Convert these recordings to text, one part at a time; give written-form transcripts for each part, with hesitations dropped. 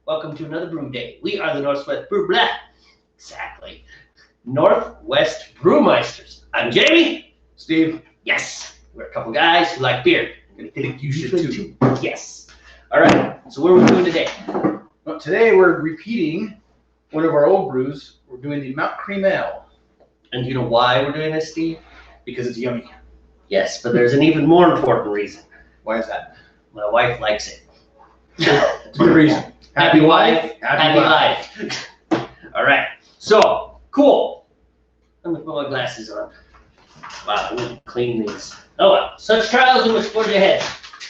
Welcome to another Brew Day. We are the Northwest Brew Blah. Exactly. Northwest Brewmeisters. I'm Jamie. Steve. Yes. We're a couple guys who like beer. I think you should too. Yes. All right. So what are we doing today? Well, today we're repeating one of our old brews. We're doing the Mount Cream Ale. And do you know why we're doing this, Steve? Because it's yummy. Yes, but there's an even more important reason. Why is that? My wife likes it. It's a good reason. Happy wife, happy life. All right. So, cool. Let me put my glasses on. Wow, I need to clean these. Oh, well. Such trials in which forge ahead.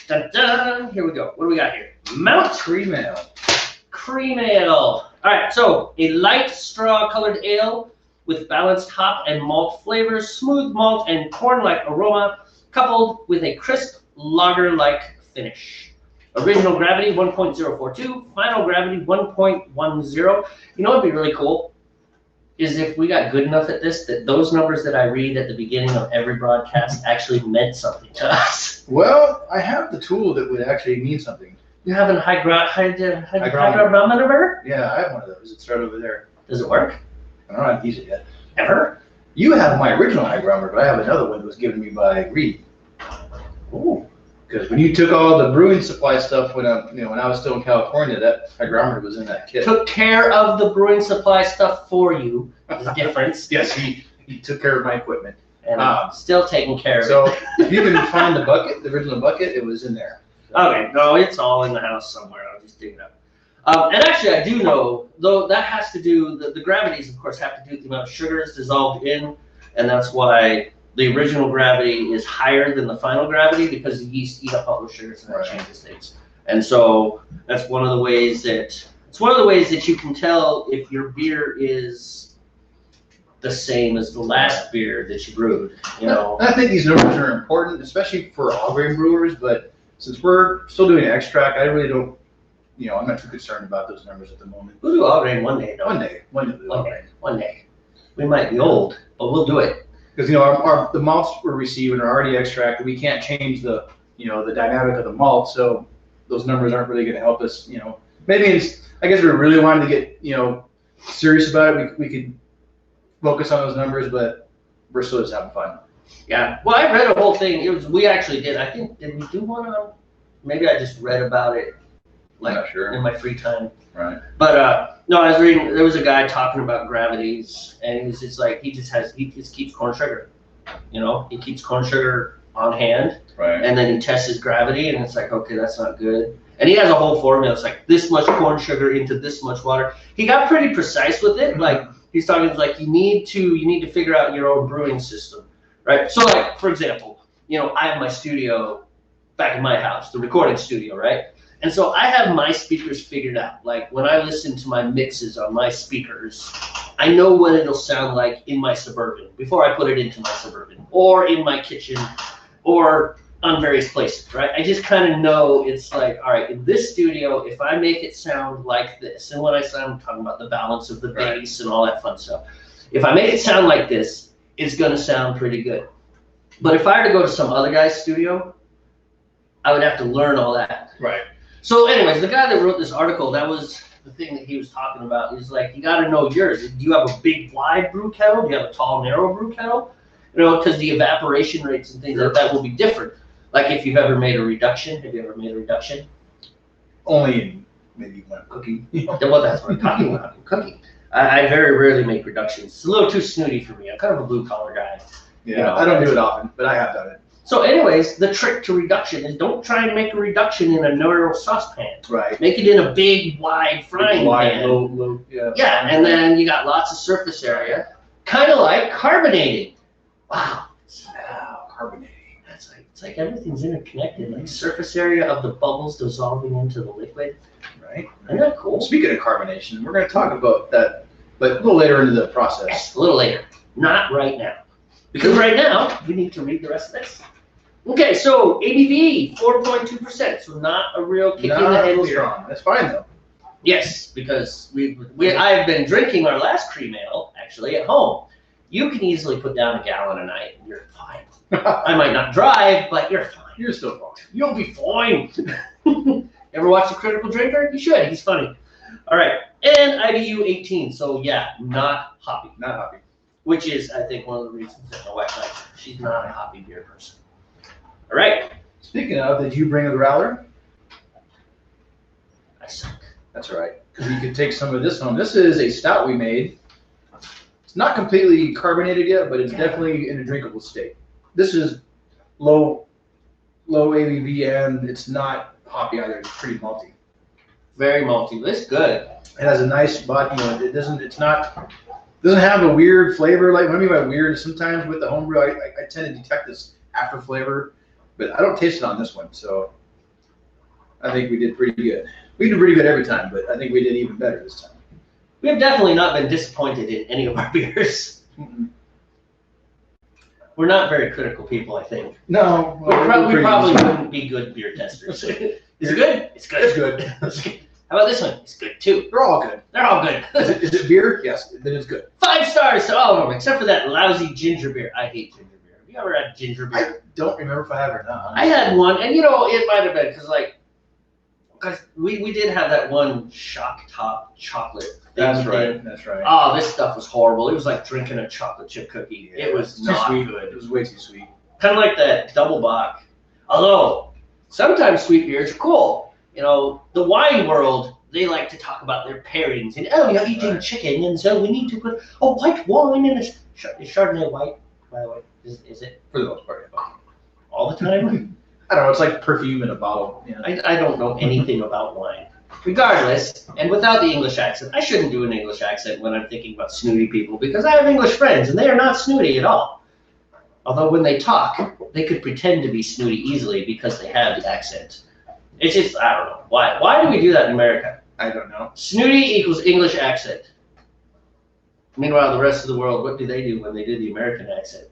Dun, dun. Here we go. What do we got here? Mount Cream Ale. Cream Ale. All right, so a light straw-colored ale with balanced hop and malt flavors, smooth malt and corn-like aroma, coupled with a crisp lager-like finish. Original gravity 1.042, final gravity 1.10. You know what would be really cool? Is if we got good enough at this that those numbers that I read at the beginning of every broadcast actually meant something to us. Well, I have the tool that would actually mean something. You have an hygrometer? Yeah, I have one of those. It's right over there. Does it work? I don't know how to use it yet. Ever? You have my original hygrometer, but I have another one that was given me by Reed. Ooh. Because when you took all the brewing supply stuff when I was still in California, that hygrometer was in that kit. Took care of the brewing supply stuff for you. The difference. Yes, he took care of my equipment. And I'm still taking care of So it. if you can find the bucket, the original bucket, it was in there. Okay, no, it's all in the house somewhere. I'll just dig it up. And actually, I do know, though that has to do, the gravities, of course, have to do with the amount of sugars dissolved in, and that's why the original gravity is higher than the final gravity, because the yeast eat up all those sugars and that changes things. And so that's one of the ways that you can tell if your beer is the same as the last beer that you brewed. You know, I think these numbers are important, especially for all grain brewers. But since we're still doing extract, I really don't. I'm not too concerned about those numbers at the moment. We'll do all grain one day, though. One day we'll do all grain. One day. We might be old, but we'll do it. Because the malts we're receiving are already extracted. We can't change the the dynamic of the malt, so those numbers aren't really going to help us. Maybe I guess we really wanted to get serious about it. We could focus on those numbers, but we're still just having fun. Yeah. Well, I read a whole thing. We actually did. I think did we do one on? Maybe I just read about it in my free time. Right. But no, I was reading. There was a guy talking about gravities, and he was just like he just keeps corn sugar. He keeps corn sugar on hand, right? And then he tests his gravity, and it's like, okay, that's not good. And he has a whole formula. It's like this much corn sugar into this much water. He got pretty precise with it. Like he's talking like you need to figure out your own brewing system, right? So like for example, I have my studio back in my house, the recording studio, right? And so I have my speakers figured out. Like when I listen to my mixes on my speakers, I know what it'll sound like in my Suburban before I put it into my Suburban or in my kitchen or on various places, right? I just kind of know it's like, all right, in this studio, if I make it sound like this, and when I'm talking about the balance of the bass and all that fun stuff, if I make it sound like this, it's going to sound pretty good. But if I were to go to some other guy's studio, I would have to learn all that. Right. So anyways, the guy that wrote this article, that was the thing that he was talking about. He's like, you got to know yours. Do you have a big, wide brew kettle? Do you have a tall, narrow brew kettle? Because the evaporation rates and things like that will be different. Like if you've ever made a reduction. Have you ever made a reduction? Only in maybe when I'm cooking. Well, that's what I'm talking about. Cooking. I very rarely make reductions. It's a little too snooty for me. I'm kind of a blue-collar guy. Yeah, I don't do it often, but I have done it. So anyways, the trick to reduction is don't try and make a reduction in a narrow saucepan. Right. Make it in a big, wide frying pan. Low, yeah, and then you got lots of surface area. Kind of like carbonating. Wow. Carbonating. It's like everything's interconnected. Like surface area of the bubbles dissolving into the liquid. Right. Isn't that cool? Speaking of carbonation, we're going to talk about that, but a little later into the process. Yes, a little later. Not right now. Because right now, we need to read the rest of this. Okay, so ABV, 4.2%, so not a real kick in the head here. That's fine though. Yes, because I've been drinking our last cream ale, actually, at home. You can easily put down a gallon a night, and you're fine. I might not drive, but you're fine. You're still fine. You'll be fine. Ever watch The Critical Drinker? You should, he's funny. All right, and IBU 18. So yeah, not hoppy. Not hoppy. Which is, I think, one of the reasons that my wife likes it. She's not a hoppy beer person. All right. Speaking of, did you bring a growler? I suck. That's all right. Because you could take some of this home. This is a stout we made. It's not completely carbonated yet, but it's definitely in a drinkable state. This is low ABV, and it's not hoppy either. It's pretty malty. Very malty. It's good. It has a nice body. It doesn't have a weird flavor. Like, what I mean by weird, sometimes with the homebrew, I tend to detect this after flavor, but I don't taste it on this one. So I think we did pretty good. We do pretty good every time, but I think we did even better this time. We have definitely not been disappointed in any of our beers. Mm-mm. We're not very critical people, I think. No. We probably wouldn't be good beer testers. Is it good? It's good. It's good. How about this one? It's good too. They're all good. They're all good. Is it beer? Yes, then it's good. 5 stars to all of them, except for that lousy ginger beer. I hate ginger beer. Have you ever had ginger beer? I don't remember if I have or not. I had one, and it might have been because we did have that one shock top chocolate thing. That's right. That's right. Oh, this stuff was horrible. It was like drinking a chocolate chip cookie. Yeah, it was too not sweet. good. It was way too sweet. Kind of like that double bock. Although sometimes sweet beers are cool. The wine world, they like to talk about their pairings and you're eating chicken, and so we need to put a white wine in this. Is Chardonnay white? By the way, is it For the most part. all the time? I don't know. It's like perfume in a bottle. You know? I don't know anything about wine. Regardless, and without the English accent, I shouldn't do an English accent when I'm thinking about snooty people because I have English friends and they are not snooty at all. Although when they talk, they could pretend to be snooty easily because they have the accent. It's just, I don't know. Why? Why do we do that in America? I don't know. Snooty equals English accent. Meanwhile, the rest of the world, what do they do when they do the American accent?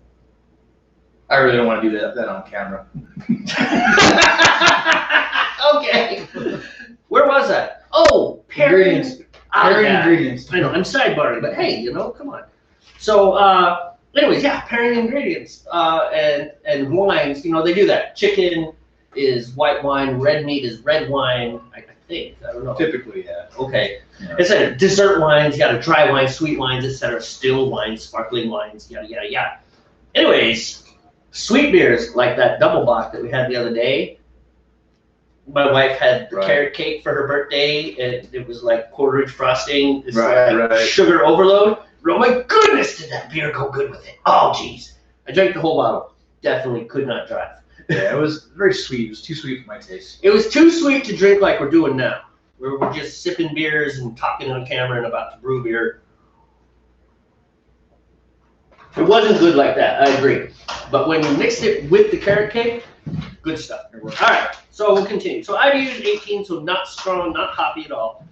I really don't want to do that on camera. Okay. Where was I? Oh, Ingredients. Pairing ingredients. I know, I'm sidebarring, but hey, come on. So, anyways, yeah, pairing ingredients and wines, they do that. Chicken is white wine, red meat is red wine, I think. I don't know. Typically, yeah. Okay. Yeah. It's dessert wines, you got dry wines, sweet wines, etc. Still wines, sparkling wines, yada, yada, yada. Anyways, sweet beers like that double bock that we had the other day. My wife had the carrot cake for her birthday, and it was like porridge frosting. It's like sugar overload. Oh my goodness, did that beer go good with it? Oh, jeez. I drank the whole bottle. Definitely could not drive. Yeah, it was very sweet. It was too sweet for my taste. It was too sweet to drink like we're doing now. We're just sipping beers and talking on camera and about to brew beer. It wasn't good like that, I agree. But when you mixed it with the carrot cake, good stuff. All right, so we'll continue. So IBU is 18, so not strong, not hoppy at all.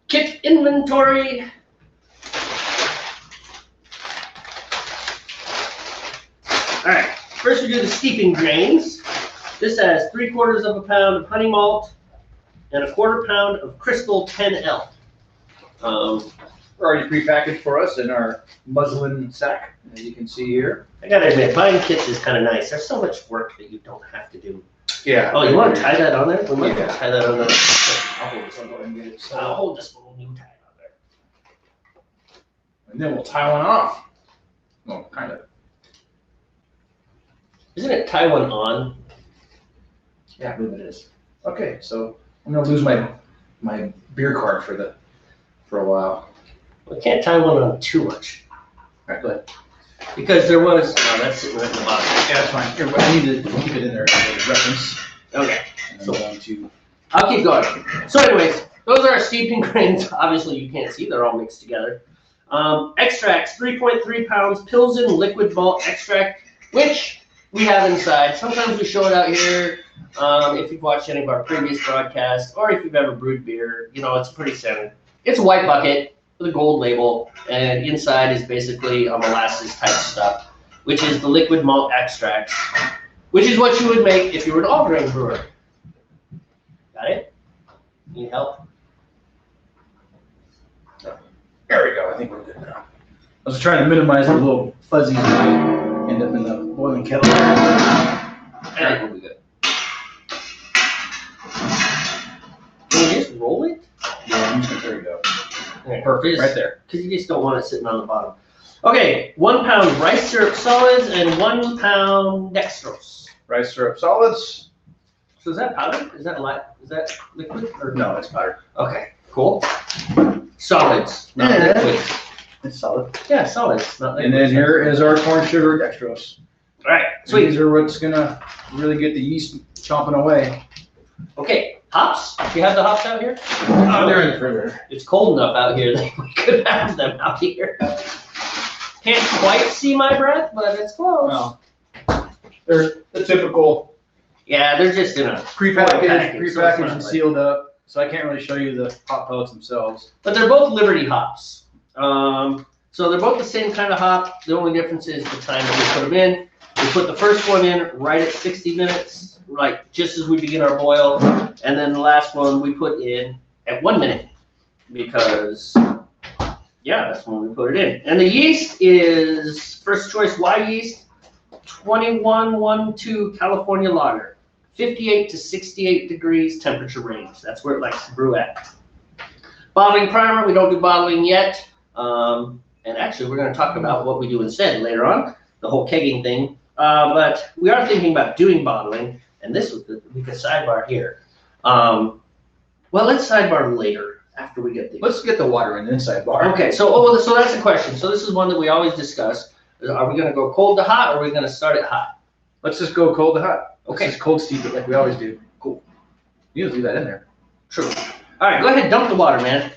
Kit inventory. All right, first we do the steeping grains. This has 3/4 pound of honey malt and 1/4 pound of crystal 10L. Already prepackaged for us in our muslin sack, as you can see here. I gotta admit, buying kits is kind of nice. There's so much work that you don't have to do. Yeah. Oh, you want to tie that on there? We might tie that on there. I'll hold this one and get it. I'll hold this little new tie on there. And then we'll tie one off. Well, kind of. Isn't it tie one on? Yeah, I believe it is. Okay, so I'm gonna lose my beer card for a while. We can't tie one on too much. All right, go ahead. Because there was, oh, that's sitting right in the bottom. Yeah, that's fine. Here, but I need to keep it in there as a reference. Okay. So on to. I'll keep going. So anyways, those are our steeping grains. Obviously you can't see, they're all mixed together. Extracts, 3.3 pounds, Pilsen liquid malt extract, which we have inside. Sometimes we show it out here. If you've watched any of our previous broadcasts, or if you've ever brewed beer, it's pretty standard. It's a white bucket with a gold label, and inside is basically a molasses type stuff, which is the liquid malt extract, which is what you would make if you were an all-grain brewer. Got it? Need help? There we go. I think we're good now. I was trying to minimize the little fuzzies that end up in the boiling kettle. I think we'll be good. Can we just roll it? Yeah, I'm just There you go. Perfect. Right there. Because you just don't want it sitting on the bottom. Okay, 1 pound rice syrup solids and 1 pound dextrose. Rice syrup solids. So is that powder? Is that liquid? Or No, it's powder. Okay, cool. Solids, not Yeah. liquids. It's solid. Yeah, solids, not liquids. And then here is our corn sugar dextrose. All right, So sweet. these are what's gonna really get the yeast chomping away. Okay, hops. Do you have the hops out here? Oh, they're in the refrigerator. It's cold enough out here that we could have them out here. Can't quite see my breath, but it's close. Well, they're the typical Yeah, they're just in a prepackaged so it's not and like- sealed up. So I can't really show you the hop pellets themselves. But they're both Liberty hops. So they're both the same kind of hop. The only difference is the time that we put them in. We put the first one in right at 60 minutes, like just as we begin our boil. And then the last one we put in at 1 minute because, yeah, that's when we put it in. And the yeast is first choice Y yeast, 2112 California lager. 58 to 68 degrees temperature range. That's where it likes to brew at. Bottling primer, we don't do bottling yet. And actually, we're going to talk about what we do instead later on, the whole kegging thing. But we are thinking about doing bottling, and this was we could sidebar here. Well, let's sidebar later after we get the. Let's get the water in the inside bar. Okay, so so that's the question. So this is one that we always discuss. Are we going to go cold to hot, or are we going to start it hot? Let's just go cold to hot. Okay. Let's just cold steep it like we always do. Cool. You leave that in there. True. All right, go ahead, dump the water, man.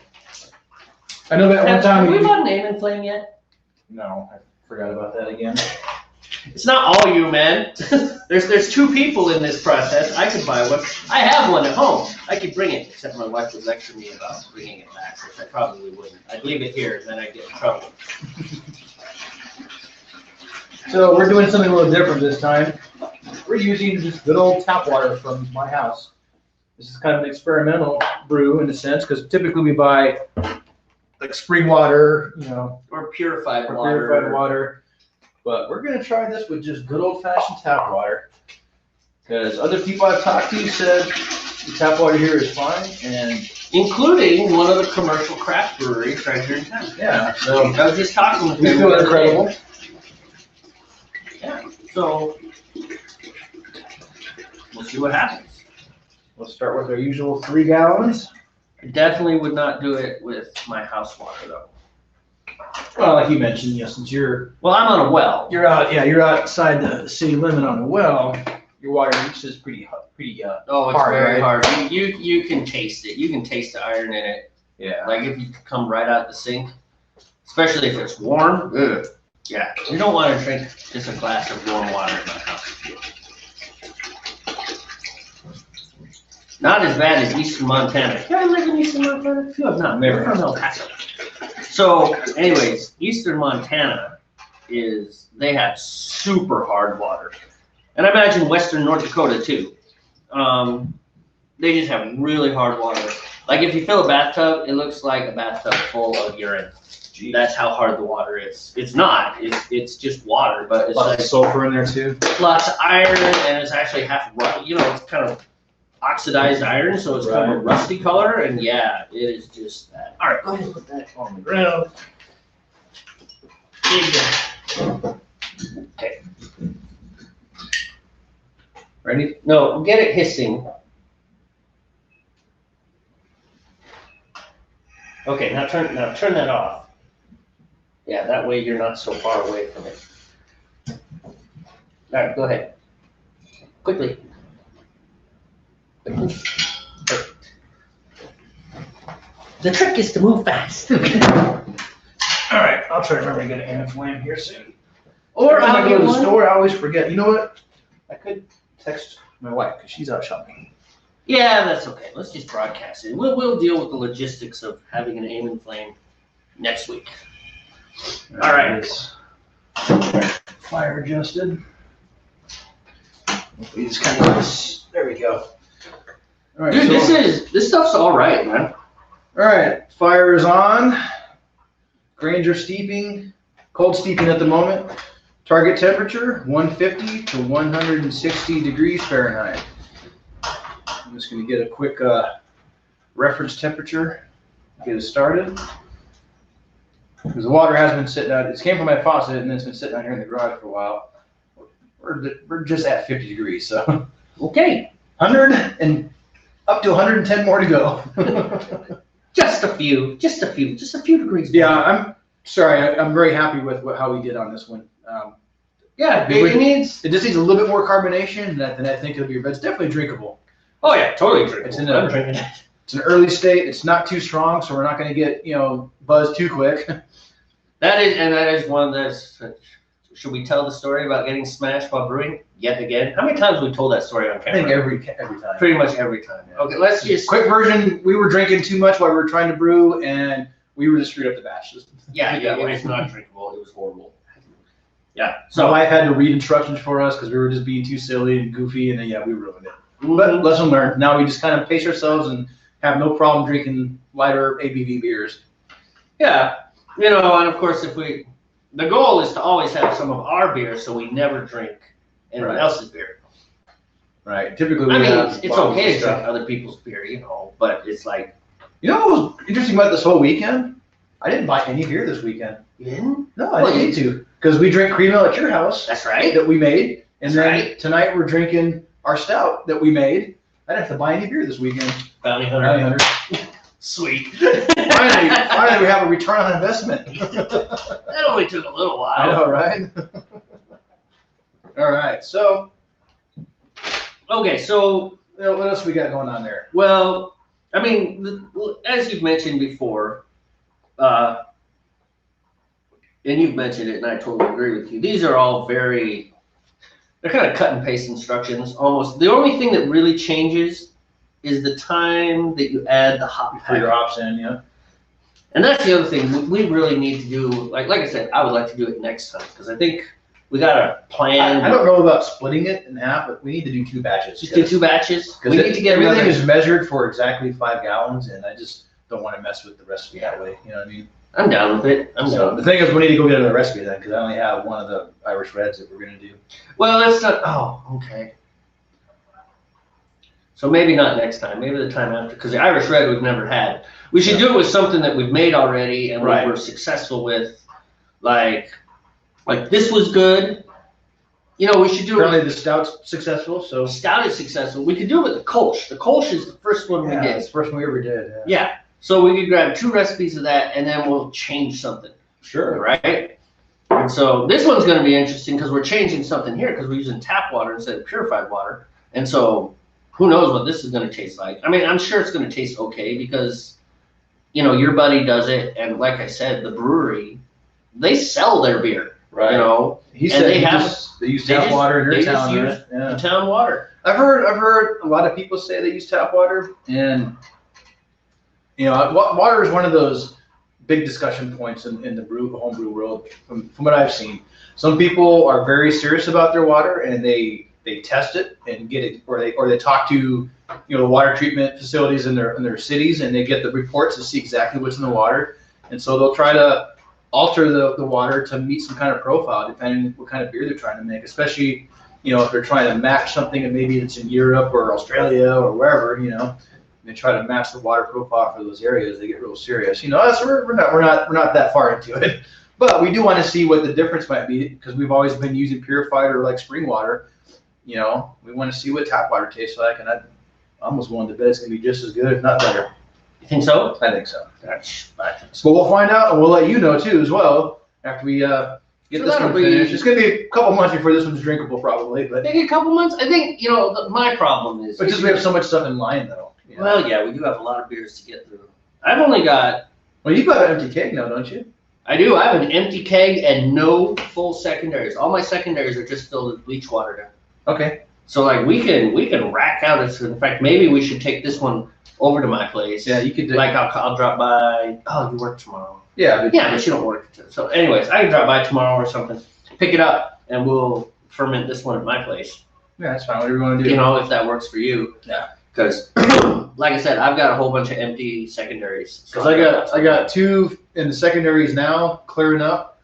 I know that one time Have we we. bought an aim and flame yet? No, I forgot about that again. It's not all you, man. there's 2 people in this process. I could buy one. I have one at home. I could bring it, except my wife would lecture me about bringing it back, which I probably wouldn't. I'd leave it here, and then I'd get in trouble. So we're doing something a little different this time. We're using just good old tap water from my house. This is kind of an experimental brew in a sense, because typically we buy like spring water, Or purified or water. purified water. But we're gonna try this with just good old fashioned tap water. Because other people I've talked to said the tap water here is fine, and Including one of the commercial craft breweries right here in town. yeah, so I was just talking with we them. feel the other day. incredible. Yeah, so we'll see what happens. We'll start with our usual 3 gallons. I definitely would not do it with my house water, though. Well, like you mentioned, since you're Well, I'm on a well. you're outside the city limit on a well, your water reach is pretty Oh, it's hard, very right? hard. You can taste it. You can taste the iron in it. yeah. Like if you come right out the sink, especially if it's warm. Ugh. Yeah, you don't want to drink just a glass of warm water in my house. Not as bad as Eastern Montana. You ever live in Eastern Montana? If you have not, Never. We're from El Paso. So, anyways, Eastern Montana they have super hard water. And I imagine Western North Dakota too. They just have really hard water. Like if you fill a bathtub, it looks like a bathtub full of urine. Jeez. That's how hard the water is. It's not. It's just water, but it's Lots like of sulfur in there too. lots of iron, and it's actually half rust. It's kind of oxidized iron, so it's kind of a Right. rusty color. And yeah, it is just that. All right, go ahead and put that on the ground. There you go. Okay. Ready? No, get it hissing. Okay, now turn that off. Yeah, that way you're not so far away from it. All right, go ahead. Quickly. Perfect. The trick is to move fast. All right, I'll try to remember to get an flame here soon. Or Every time I I'll go get to the one. store, I always forget. You know what? I could text my wife because she's out shopping. Yeah, that's okay. Let's just broadcast it. We'll deal with the logistics of having an aim and flame next week. All right. It's fire adjusted. We just kind of there we go. All right, Dude, so- this stuff's all right, man. All right, fire is on. Grains are steeping, cold steeping at the moment. Target temperature 150 to 160 degrees Fahrenheit. I'm just going to get a quick reference temperature get it started. Because the water has been sitting out. It came from my faucet and it's been sitting out here in the garage for a while. We're just at 50 degrees, so. Okay. 100 and up to 110 more to go. Just a few degrees. Yeah, I'm sorry. I'm very happy with how we did on this one. Yeah, it just needs a little bit more carbonation, and then I think it'll be. But it's definitely drinkable. Oh yeah, totally drinkable. I'm drinking it. It's an early state. It's not too strong, so we're not going to get buzzed too quick. That is one that's. Should we tell the story about getting smashed while brewing yet again? How many times have we told that story on camera? I think every time. Pretty much every time. Yeah. Okay, let's just quick version. We were drinking too much while we were trying to brew, and we were just screwed up the batches. Yeah, it was not drinkable. It was horrible. Yeah. So my wife had to read instructions for us because we were just being too silly and goofy, and then we ruined it. But lesson learned. Now we just kind of pace ourselves and have no problem drinking lighter ABV beers. Yeah, and of course, the goal is to always have some of our beer, so we never drink anyone else's beer. Right. Typically, it's okay to drink other people's beer, but it's like. What was interesting about this whole weekend? I didn't buy any beer this weekend. You didn't? No, I didn't need to, because we drink cream ale at your house. That's right. That we made, and then tonight we're drinking our stout that we made. I didn't have to buy any beer this weekend. Bounty Hunter. Sweet. Finally, we have a return on investment. That only took a little while. I know, right? All right, so. Okay, so. What else we got going on there? Well, as you've mentioned before, and you've mentioned it, and I totally agree with you, these are all they're kind of cut and paste instructions, almost. The only thing that really changes is the time that you add the hop pack. Put your hops in, yeah. And that's the other thing we really need to do. Like I said, I would like to do it next time, because I think we got a plan. I don't know about splitting it in half, but we need to do 2 batches. Just do 2 batches? We need to get everything is measured for exactly 5 gallons, and I just don't want to mess with the recipe that way. You know what I mean? I'm down with it. The thing is, we need to go get another recipe then, because I only have one of the Irish Reds that we're going to do. Well, that's not. Oh, okay. So maybe not next time. Maybe the time after, because the Irish Red we've never had. We should do it with something that we've made already and we were successful with. Like this was good. We should do. Apparently the stout's successful. So stout is successful. We could do it with the Kolsch. The Kolsch is the first one we did. It's the first one we ever did. Yeah. So we could grab 2 recipes of that, and then we'll change something. Sure. Right? And so this one's going to be interesting because we're changing something here because we're using tap water instead of purified water. And so who knows what this is going to taste like. I'm sure it's going to taste okay because, your buddy does it. And like I said, the brewery, they sell their beer. Right. He said they use tap water in their town. The town water. I've heard a lot of people say they use tap water, and water is one of those big discussion points in the homebrew world from what I've seen. Some people are very serious about their water, and they test it and get it, or they talk to water treatment facilities in their cities, and they get the reports to see exactly what's in the water, and so they'll try to alter the water to meet some kind of profile depending on what kind of beer they're trying to make, especially if they're trying to match something and maybe it's in Europe or Australia or wherever, they try to match the water profile for those areas. They get real serious. We're not that far into it, but we do want to see what the difference might be because we've always been using purified or like spring water. We want to see what tap water tastes like, and I'm almost willing to bet it's gonna be just as good, if not better. You think so? I think so. So we'll find out, and we'll let you know too as well after we get this one finished. It's gonna be a couple months before this one's drinkable, probably. But maybe a couple months. I think my problem is. But just we have so much stuff in line, though. Well, yeah, we do have a lot of beers to get through. I've only got. Well, you've got an empty keg now, don't you? I do. I have an empty keg and no full secondaries. All my secondaries are just filled with bleach water now. Okay. So we can rack out this. In fact, maybe we should take this one over to my place. Yeah, you could do. I'll drop by. Oh, you work tomorrow. Yeah. But you don't work. So anyways, I can drop by tomorrow or something, pick it up, and we'll ferment this one at my place. Yeah, that's fine. Whatever you want to do. If that works for you. Yeah. Because, like I said, I've got a whole bunch of empty secondaries. Because I got 2 in the secondaries now, clearing up.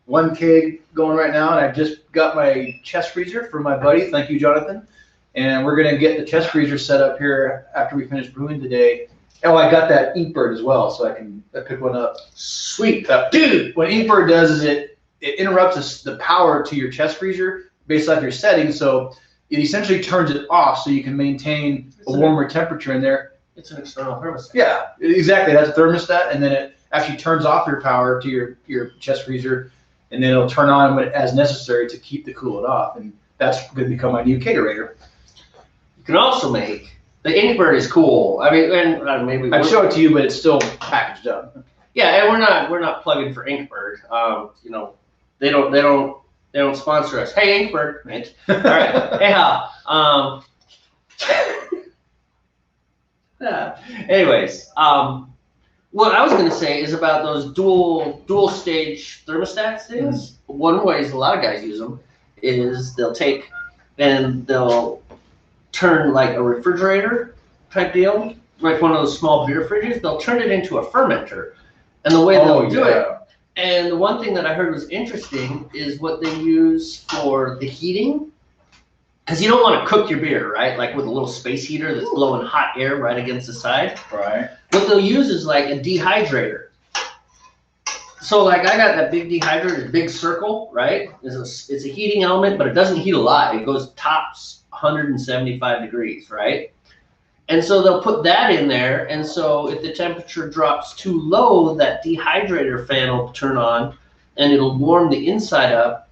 1 keg going right now, and I just got my chest freezer for my buddy. Thank you, Jonathan. And we're gonna get the chest freezer set up here after we finish brewing today, Oh, I got that Inkbird as well, so I can pick one up. Sweet. Dude, what Inkbird does is it interrupts the power to your chest freezer based off your settings, so it essentially turns it off so you can maintain a warmer temperature in there. It's an external thermostat. Yeah, exactly. That's a thermostat, and then it actually turns off your power to your chest freezer, and then it'll turn on when as necessary to keep the cool it off, and that's going to become my new caterator. You can also make the Inkbird is cool. I mean, and maybe I'd show it to you, but it's still packaged up. Yeah, and we're not plugging for Inkbird. You know, they don't sponsor us. Hey, Inkbird, right? All right. Anyhow, anyways, what I was gonna say is about those dual stage thermostat things. One way a lot of guys use them is they'll take and they'll turn like a refrigerator type deal, like one of those small beer fridges. They'll turn it into a fermenter, and the way they'll do it. And the one thing that I heard was interesting is what they use for the heating. Because you don't want to cook your beer, right? Like with a little space heater that's blowing hot air right against the side. Right. What they'll use is like a dehydrator. So like I got that big dehydrator, big circle, right? It's a heating element, but it doesn't heat a lot. It goes tops 175 degrees, right? And so they'll put that in there. And so if the temperature drops too low, that dehydrator fan will turn on and it'll warm the inside up.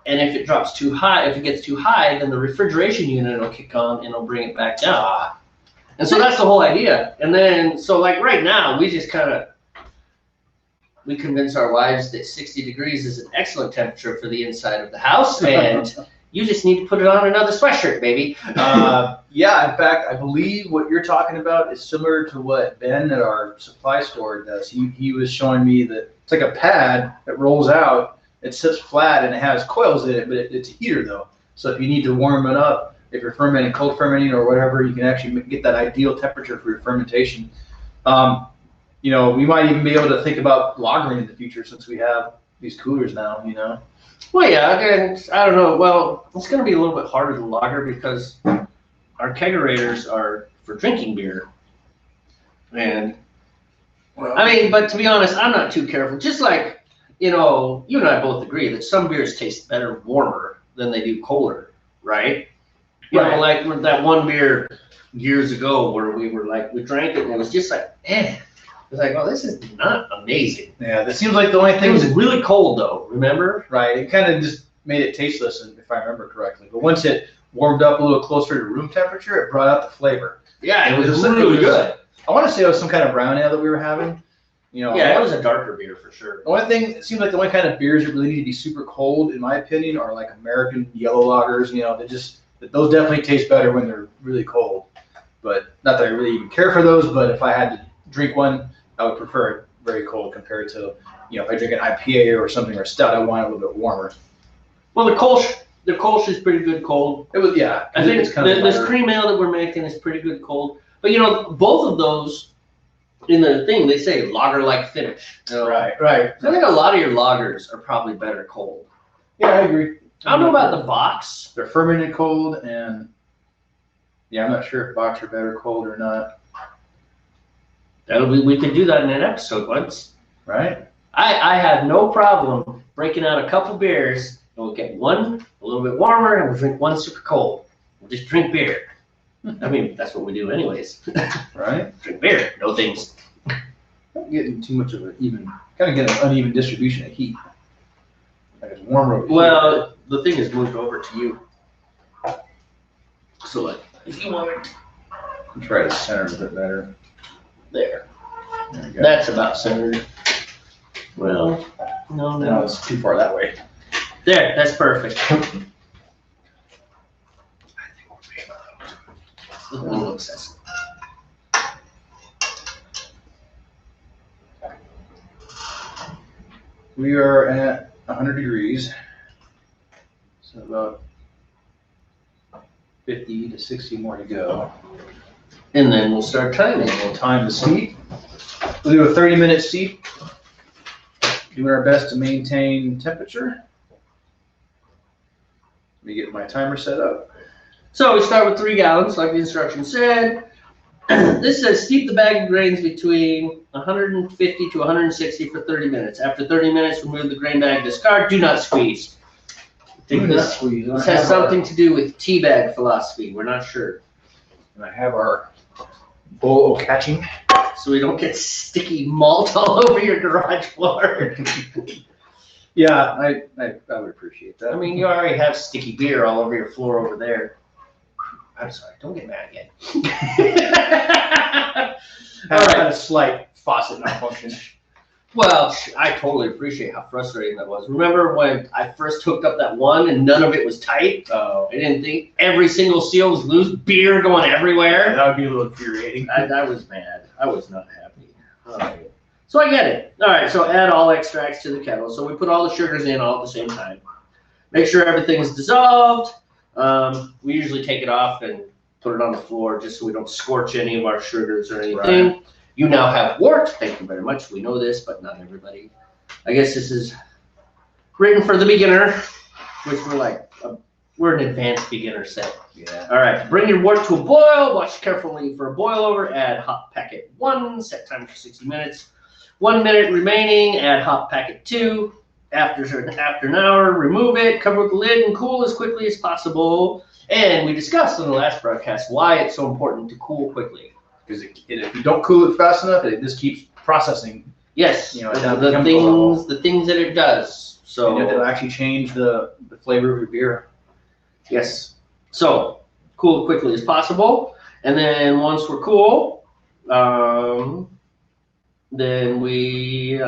And if it drops too high, if it gets too high, then the refrigeration unit will kick on and it'll bring it back down. And so that's the whole idea. And then, so like right now, we just we convince our wives that 60 degrees is an excellent temperature for the inside of the house. And you just need to put it on another sweatshirt, baby. Yeah, in fact, I believe what you're talking about is similar to what Ben at our supply store does. He was showing me that it's like a pad that rolls out. It sits flat and it has coils in it, but it's a heater though. So if you need to warm it up, if you're fermenting, cold fermenting or whatever, you can actually get that ideal temperature for your fermentation. You know, we might even be able to think about lagering in the future since we have these coolers now, you know. Well, yeah, and I don't know. Well, it's going to be a little bit harder to lager because our kegerators are for drinking beer. And, well, I mean, but to be honest, I'm not too careful. Just like, you know, you and I both agree that some beers taste better warmer than they do colder, right? You know, like with that one beer years ago where we drank it and it was just like, It was like, oh, this is not amazing. Yeah, that seems like the only thing. It was really cold though, remember? Right, it kind of just made it tasteless, if I remember correctly. But once it warmed up a little closer to room temperature, it brought out the flavor. Yeah, it was really good. I want to say it was some kind of brown ale that we were having. You know, yeah, it was a darker beer for sure. The only thing, it seems like the only kind of beers that really need to be super cold, in my opinion, are like American yellow lagers. You know, those definitely taste better when they're really cold. But not that I really even care for those, but if I had to drink one, I would prefer it very cold compared to, you know, if I drink an IPA or something or a stout, I want it a little bit warmer. Well, the Kolsch is pretty good cold. It was, yeah. I think this cream ale that we're making is pretty good cold. But you know, both of those in the thing they say lager-like finish. You know? Right. So I think a lot of your lagers are probably better cold. Yeah, I agree. I don't know about the box. They're fermented cold, and yeah, I'm not sure if box are better cold or not. We could do that in an episode once. Right. I have no problem breaking out a couple beers, and we'll get one a little bit warmer, and we'll drink one super cold. We'll just drink beer. I mean, that's what we do anyways. Right. Drink beer, no things. Not getting too much of kind of getting an uneven distribution of heat. Like it's warmer over here. Well, the thing is moved over to you. So like, if you want it. I'll try to center a bit better. There. There we go. That's about centered. Well, no, it's too far that way. There, that's perfect. I think we're being a little excessive. We are at 100 degrees, so about 50 to 60 more to go. And then we'll start timing. We'll time the steep. We'll do a 30-minute steep, doing our best to maintain temperature. Let me get my timer set up. So we start with 3 gallons, like the instructions said. This says steep the bag of grains between 150 to 160 for 30 minutes. After 30 minutes, remove the grain bag, discard, do not squeeze. I think this has something to do with tea bag philosophy. We're not sure. And I have our bowl of catching. So we don't get sticky malt all over your garage floor. Yeah, I would appreciate that. I mean, you already have sticky beer all over your floor over there. I'm sorry, don't get mad again. I had a slight faucet malfunction. Well, I totally appreciate how frustrating that was. Remember when I first hooked up that one and none of it was tight? Oh. I didn't think every single seal was loose, beer going everywhere. That would be a little infuriating. I was mad. I was not happy. All right. So I get it. All right, so add all extracts to the kettle. So we put all the sugars in all at the same time. Make sure everything is dissolved. We usually take it off and put it on the floor just so we don't scorch any of our sugars or anything. Right. You now have wort. Thank you very much. We know this, but not everybody. I guess this is written for the beginner, which we're an advanced beginner set. Yeah. All right. Bring your wort to a boil. Watch carefully for a boil over. Add hot packet 1. Set time for 60 minutes. 1 minute remaining. Add hot packet 2. After an hour, remove it, cover with the lid, and cool as quickly as possible. And we discussed in the last broadcast why it's so important to cool quickly. Because if you don't cool it fast enough, it just keeps processing. Yes, the things that it does. So and it'll actually change the flavor of your beer. Yes. So cool as quickly as possible, and then once we're cool, then we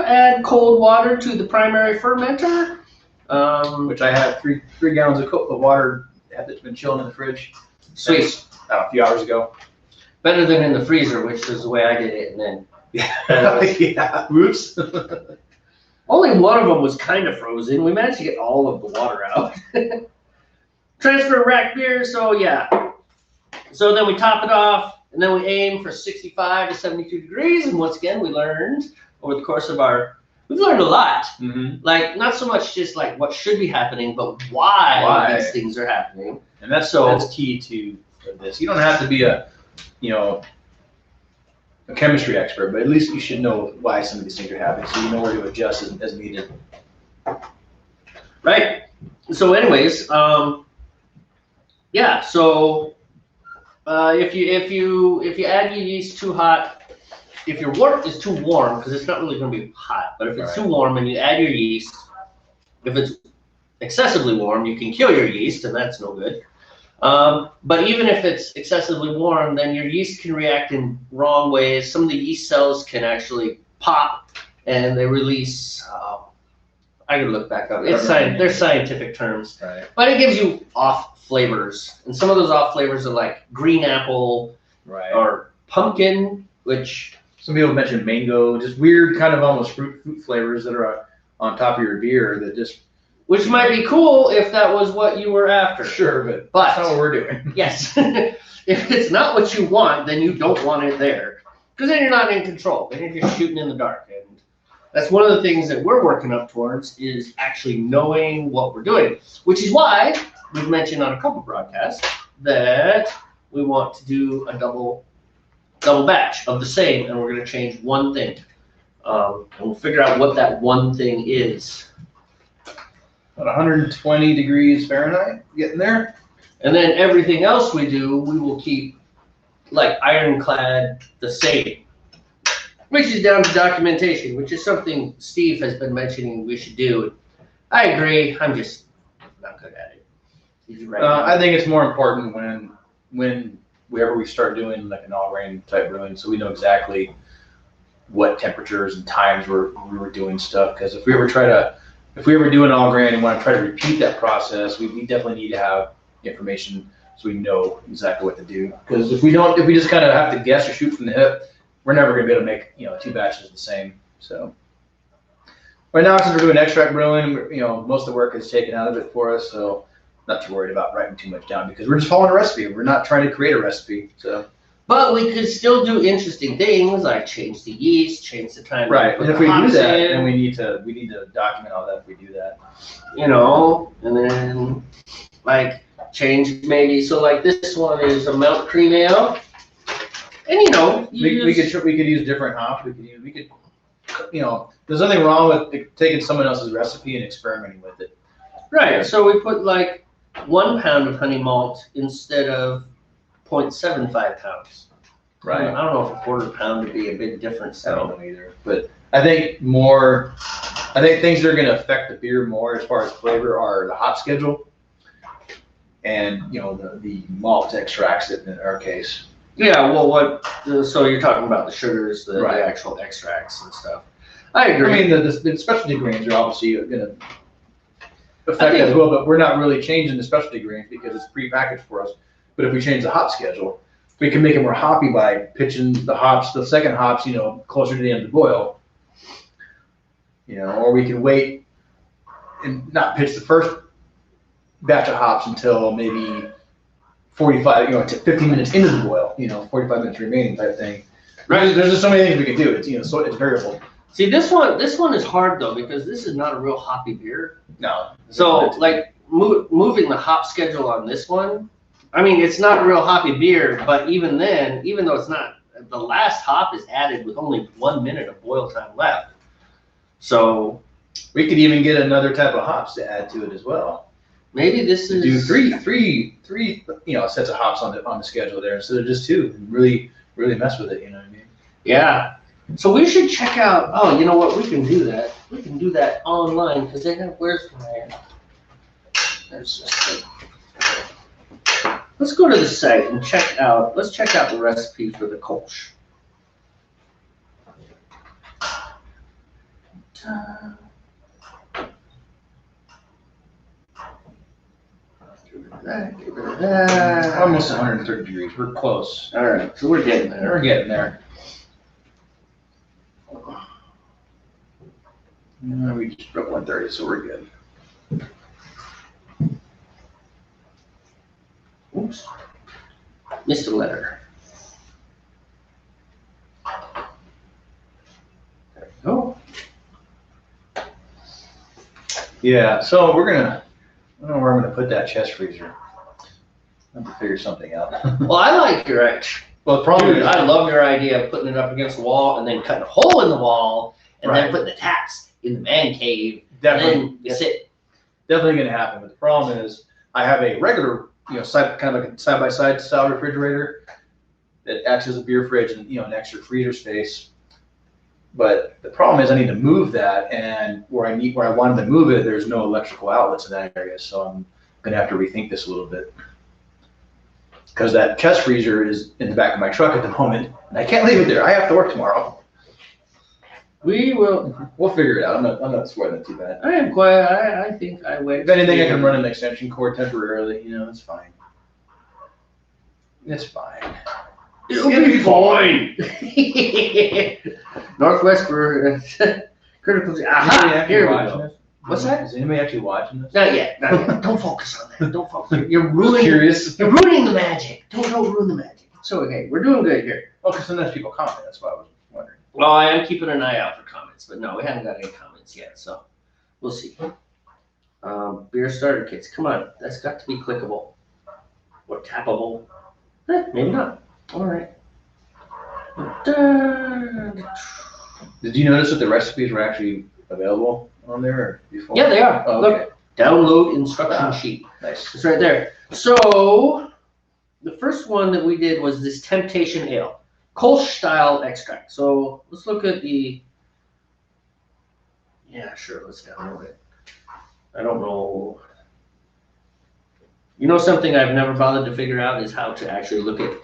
add cold water to the primary fermenter. Which I have 3 gallons of water that's been chilling in the fridge. Sweet. A few hours ago. Better than in the freezer, which is the way I did it, and then. Yeah. Whoops. Only one of them was kind of frozen. We managed to get all of the water out. Transfer rack beer, so yeah. So then we top it off, and then we aim for 65 to 72 degrees, and once again, we learned over the course of we've learned a lot. Mm-hmm. Like, not so much just like what should be happening, but why these things are happening. And that's key to this. You don't have to be a chemistry expert, but at least you should know why some of these things are happening, so you know where to adjust as needed. Right. So, anyways, yeah. So, if you add your yeast too hot, if your wort is too warm, because it's not really going to be hot, but if it's too warm and you add your yeast, if it's excessively warm, you can kill your yeast, and that's no good. But even if it's excessively warm, then your yeast can react in wrong ways. Some of the yeast cells can actually pop, and they release. I gotta look back up. They're scientific terms, right. But it gives you off flavors, and some of those off flavors are like green apple, or pumpkin, which some people mention mango, just weird kind of almost fruit flavors that are on top of your beer that just. Which might be cool if that was what you were after. Sure, but that's not what we're doing. Yes. If it's not what you want, then you don't want it there. Because then you're not in control. Then you're just shooting in the dark. And that's one of the things that we're working up towards is actually knowing what we're doing. Which is why we've mentioned on a couple broadcasts that we want to do a double batch of the same, and we're going to change one thing. And we'll figure out what that one thing is. About 120 degrees Fahrenheit, getting there. And then everything else we do, we will keep like ironclad the same, which is down to documentation, which is something Steve has been mentioning we should do. I agree. I'm just not good at it. He's right. I think it's more important whenever we start doing like an all grain type brewing, so we know exactly what temperatures and times we were doing stuff. Because if we ever do an all grain and want to try to repeat that process, we definitely need to have information so we know exactly what to do. Because if we just kind of have to guess or shoot from the hip, we're never going to be able to make 2 batches the same. So right now, since we're doing extract brewing, most of the work is taken out of it for us. So not too worried about writing too much down because we're just following a recipe. We're not trying to create a recipe. So. But we could still do interesting things like change the yeast, change the time. Right, and if we do that, then we need to document all that if we do that. And then like change maybe. So like this one is a Mount Cream Ale. And you know, we could use different hops. We could, you know, there's nothing wrong with taking someone else's recipe and experimenting with it. Right. So we put like 1 pound of honey malt instead of 0.75 pounds. Right. I don't know if a quarter pound would be a big difference. I don't know either, but I think things that are going to affect the beer more as far as flavor are the hop schedule and, you know, the malt extracts in our case. Yeah, well, so you're talking about the sugars, the Right. actual extracts and stuff. I agree. I mean, the specialty grains are obviously going to affect it as well, but we're not really changing the specialty grains because it's prepackaged for us. But if we change the hop schedule, we can make it more hoppy by pitching the second hops, you know, closer to the end of the boil. You know, or we can wait and not pitch the first batch of hops until maybe 45, you know, to 15 minutes into the boil, you know, 45 minutes remaining type thing. Right. There's just so many things we can do. It's, you know, so it's variable. See, this one is hard though because this is not a real hoppy beer. No. So like moving the hop schedule on this one, I mean, it's not a real hoppy beer, but even then, even though it's not, the last hop is added with only 1 minute of boil time left. So we could even get another type of hops to add to it as well. Maybe this is do three, you know, sets of hops on the schedule there instead of just 2, and really mess with it. You know what I mean? Yeah. So we should check out. Oh, you know what? We can do that. We can do that online because they have. Where's my? There's this thing. Let's go to the site and check out. Let's check out the recipe for the Kolsch. Get rid of that. Almost 130 degrees. We're close. All right, so we're getting there. We're getting there. We just broke 130, so we're good. Oops. Missed a letter. There we go. Yeah, so we're gonna, I don't know where I'm gonna put that chest freezer. I have to figure something out. Well, I like your idea. Well, the problem is, I love your idea of putting it up against the wall and then cutting a hole in the wall and Right. then putting the taps in the man cave. Definitely. And then you sit. definitely gonna happen, but the problem is, I have a regular, you know, kind of like a side-by-side style refrigerator that acts as a beer fridge and, you know, an extra freezer space. But the problem is I need to move that, and where I wanted to move it, there's no electrical outlets in that area, so I'm gonna have to rethink this a little bit. Because that chest freezer is in the back of my truck at the moment, and I can't leave it there. I have to work tomorrow. We'll figure it out. I'm not sweating it too bad. I am quite. I think I wait. If anything, I can run an extension cord temporarily. You know, it's fine. It's fine. It'll be fine. Northwest for critical. Aha! Here we go. What's that? Is anybody actually watching this? Not yet. Not yet. Don't focus on that. Don't focus. You're ruining. Curious. You're ruining the magic. Don't ruin the magic. So okay, we're doing good here. Oh, because sometimes people comment. That's why I was wondering. Well, I am keeping an eye out for comments, but no, we haven't got any comments yet, so we'll see. Beer starter kits. Come on, that's got to be clickable or tappable. Maybe not. All right. Did you notice that the recipes were actually available on there before? Yeah, they are. Oh, Look, okay. download instruction sheet. Nice. It's right there. So the first one that we did was this Temptation Ale, Kolsch style extract. So let's look at the. Yeah, sure. Let's download it. I don't know. You know, something I've never bothered to figure out is how to actually look at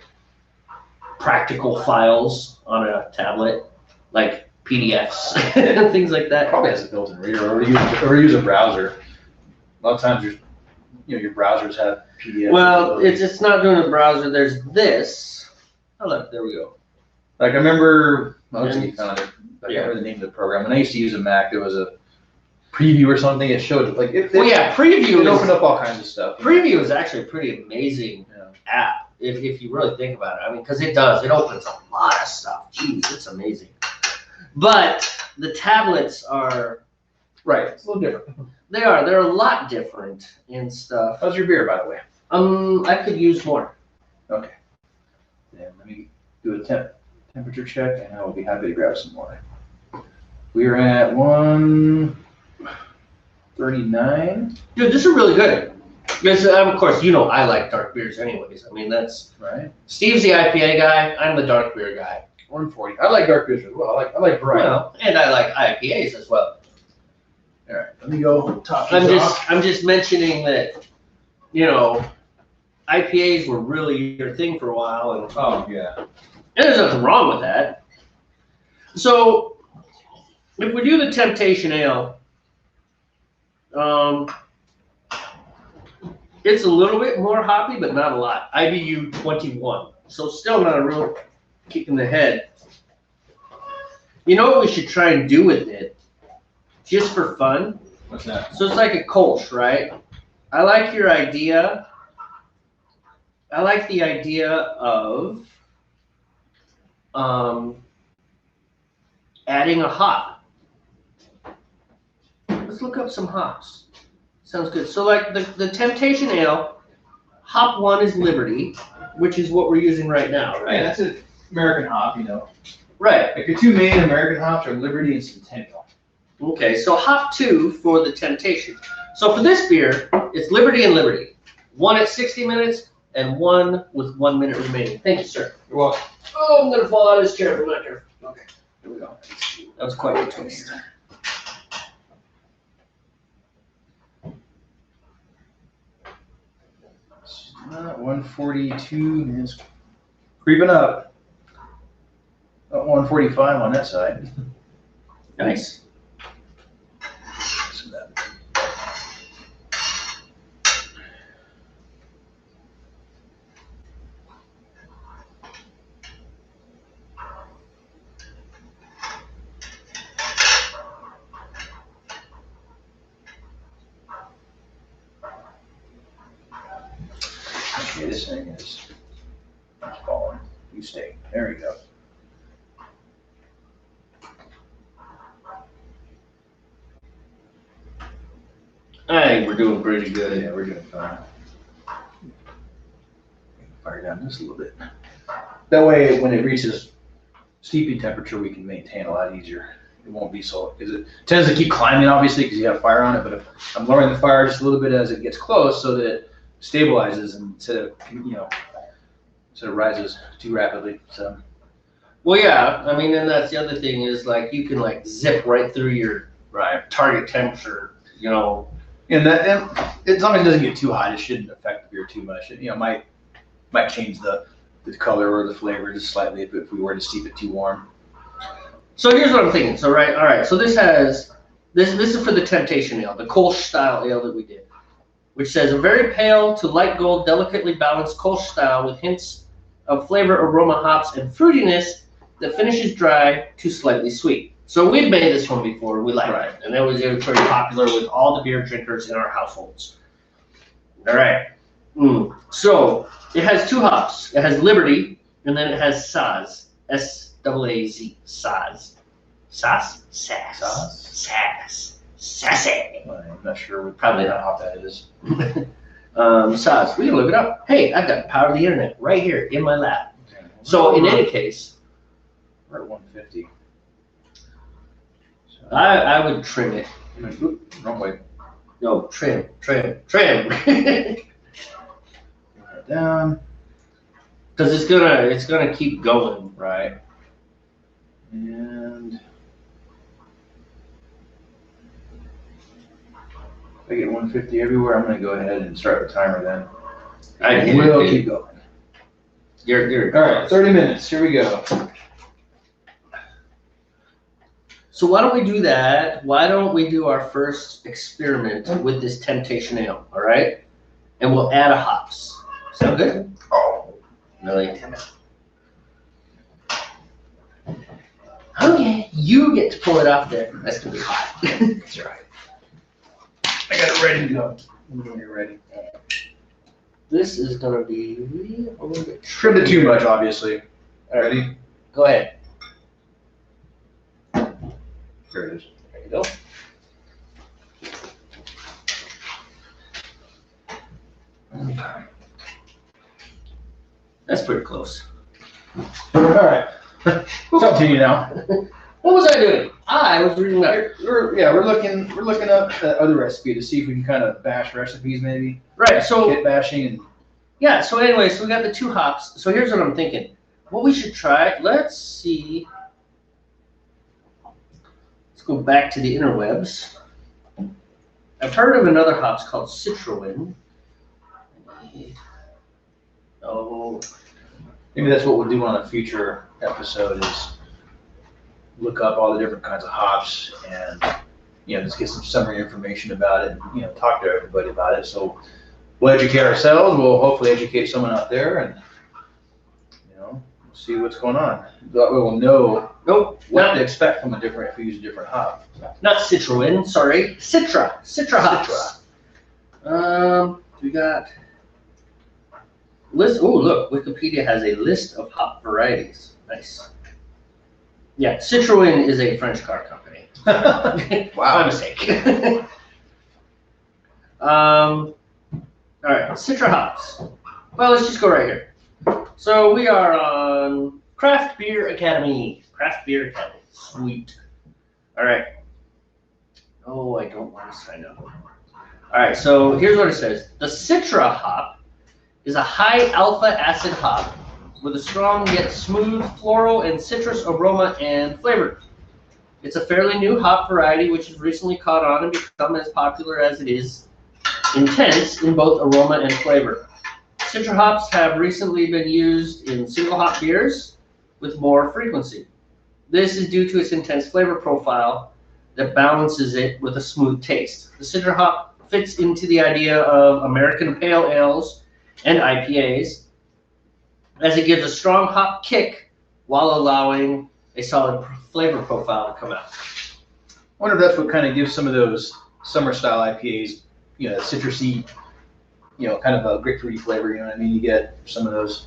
practical files on a tablet, like PDFs and things like that. Probably has a built-in reader, or use a browser. A lot of times, your browsers have PDF. Well, it's not doing a browser. There's this. Oh, look, there we go. Like I remember, found it. I Yeah. can't remember the name of the program. When I used to use a Mac, there was a preview or something. It showed like Well, yeah, Preview It is opened up all kinds of stuff. Preview is actually a pretty amazing Yeah. app if you really think about it. I mean, because it does. It opens a lot of stuff. Jeez, it's amazing. But the tablets are. Right. It's a little different. They're a lot different and stuff. How's your beer, by the way? I could use more. Okay. Then let me do a temperature check, and I will be happy to grab some more. We are at 139. Dude, this is really good. Because, of course, you know I like dark beers anyways. I mean, that's... Right. Steve's the IPA guy. I'm the dark beer guy. 140. I like dark beers as well. I like variety. Well, and I like IPAs as well. All right, let me go top this off. I'm just mentioning that, you know, IPAs were really your thing for a while. And, Oh, yeah. and there's nothing wrong with that. So, if we do the Temptation Ale, it's a little bit more hoppy, but not a lot. IBU 21. So still not a real kick in the head. You know what we should try and do with it? Just for fun? What's that? So it's like a Kolsch, right? I like your idea. I like the idea of adding a hop. Let's look up some hops. Sounds good. So like the Temptation Ale, hop 1 is Liberty, which is what we're using right now, right? Yeah, that's an American hop, you know. Right. Like your two main American hops are Liberty and Centennial. Okay, so hop 2 for the Temptation. So for this beer, it's Liberty and Liberty. 1 at 60 minutes and 1 with 1 minute remaining. Thank you, sir. You're welcome. Oh, I'm gonna fall out of this chair if I'm not careful. Okay, here we go. That was quite a twist. 142 is creeping up. About 145 on that side. Nice. So that- Okay, this thing is falling. You stay. There we go. I think we're doing pretty good. Yeah, we're doing fine. Fire down just a little bit. That way, when it reaches steeping temperature, we can maintain a lot easier. It won't be so, because it tends to keep climbing, obviously, because you have fire on it. But if I'm lowering the fire just a little bit as it gets close, so that it stabilizes instead of, instead of rises too rapidly. So. Well, yeah. I mean, and that's the other thing is like you can like zip right through your target temperature. You know. And that, as long as it doesn't get too hot, it shouldn't affect the beer too much. It, might change the color or the flavor just slightly if we were to steep it too warm. So here's what I'm thinking. So all right. So this is for the Temptation Ale, the Kolsch style ale that we did, which says a very pale to light gold, delicately balanced Kolsch style with hints of flavor, aroma, hops, and fruitiness that finishes dry to slightly sweet. So we'd made this one before, we liked it, and it was very popular with all the beer drinkers in our households. All right. So it has 2 hops. It has Liberty, and then it has Saaz. S-A-A-Z. Saaz. Saaz? Saaz. Saaz. Sassy. I'm not sure what Probably kind of not. hop that is. Saaz. We can look it up. Hey, I've got the power of the internet right here in my lap. Okay. So in any case, We're at 150. I would trim it. Oop, wrong way. No, trim. Put that down. Because it's gonna keep going. Right. And if I get 150 everywhere, I'm going to go ahead and start the timer then. I will keep going. You're All right, 30 minutes. Here we go. So why don't we do that? Why don't we do our first experiment with this Temptation Ale, all right? And we'll add a hops. Sound good? Oh. Really? Okay, you get to pull it off there. That's gonna be hot. That's right. I got it ready to go. When you're ready. This is gonna be a little bit. Trimmed it too much, obviously. Ready? Go ahead. Here it is. There you go. That's pretty close. All right. Continue now. What was I doing? I was reading that. We're looking up the other recipe to see if we can kind of bash recipes maybe. Right. So kit bashing and. Yeah. So anyway, so we got the 2 hops. So here's what I'm thinking. What we should try. Let's see. Let's go back to the interwebs. I've heard of another hops called Citroen. Oh. Maybe that's what we'll do on a future episode is look up all the different kinds of hops and, just get some summary information about it and, talk to everybody about it. So we'll educate ourselves. We'll hopefully educate someone out there and, we'll see what's going on. But we will know what to expect from if we use a different hop. Not Citroen, sorry. Citra hops. We got list. Oh, look, Wikipedia has a list of hop varieties. Nice. Yeah, Citroen is a French car company. Wow. My mistake. All right, Citra hops. Well, let's just go right here. So we are on Craft Beer Academy. Craft Beer Academy. Sweet. All right. Oh, I don't want to sign up. All right, so here's what it says. The Citra hop is a high alpha acid hop with a strong yet smooth floral and citrus aroma and flavor. It's a fairly new hop variety which has recently caught on and become as popular as it is intense in both aroma and flavor. Citra hops have recently been used in single hop beers with more frequency. This is due to its intense flavor profile that balances it with a smooth taste. The Citra hop fits into the idea of American pale ales and IPAs, as it gives a strong hop kick while allowing a solid flavor profile to come out. I wonder if that's what kind of gives some of those summer style IPAs, citrusy, kind of a grapefruity flavor, you know what I mean? You get some of those.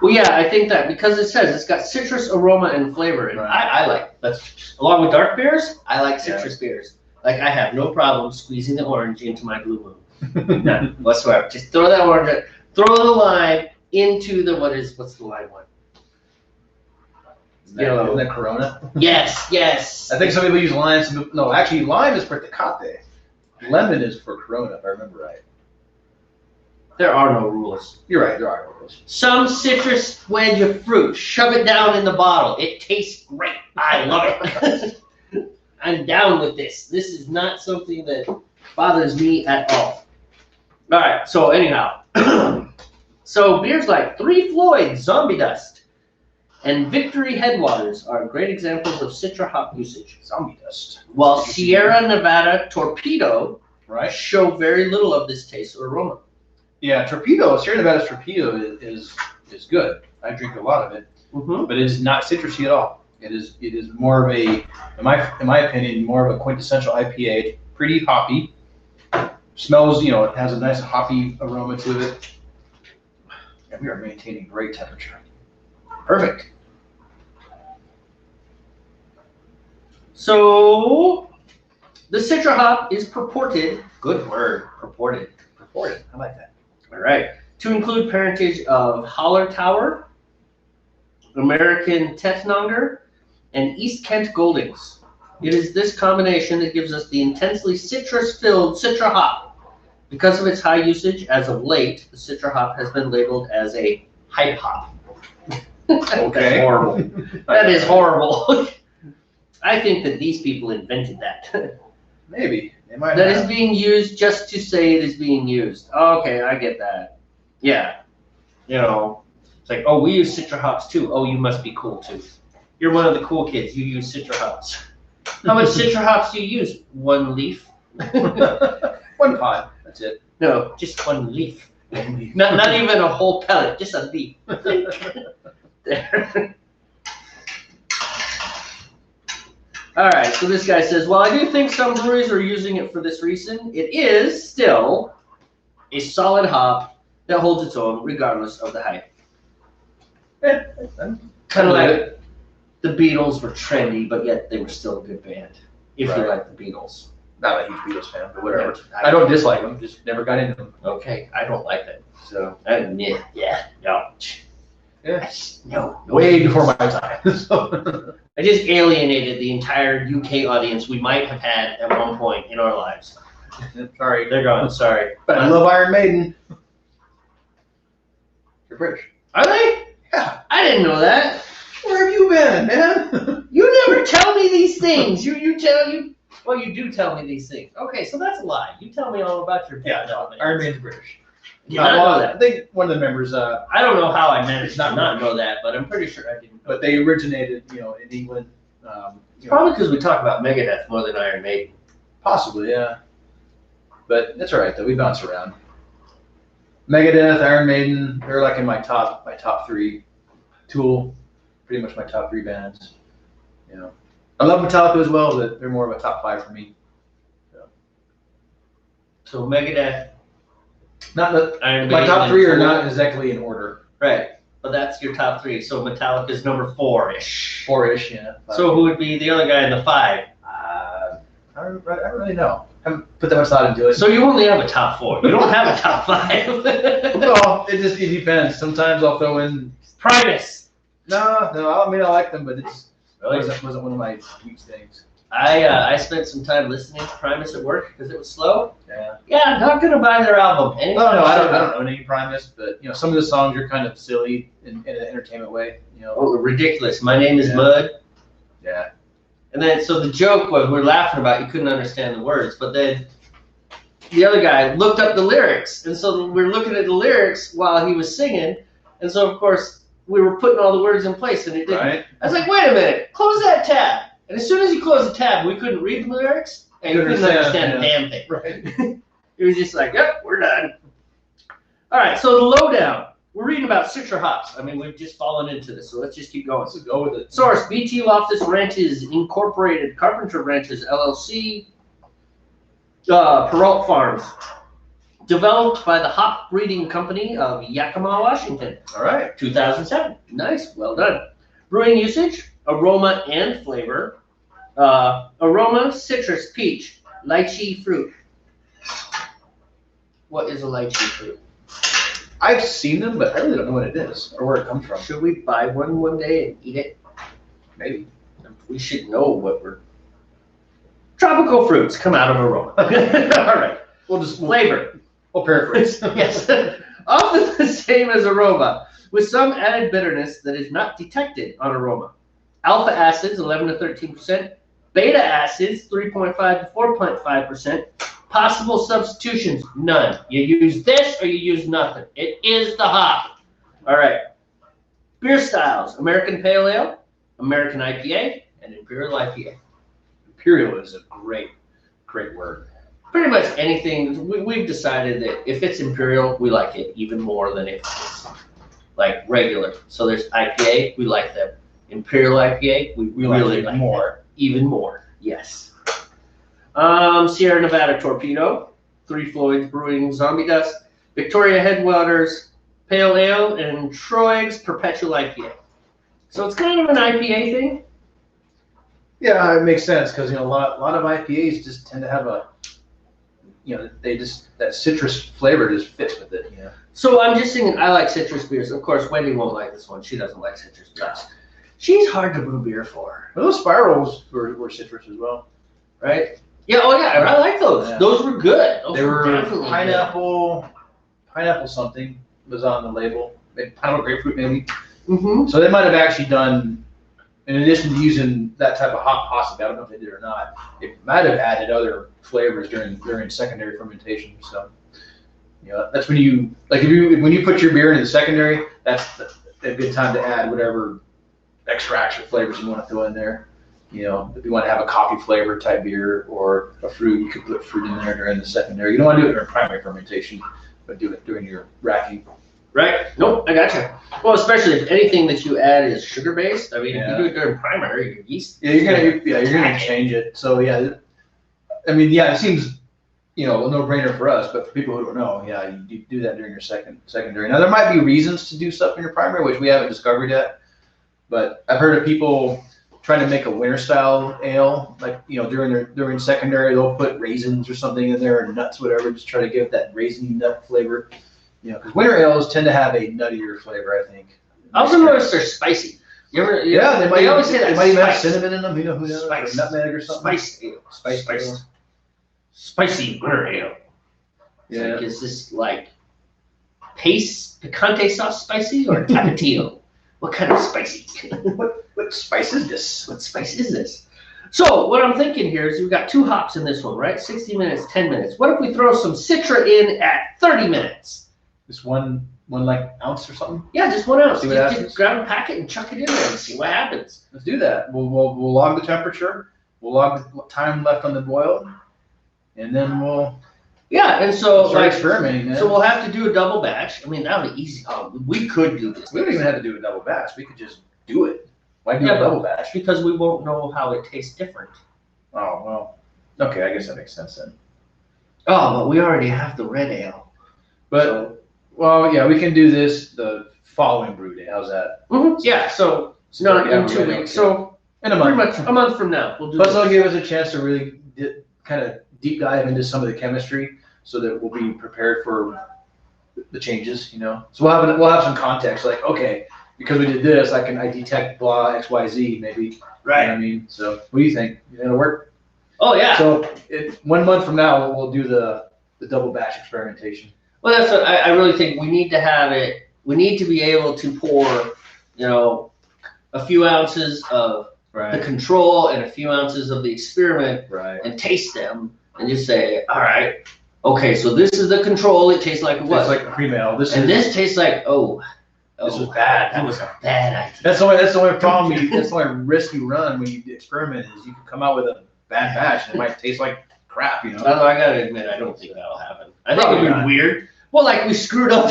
Well, yeah, I think that because it says it's got citrus aroma and flavor, and I like that's along with dark beers. I like citrus beers. Like I have no problem squeezing the orange into my Blue Moon, none whatsoever. Just throw that orange, throw the lime into the what's the lime one? Isn't that Corona? Yes. I think some people use lime. No, actually, lime is for Tecate. Lemon is for Corona, if I remember right. There are no rules. You're right, there are no rules. Some citrus wedge of fruit, shove it down in the bottle. It tastes great. I love it. I'm down with this. This is not something that bothers me at all. All right, so anyhow. So beers like Three Floyds, Zombie Dust, and Victory Headwaters are great examples of Citra hop usage. Zombie Dust. While Sierra Nevada Torpedo show very little of this taste or aroma. Yeah, Sierra Nevada's Torpedo is good. I drink a lot of it, but it is not citrusy at all. It is more of a, in my opinion, more of a quintessential IPA. Pretty hoppy. Smells, it has a nice hoppy aroma to it. And we are maintaining great temperature. Perfect. So the Citra hop is purported, good word, purported. I like that. All right. To include parentage of Holler Tower, American Tetnanger, and East Kent Goldings. It is this combination that gives us the intensely citrus-filled Citra hop. Because of its high usage, as of late, the Citra hop has been labeled as a hype hop. Okay. That's horrible. That is horrible. I think that these people invented that. Maybe. They might that have. Is being used just to say it is being used. Okay, I get that. Yeah. It's like, oh, we use Citra hops too. Oh, you must be cool too. You're one of the cool kids. You use Citra hops. How much Citra hops do you use? 1 leaf? 1 pod. That's it. No, just 1 leaf. Not even a whole pellet, just a leaf. There. All right, so this guy says, well, I do think some breweries are using it for this reason. It is still a solid hop that holds its own regardless of the hype. Yeah, kind of like the Beatles were trendy, but yet they were still a good band, if you like the Beatles. Not a huge Beatles fan, but whatever. I don't dislike them, just never got into them. Okay, I don't like them. So, yeah, no. Yes. No. Way before my time. So. I just alienated the entire UK audience we might have had at one point in our lives. Sorry. They're gone. Sorry. But I love Iron Maiden. You're British. Are they? Yeah. I didn't know that. Where have you been, man? You never tell me these things. Well, you do tell me these things. Okay, so that's a lie. You tell me all about your development. Iron Maiden's British. Did not know I that. think one of the members. I don't know how I managed to not know that, but I'm pretty sure I didn't. But they originated, in England. Probably because we talk about Megadeth more than Iron Maiden. Possibly, yeah. But that's all right though. We bounce around. Megadeth, Iron Maiden, they're like in my top three. Tool, pretty much my top three bands. I love Metallica as well, but they're more of a top 5 for me. So Megadeth. Not the Iron my Maiden, top 3 are Tool. not exactly in order. Right, but that's your top 3. So Metallica's number 4-ish. 4-ish, yeah. So who would be the other guy in the 5? I don't really know. Haven't put that much thought into it. So you only have a top 4. You don't have a top 5. Well, it depends. Sometimes I'll throw in Primus. No. I mean, I like them, but it's Really? wasn't one of my weak things. I spent some time listening to Primus at work because it was slow. Yeah. Yeah, I'm not gonna buy their album. No, I don't own any Primus, but some of the songs are kind of silly in an entertainment way. Oh, ridiculous. My name is Yeah. Mud. Yeah. And then, so the joke was we're laughing about you couldn't understand the words, but then the other guy looked up the lyrics, and so we're looking at the lyrics while he was singing, and so of course we were putting all the words in place, and it didn't. Right. I was like, wait a minute, close that tab. And as soon as you close the tab, we couldn't read the lyrics, and you couldn't understand a damn thing. Right. It was just like, yep, we're done. All right, so the lowdown. We're reading about Citra hops. I mean, we've just fallen into this, so let's just keep going. Let's go with it. Source, BT Loftus Ranches Incorporated, Carpenter Ranches, LLC, Peralt Farms. Developed by the Hop Breeding Company of Yakima, Washington. All right. 2007. Nice, well done. Brewing usage, aroma and flavor. Aroma, citrus, peach, lychee fruit. What is a lychee fruit? I've seen them, but I really don't know what it is or where it comes from. Should we buy one day and eat it? Maybe. We should know what we're... Tropical fruits come out of aroma. All right. Flavor. We'll paraphrase. Yes. Often the same as aroma, with some added bitterness that is not detected on aroma. Alpha acids, 11 to 13%. Beta acids, 3.5 to 4.5%. Possible substitutions, none. You use this or you use nothing. It is the hop. All right. Beer styles, American Pale Ale, American IPA, and Imperial IPA. Imperial is a great word. Pretty much anything, we've decided that if it's Imperial, we like it even more than if it's like regular. So there's IPA, we like them. Imperial IPA, we really like more. Even more, yes. Sierra Nevada Torpedo, Three Floyds Brewing Zombie Dust, Victoria Headwaters Pale Ale, and Troig's Perpetual IPA. So it's kind of an IPA thing. Yeah, it makes sense because a lot of IPAs just tend to have that citrus flavor just fits with it. So I'm just thinking, I like citrus beers. Of course, Wendy won't like this one. She doesn't like citrus beers. She's hard to brew beer for. Well, those spirals were citrus as well, right? Yeah. Oh yeah, I like those. Yeah. Those were good. They were definitely pineapple something was on the label. Pineapple grapefruit maybe. Mm-hmm. So they might have actually done, in addition to using that type of hop, possibly, I don't know if they did or not, it might have added other flavors during secondary fermentation. So, that's when you when you put your beer in the secondary, that's a good time to add whatever extracts or flavors you want to throw in there. If you want to have a coffee flavor type beer or a fruit, you could put fruit in there during the secondary. You don't want to do it during primary fermentation, but do it during your racking. Right. Nope, I gotcha. Well, especially if anything that you add is sugar based. I mean, if you do it during primary, your yeast. Yeah, you're gonna change it. So yeah, I mean, yeah, it seems a no-brainer for us, but for people who don't know, yeah, you do that during your secondary. Now there might be reasons to do stuff in your primary, which we haven't discovered yet. But I've heard of people trying to make a winter style ale, like during secondary, they'll put raisins or something in there, or nuts, whatever, just try to give that raisin nut flavor. Because winter ales tend to have a nuttier flavor, I think. I also noticed they're spicy. Yeah, they always say that. They might even have cinnamon in them. You know who knows? Spice. Or nutmeg or something. Spicy winter ale. Yeah. Like, is this like picante sauce spicy or tapatio? What kind of spicy? What spice is this? What spice is this? So what I'm thinking here is we've got 2 hops in this one, right? 60 minutes, 10 minutes. What if we throw some Citra in at 30 minutes? Just one like ounce or something? Yeah, just 1 ounce. See what happens? Just grab a packet and chuck it in there and see what happens. Let's do that. We'll log the temperature. We'll log the time left on the boil, and then we'll and so start experimenting. Man. So we'll have to do a double batch. I mean, that would be easy. We could do this. We don't even have to do a double batch. We could just do it. Why do a double batch? Because we won't know how it tastes different. Oh, well. Okay, I guess that makes sense then. Oh, but we already have the red ale. But, well, yeah, we can do this the following brew day. How's that? Yeah, so it's not in 2 weeks. So in a month. Pretty much a month from now. We'll do Plus, it'll give us a chance to really kind of deep dive into some of the chemistry so that we'll be prepared for the changes, you know? So we'll have some context, like, okay, because we did this, I detect blah, X, Y, Z, maybe. Right. You know what I mean? So what do you think? You think it'll work? Oh, yeah. So 1 month from now, we'll do the double batch experimentation. Well, that's what I really think. We need to have it. We need to be able to pour, a few ounces of the control and a few ounces of the experiment and taste them and just say, all right, okay, so this is the control. It tastes like it was. It's like cream ale. This tastes like, this was bad. That was a bad idea. That's the only problem. That's the only risk you run when you experiment is you can come out with a bad batch and it might taste like crap, you know. I gotta admit, I don't think that'll happen. I think it'd be weird. Well, like we screwed up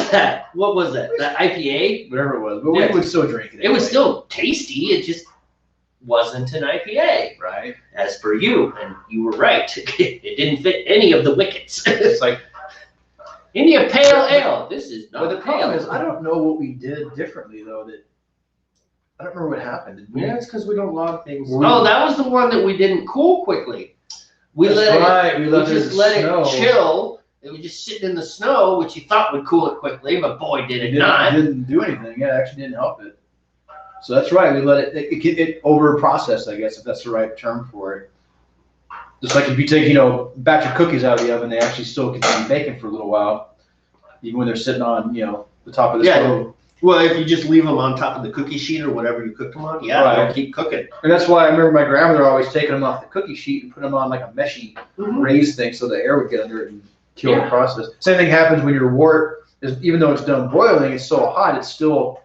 what was that? That IPA? Whatever it was. But we would still drink it. It was still tasty. It just wasn't an IPA. Right. As per you, and you were right. It didn't fit any of the wickets. It's like India Pale Ale. This is not. But the problem is, I don't know what we did differently though. I don't remember what happened. Yeah, it's because we don't log things. Oh, that was the one that we didn't cool quickly. We just let it chill. It was just sitting in the snow, which you thought would cool it quickly, but boy, did it not. It didn't do anything. Yeah, it actually didn't help it. So that's right. We let it over processed, I guess, if that's the right term for it. Just like if you take, a batch of cookies out of the oven, they actually still continue baking for a little while, even when they're sitting on, the top of the stove. Well, if you just leave them on top of the cookie sheet or whatever you cooked them on, they'll keep cooking. And that's why I remember my grandmother always taking them off the cookie sheet and put them on like a meshy raised thing so the air would get under it and kill the process. Same thing happens when your wort even though it's done boiling, it's so hot, it's still,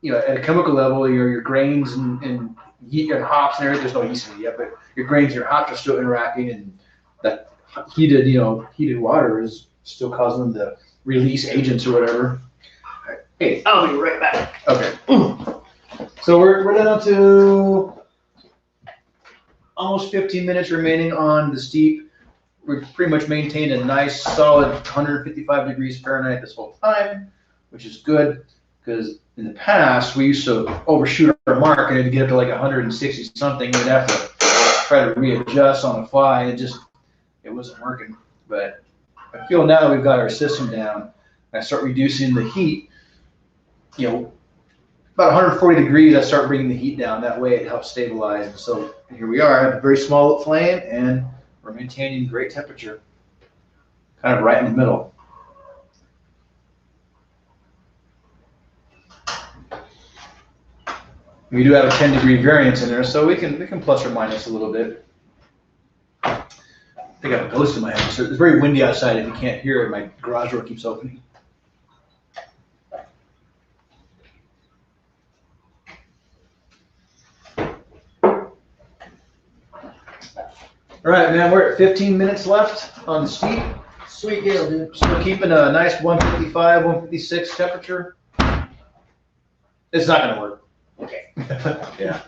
at a chemical level, your grains and yeast and hops and everything, there's no yeast in it yet, but your grains and your hops are still interacting, and that heated water is still causing them to release agents or whatever. Hey, I'll be right back. Okay. So we're down to almost 15 minutes remaining on the steep. We've pretty much maintained a nice solid 155 degrees Fahrenheit this whole time, which is good because in the past we used to overshoot our mark and it'd get up to like 160 something. We'd have to try to readjust on the fly. It wasn't working. But I feel now that we've got our system down, I start reducing the heat. About 140 degrees, I start bringing the heat down. That way it helps stabilize. And so here we are. I have a very small flame and we're maintaining great temperature, kind of right in the middle. We do have a 10-degree variance in there, so we can plus or minus a little bit. I think I have a ghost in my head. So it's very windy outside. If you can't hear it, my garage door keeps opening. All right, man, we're at 15 minutes left on the steep. Sweet deal, dude. Still keeping a nice 155, 156 temperature. It's not going to work. Okay. Yeah.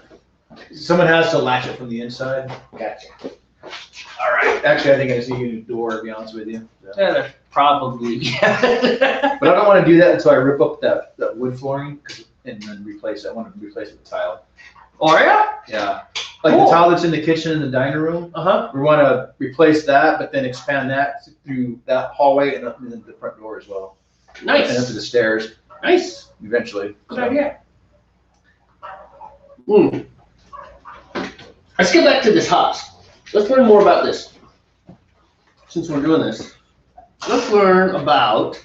Someone has to latch it from the inside. Gotcha. All right. Actually, I think I just need a new door, to be honest with you. Yeah, probably. Yeah. But I don't want to do that until I rip up that wood flooring and then replace it. I want to replace it with tile. Oh, yeah? Yeah. Like the tile that's in the kitchen and the dining room. We want to replace that, but then expand that through that hallway and up into the front door as well. Nice. And up to the stairs. Nice. eventually. Good idea. Let's get back to this hops. Let's learn more about this. Since we're doing this, let's learn about.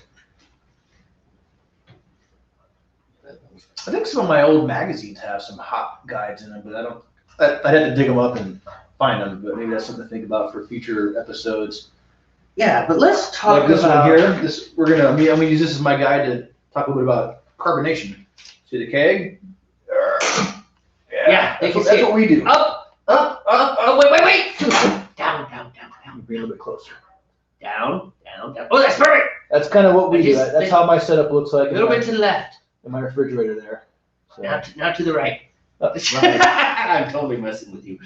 I think some of my old magazines have some hop guides in them, but I'd have to dig them up and find them. But maybe that's something to think about for future episodes. Yeah, but let's talk Like this about one here. I'm gonna use this as my guide to talk a little bit about carbonation. See the keg? Yeah, that's what we do. Up. Wait. Down. Bring it a little bit closer. Down. Oh, that's perfect. That's kind of what we do. That's how my setup looks like. A little bit to the left. In my refrigerator there. So. Now to the right. Right. I'm totally messing with you.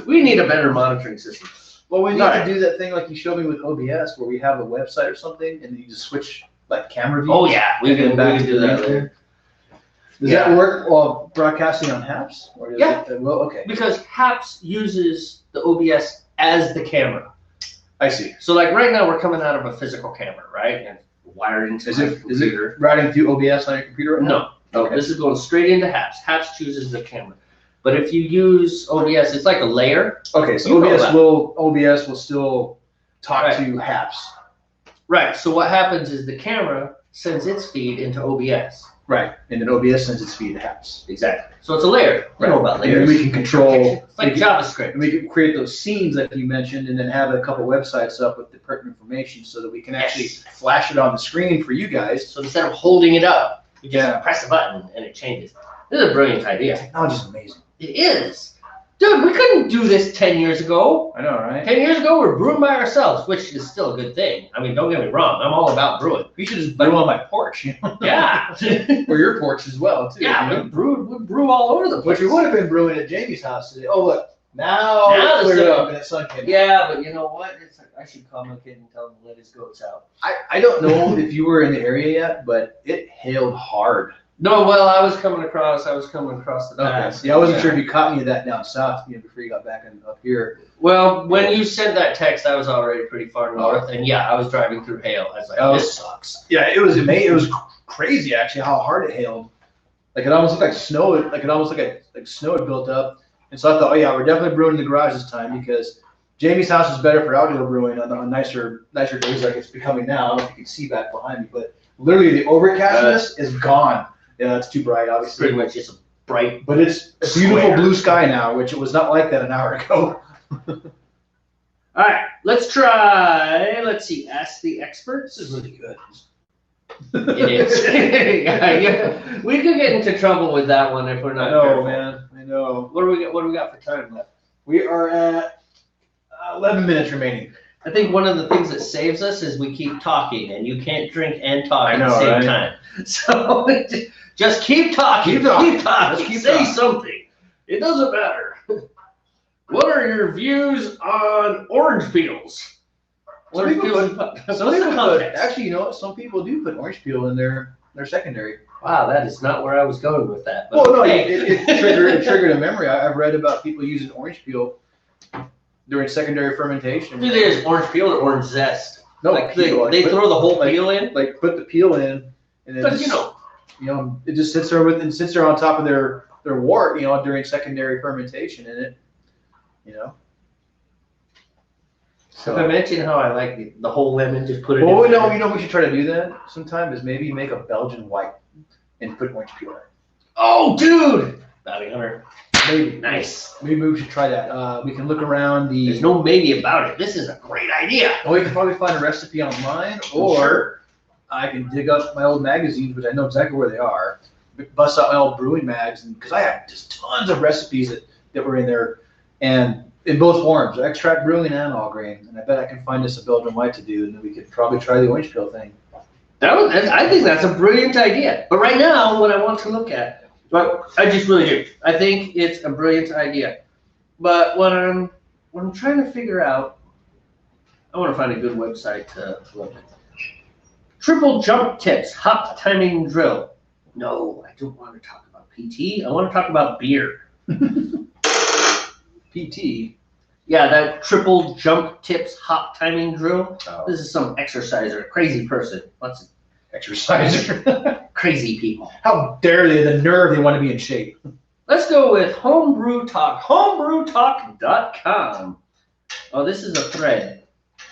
We need a better monitoring system. Well, we need to do that thing like you showed me with OBS, where we have a website or something, and you just switch like camera views. Oh yeah, we can do that later. Does that work while broadcasting on HAPS? Or does it, well, okay. Because HAPS uses the OBS as the camera. I see. So like right now we're coming out of a physical camera, right? And wired into my computer. Is it routing through OBS on your computer right now? No, okay. This is going straight into HAPS. HAPS chooses the camera. But if you use OBS, it's like a layer. Okay, so OBS will still talk to HAPS. Right. So what happens is the camera sends its feed into OBS. Right, and then OBS sends its feed to HAPS. Exactly. So it's a layer. You know about layers. And we can control. It's like JavaScript. And we can create those scenes like you mentioned, and then have a couple websites up with the pertinent information so that we can actually flash it on the screen for you guys. So instead of holding it up, you just press a button and it changes. This is a brilliant idea. Technology's amazing. It is. Dude, we couldn't do this 10 years ago. I know, right? 10 years ago, we were brewing by ourselves, which is still a good thing. I mean, don't get me wrong. I'm all about brewing. We should just brew on my porch. You know? Yeah. Or your porch as well, too. Yeah, you know? we brew all over the place. Which we would have been brewing at Jamie's house today. Oh, look. Now it's cleared up and the sun came out. Yeah, but you know what? I should call my kid and tell him to let his goats out. I don't know if you were in the area yet, but it hailed hard. No, well, I was coming across the pass. Yeah, I wasn't sure if you caught any of that down south, before you got back up here. Well, when you sent that text, I was already pretty far north, and I was driving through hail. I was like, this sucks. Yeah, it was amazing. It was crazy actually how hard it hailed. Like it almost looked like snow. Like it almost looked like snow had built up. And so I thought, we're definitely brewing in the garage this time because Jamie's house is better for outdoor brewing on nicer days like it's becoming now. I don't know if you can see back behind me, but literally the overcastness is gone. Yeah, it's too bright, obviously. Pretty much just a bright. But it's a beautiful blue sky now, which it was not like that an hour ago. All right, let's try. Let's see. Ask the experts. This is really good. It is. Yeah. We could get into trouble with that one if we're not. I know, careful. man. I know. What do we got for time left? We are at 11 minutes remaining. I think one of the things that saves us is we keep talking, and you can't drink and talk at the same time. So just keep talking. Keep talking. Say something. It doesn't matter. What are your views on orange peels? Actually, you know what? Some people do put orange peel in their secondary. Wow, that is not where I was going with that. Well, no, it triggered a memory. I've read about people using orange peel during secondary fermentation. Either there's orange peel or orange zest. No, like they throw the whole peel in. Like put the peel in, and then it just sits there on top of their wort, during secondary fermentation, and it. So if I mentioned how I like the whole lemon, just put it. Well, we should try to do that sometime. Is maybe make a Belgian white and put orange peel in it. Oh, dude! Bounty hunter. Maybe. Nice. Maybe we should try that. We can look around the. There's no maybe about it. This is a great idea. Well, we can probably find a recipe online, or I can dig up my old magazines, which I know exactly where they are. Bust out my old brewing mags, because I have just tons of recipes that were in there, and in both forms, extract brewing and all grain. And I bet I can find us a Belgian white to do, and then we could probably try the orange peel thing. I think that's a brilliant idea. But right now, what I want to look at, I just really do. I think it's a brilliant idea. But what I'm trying to figure out, I want to find a good website to look at. Triple jump tips, hop timing drill. No, I don't want to talk about PT. I want to talk about beer. PT? Yeah, that triple jump tips hop timing drill. Oh. This is some exerciser, crazy person. exerciser. Crazy people. How dare they? The nerve, they want to be in shape. Let's go with Homebrew Talk. Homebrewtalk.com. Oh, this is a thread.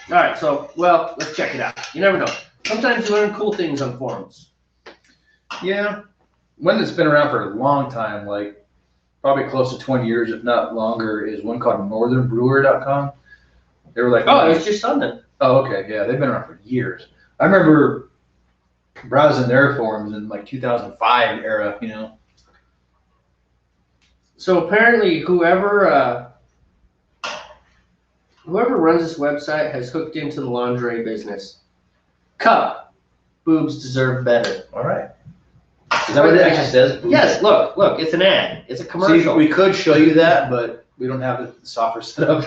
All right, so, well, let's check it out. You never know. Sometimes you learn cool things on forums. Yeah. One that's been around for a long time, like probably close to 20 years, if not longer, is one called northernbrewer.com. They were like, oh, it's just on them. Oh, okay. Yeah, they've been around for years. I remember browsing their forums in like 2005 era, you know. So apparently whoever runs this website has hooked into the lingerie business. Cup. Boobs deserve better. All right. Is that what it actually says? Yes, look, it's an ad. It's a commercial. See, we could show you that, but we don't have the software set up.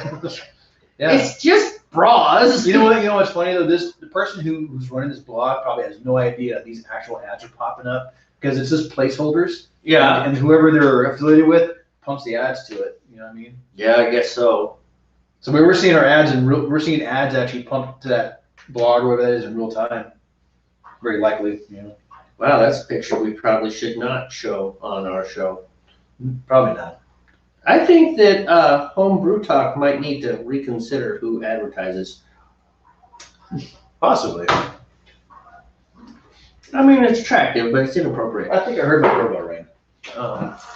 Yeah. It's just bras. You know what? You know what's funny though? The person who's running this blog probably has no idea that these actual ads are popping up because it's just placeholders. Yeah. And whoever they're affiliated with pumps the ads to it. You know what I mean? Yeah, I guess so. So we're seeing our ads and we're seeing ads actually pumped to that blog or whatever that is in real time. Very likely, you know. Wow, that's a picture we probably should not show on our show. Probably not. I think that Homebrew Talk might need to reconsider who advertises. Possibly. I mean, it's attractive, but it's inappropriate. I think I heard my doorbell ring.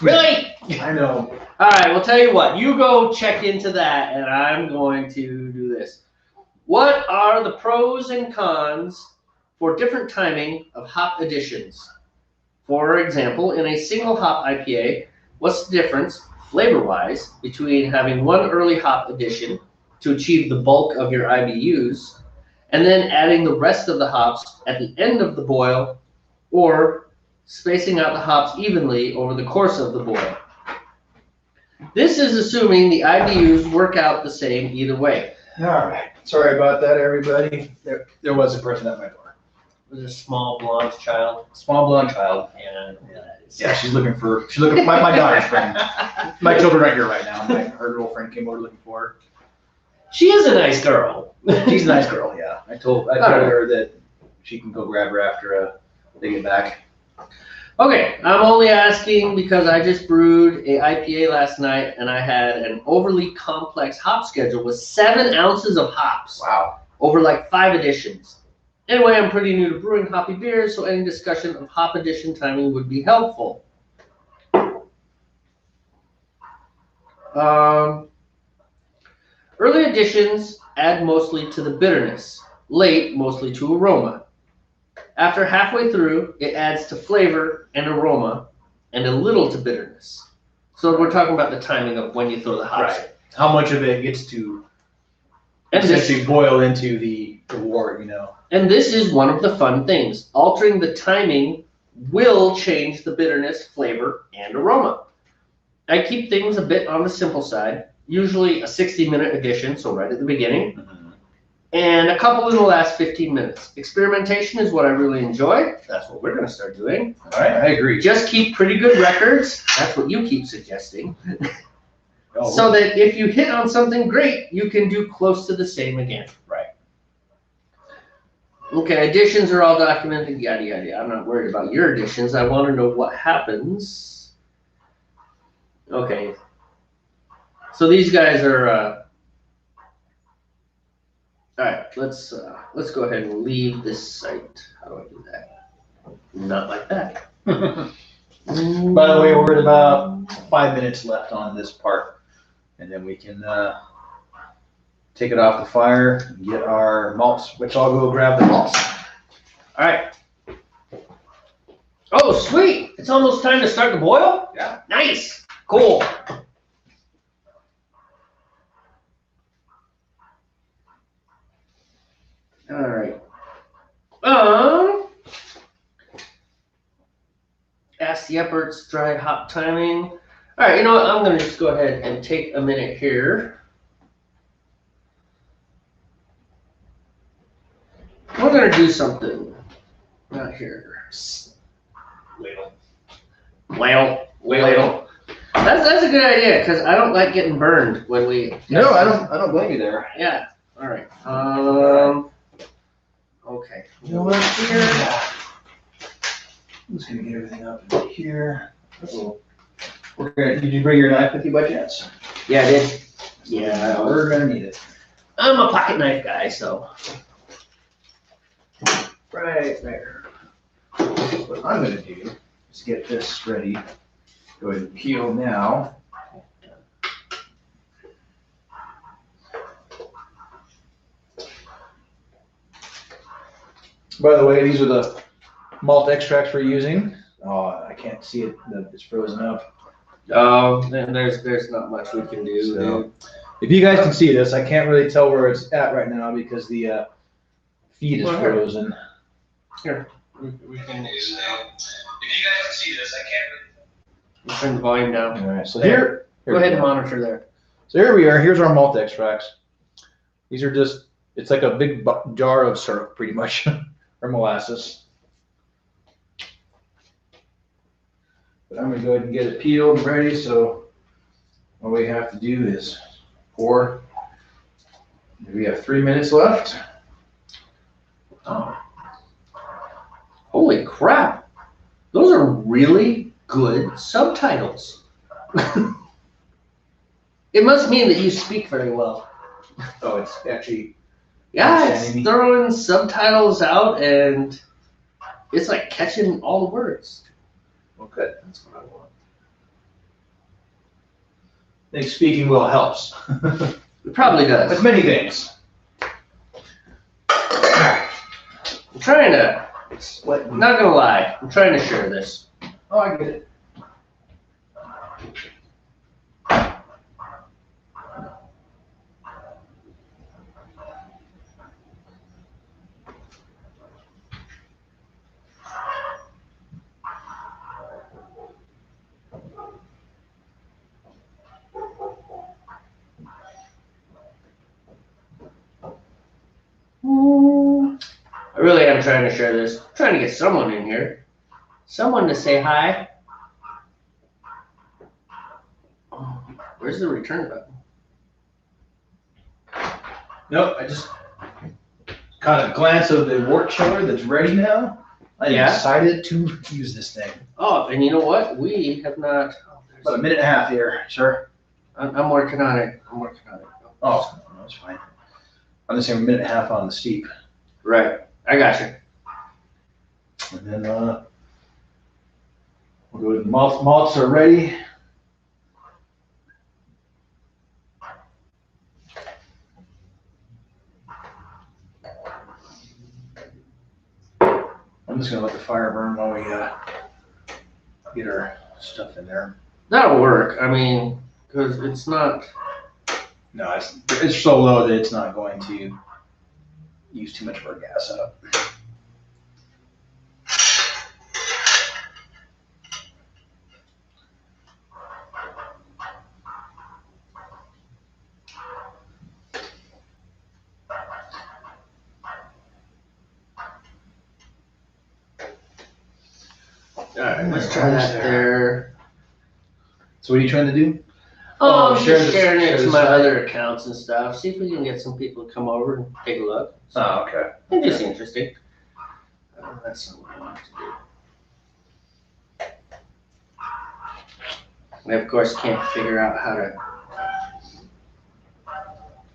Really? I know. All right, well, tell you what. You go check into that, and I'm going to do this. What are the pros and cons for different timing of hop additions? For example, in a single hop IPA, what's the difference, flavor-wise, between having one early hop addition to achieve the bulk of your IBUs, and then adding the rest of the hops at the end of the boil, or spacing out the hops evenly over the course of the boil? This is assuming the IBUs work out the same either way. All right. Sorry about that, everybody. There was a person at my door. It was a small blonde child. Small blonde child. Yeah, I know who that is. Yeah, she's looking for my daughter's friend. My children are here right now. Her girlfriend came over looking for her. She is a nice girl. She's a nice girl, yeah. I told her that she can go grab her after they get back. Okay, I'm only asking because I just brewed a IPA last night and I had an overly complex hop schedule with 7 ounces of hops. Wow. Over like 5 additions. Anyway, I'm pretty new to brewing hoppy beers, so any discussion of hop addition timing would be helpful. Early additions add mostly to the bitterness, late mostly to aroma. After halfway through, it adds to flavor and aroma and a little to bitterness. So we're talking about the timing of when you throw the hops. Right. How much of it gets to essentially boil into the wort, you know. And this is one of the fun things. Altering the timing will change the bitterness, flavor, and aroma. I keep things a bit on the simple side, usually a 60-minute addition, so right at the beginning, and a couple in the last 15 minutes. Experimentation is what I really enjoy. That's what we're going to start doing. All right, I agree. Just keep pretty good records. That's what you keep suggesting. Oh. So that if you hit on something great, you can do close to the same again. Right. Okay, additions are all documented, yada, yada, yada. I'm not worried about your additions. I want to know what happens. Okay. So these guys are, all right, let's go ahead and leave this site. How do I do that? Not like that. By the way, we're at about 5 minutes left on this part, and then we can take it off the fire and get our malts, which I'll go grab the malts. All right. Oh, sweet. It's almost time to start the boil? Yeah. Nice. Cool. All right. Ask the efforts, dry hop timing. All right, you know what? I'm going to just go ahead and take a minute here. We're going to do something. Not here. Ladle. That's a good idea because I don't like getting burned when we. No, I don't blame you there. Yeah. All right. Okay. You know what? Here. I'm just gonna get everything up in here. Did you bring your knife with you by chance? Yeah, I did. Yeah, We're gonna need it. I'm a pocket knife guy, so. Right there. What I'm gonna do is get this ready. Go ahead and peel now. By the way, these are the malt extracts we're using. Oh, I can't see it. It's frozen up. Oh, then there's not much we can do. So, if you guys can see this, I can't really tell where it's at right now because the feed is frozen. Here, we can do that. If you guys can see this, I can't really. Turn the volume down. All right, so here go ahead and monitor there. So here we are. Here's our malt extracts. These are just, it's like a big jar of syrup, pretty much, or molasses. But I'm going to go ahead and get it peeled and ready. So all we have to do is pour. We have 3 minutes left. Oh. Holy crap. Those are really good subtitles. It must mean that you speak very well. Oh, it's actually. Yeah, it's throwing subtitles out and it's like catching all the words. Well, good. That's what I want. I think speaking well helps. It probably does. With many things. I'm trying to, not gonna lie, I'm trying to share this. Oh, I get it. I really am trying to share this. I'm trying to get someone in here. Someone to say hi. Oh, where's the return button? Nope, I just caught a glance of the wort chiller that's ready now. I'm excited to use this thing. Oh, and you know what? We have not. About a minute and a half here, sir. I'm working on it. Oh, no, that's fine. I'm just saying a minute and a half on the steep. Right. I got you. And then we'll go with the malts are ready. I'm just gonna let the fire burn while we get our stuff in there. That'll work. I mean, because it's not. No, it's so low that it's not going to use too much of our gas up. All right, let's try that there. So what are you trying to do? Oh, I'm just sharing it to my other accounts and stuff. See if we can get some people to come over and take a look. So, oh, okay. It's just interesting. That's not what I want to do. I, of course, can't figure out how to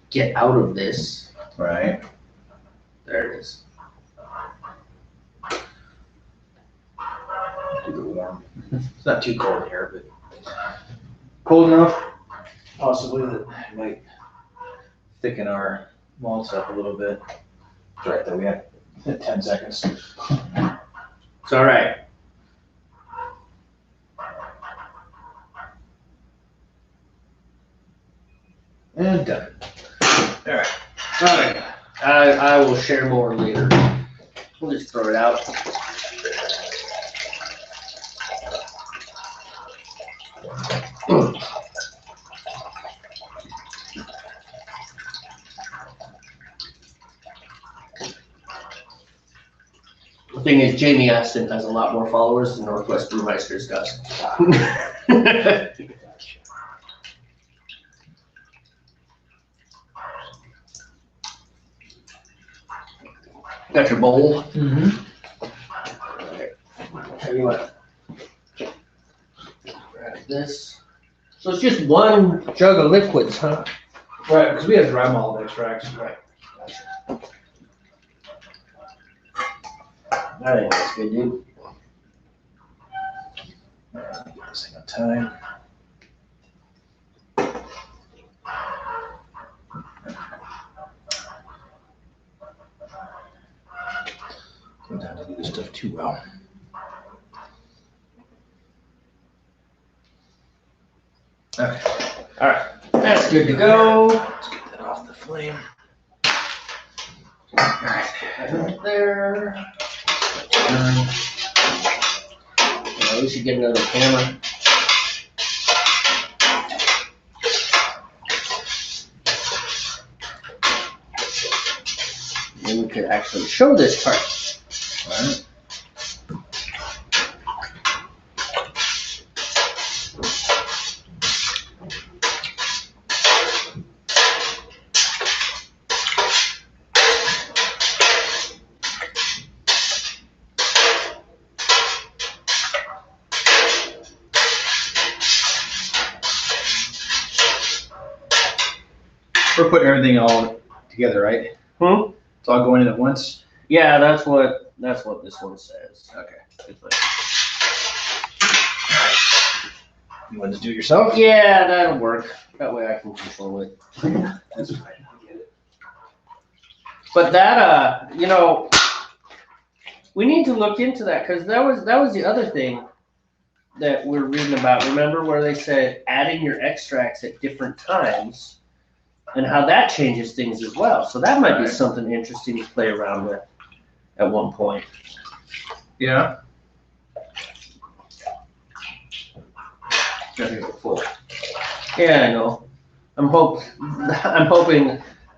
get out of this. Right. There it is. Keep it warm. It's not too cold here, but cold enough, possibly that it might thicken our malts up a little bit. It's right though, we have 10 seconds. It's all right. And done. All right. All right. I will share more later. We'll just throw it out. The thing is, Jamie Aston has a lot more followers than Northwest Brewmeisters does. Got your bowl? Mm-hmm. Have you want? Grab this. So it's just one jug of liquids, huh? Right, because we have dry malt extracts. Right. Gotcha. I think that's good, dude. Give this thing a time. Sometimes I do this stuff too well. Okay. All right. That's good to go. Let's get that off the flame. All right. Right there. Yeah, we should get another camera. Then we could actually show this part. All right. We're putting everything all together, right? Hmm? It's all going in at once? Yeah, that's what this one says. Okay. It's like, You want to do it yourself? yeah, that'll work. That way I can control it. That's fine. I'll get it. But that, we need to look into that because that was the other thing that we're reading about. Remember where they said adding your extracts at different times and how that changes things as well. So that might be Right. something interesting to play around with at one point. Yeah. Full. Yeah, I know. I'm hoping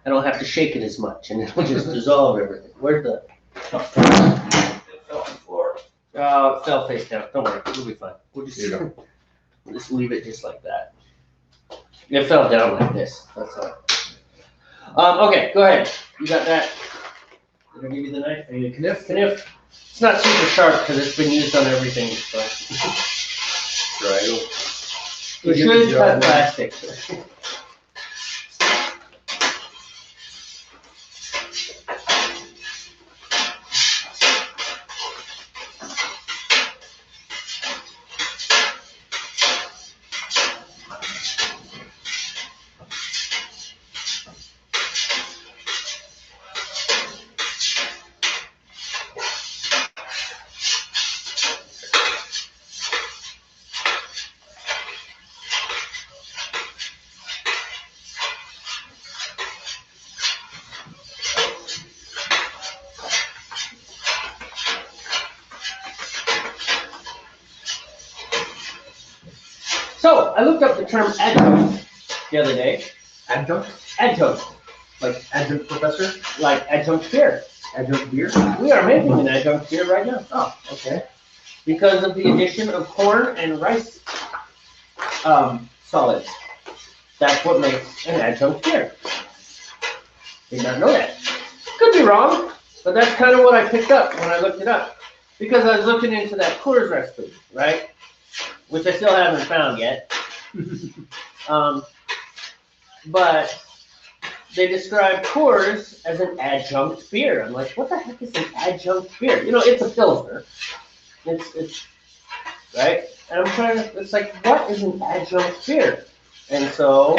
I don't have to shake it as much and it'll just dissolve everything. Where's the? Oh, it fell on the floor. Oh, it fell face down. Don't worry, it'll be fine. We'll just leave it just like that. It fell down like this. That's all. Okay, go ahead. You got that? Did I give you the knife? I need a kniff. Kniff. It's not super sharp because it's been used on everything. So. Right. We should cut plastic. So I looked up the term adjunct the other day. Adjunct? Adjunct, Like adjunct professor? like adjunct beer. Adjunct beer? We are making an adjunct beer right now. Oh, okay. Because of the addition of corn and rice solids. That's what makes an adjunct beer. Did not know that. Could be wrong, but that's kind of what I picked up when I looked it up. Because I was looking into that Coors recipe, right? Which I still haven't found yet. But they describe Coors as an adjunct beer. I'm like, what the heck is an adjunct beer? You know, it's a Pilsner. It's right? And I'm trying to, it's like, what is an adjunct beer? And so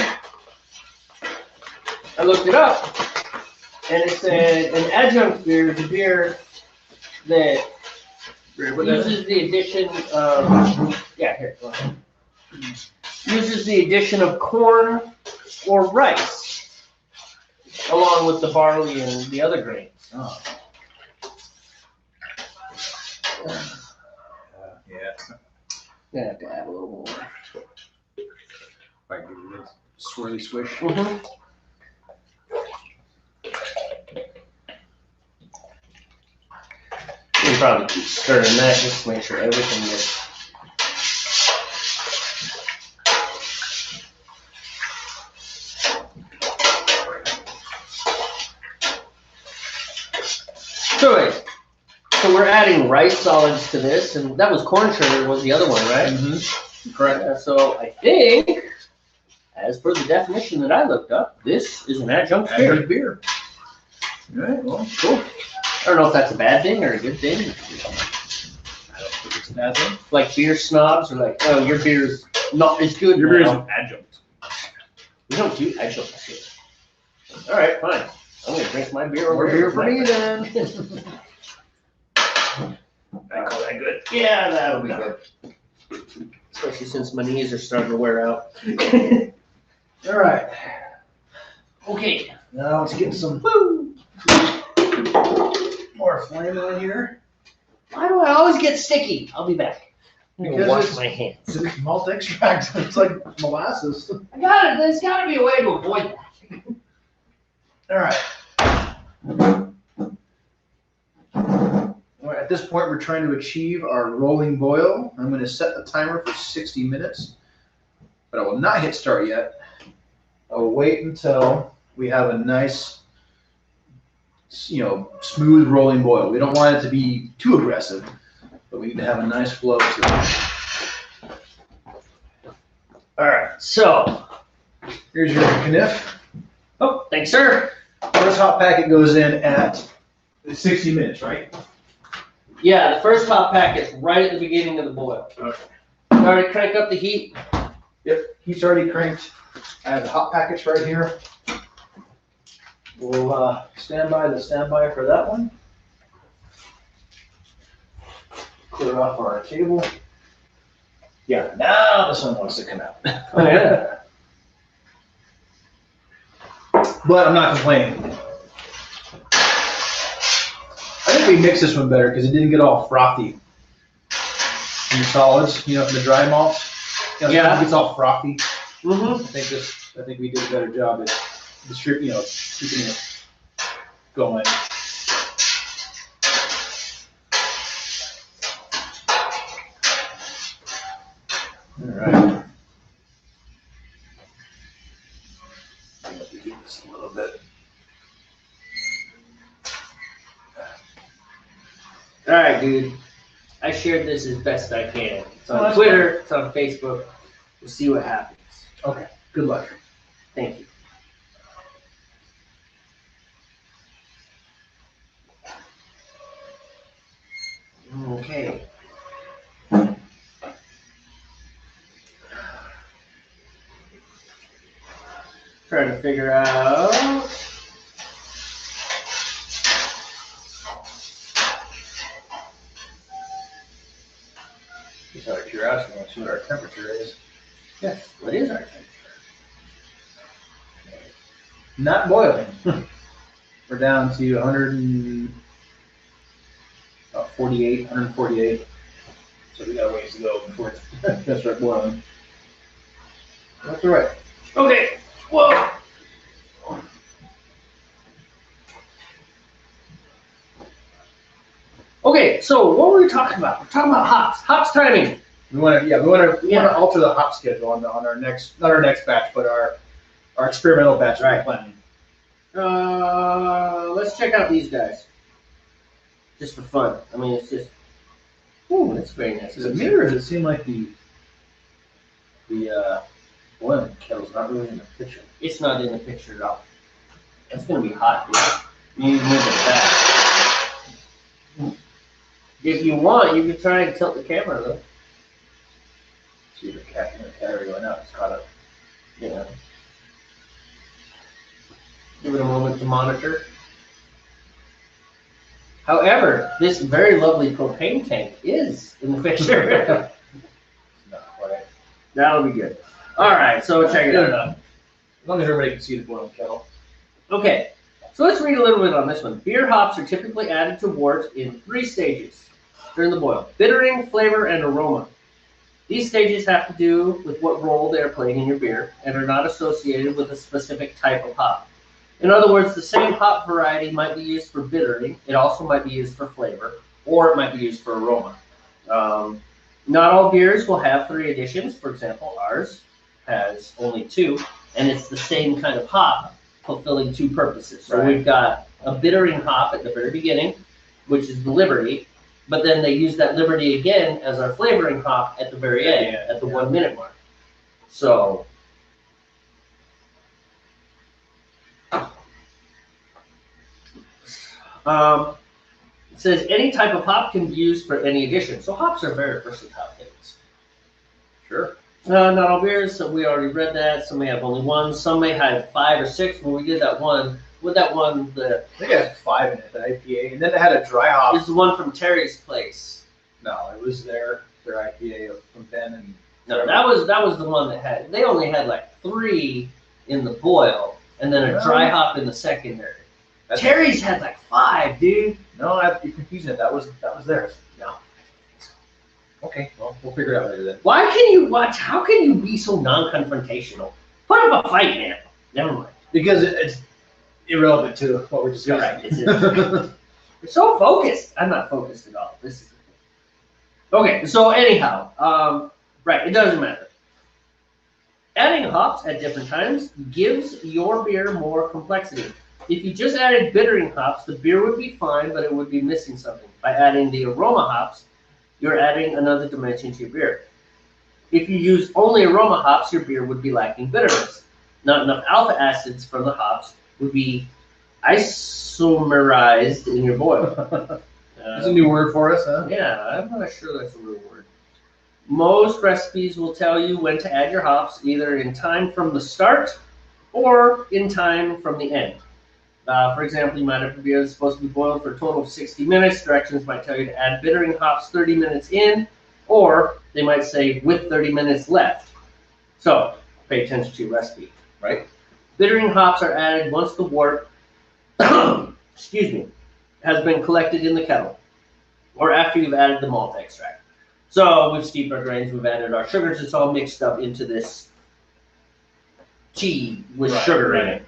I looked it up, and it said an adjunct beer is a beer that uses the addition of, yeah, here, go ahead. Uses the addition of corn or rice, along with the barley and the other grains. Oh. Yeah. Gonna have to add a little more. Might give it a swirly swish. Mm-hmm. You can probably keep stirring that just to make sure everything gets. So anyways, So we're adding rice solids to this, and that was corn sugar was the other one, right? Mm-hmm. Correct. So I think, as per the definition that I looked up, this is an adjunct beer. Adjunct beer. All right, well, cool. I don't know if that's a bad thing or a good thing. I don't think it's a bad thing. Like beer snobs are like, oh, your beer's not as good. Your beer is now. an adjunct. We don't do adjuncts here. All right, fine. I'm gonna drink my beer More over beer here. for me then. I call that good. Yeah, that'll be good. Especially since my knees are starting to wear out. All right. Okay. Now let's get some more flame in here. Why do I always get sticky? I'll be back. I'm gonna Because wash it's- my hands. It's malt extract. It's like molasses. I got it. There's got to be a way to avoid that. All right. All right. At this point, we're trying to achieve our rolling boil. I'm going to set the timer for 60 minutes, but I will not hit start yet. I will wait until we have a nice, smooth rolling boil. We don't want it to be too aggressive, but we need to have a nice flow to it. All right. So, Here's your kniff. oh, thanks, sir. First hot packet goes in at 60 minutes, right? Yeah, the first hot packet's right at the beginning of the boil. Okay. All right, crank up the heat. Yep, heat's already cranked. I have the hot packets right here. We'll stand by for that one. Clear off our table. Yeah, now the sun wants to come out. Oh, yeah. But I'm not complaining. I think we mixed this one better because it didn't get all frothy. In the solids, from the dry malts. Yeah. It gets all frothy. Mm-hmm. I think we did a better job at keeping it going. All right. Do this a little bit. All right, dude. I shared this as best I can. It's Oh, on that's Twitter. It's on Facebook. We'll see what happens. Okay. Good luck. Thank you. Okay. Trying to figure out. Just out of curiosity, let's see what our temperature is. Yes. What is our temperature? Not boiling. We're down to 148. So we got a ways to go before it's gonna start boiling. That's all right. Okay. Whoa. Okay, so what were we talking about? We're talking about hops. Hops timing. We want to alter the hop schedule on our next, not our next batch, but our experimental batch we're planning. Let's check out these guys. Just for fun. I mean, it's just. Ooh, that's very nice. Does it me or does it seem like the boiling kettle's not really in the picture? It's not in the picture at all. It's gonna be hot, dude. You need to move it back. If you want, you can try and tilt the camera a little. See the calorie going out. It's caught up. Yeah. Give it a moment to monitor. However, this very lovely propane tank is in the picture. Not quite. That'll be good. All right, so check it out. As long as everybody can see the boiling kettle. Okay, so let's read a little bit on this one. Beer hops are typically added to wort in 3 stages during the boil: bittering, flavor, and aroma. These stages have to do with what role they are playing in your beer and are not associated with a specific type of hop. In other words, the same hop variety might be used for bittering, it also might be used for flavor, or it might be used for aroma. Not all beers will have 3 additions. For example, ours has only 2, and it's the same kind of hop fulfilling 2 purposes. So Right. we've got a bittering hop at the very beginning, which is the Liberty, but then they use that Liberty again as our flavoring hop at the very end, at the 1 minute mark. So. It says any type of hop can be used for any addition. So hops are very versatile things. Sure. Not all beers, so we already read that. Some may have only one. Some may have 5 or 6. When we did that one, I think it had 5 in it, the IPA, and then it had a dry hop. It's the one from Terry's place. No, it was their IPA from Ben and. No, that was the one that had. They only had like 3 in the boil, and then a dry hop in the secondary. Terry's had like 5, dude. No, you're confusing it. That was theirs. No. Okay, well, we'll figure it out later then. How can you be so non-confrontational? Put up a fight, man. Never mind. Because it's irrelevant to what we're discussing. Right. You're so focused. I'm not focused at all. This is okay. So anyhow, right, it doesn't matter. Adding hops at different times gives your beer more complexity. If you just added bittering hops, the beer would be fine, but it would be missing something. By adding the aroma hops, you're adding another dimension to your beer. If you use only aroma hops, your beer would be lacking bitterness. Not enough alpha acids from the hops would be isomerized in your boil. That's a new word for us, huh? Yeah, I'm not sure that's a real word. Most recipes will tell you when to add your hops, either in time from the start or in time from the end. For example, you might have a beer that's supposed to be boiled for a total of 60 minutes. Directions might tell you to add bittering hops 30 minutes in, or they might say with 30 minutes left. So pay attention to your recipe, right? Bittering hops are added once the wort, excuse me, has been collected in the kettle, or after you've added the malt extract. So we've steeped our grains, we've added our sugars. It's all mixed up into this tea with sugar in it.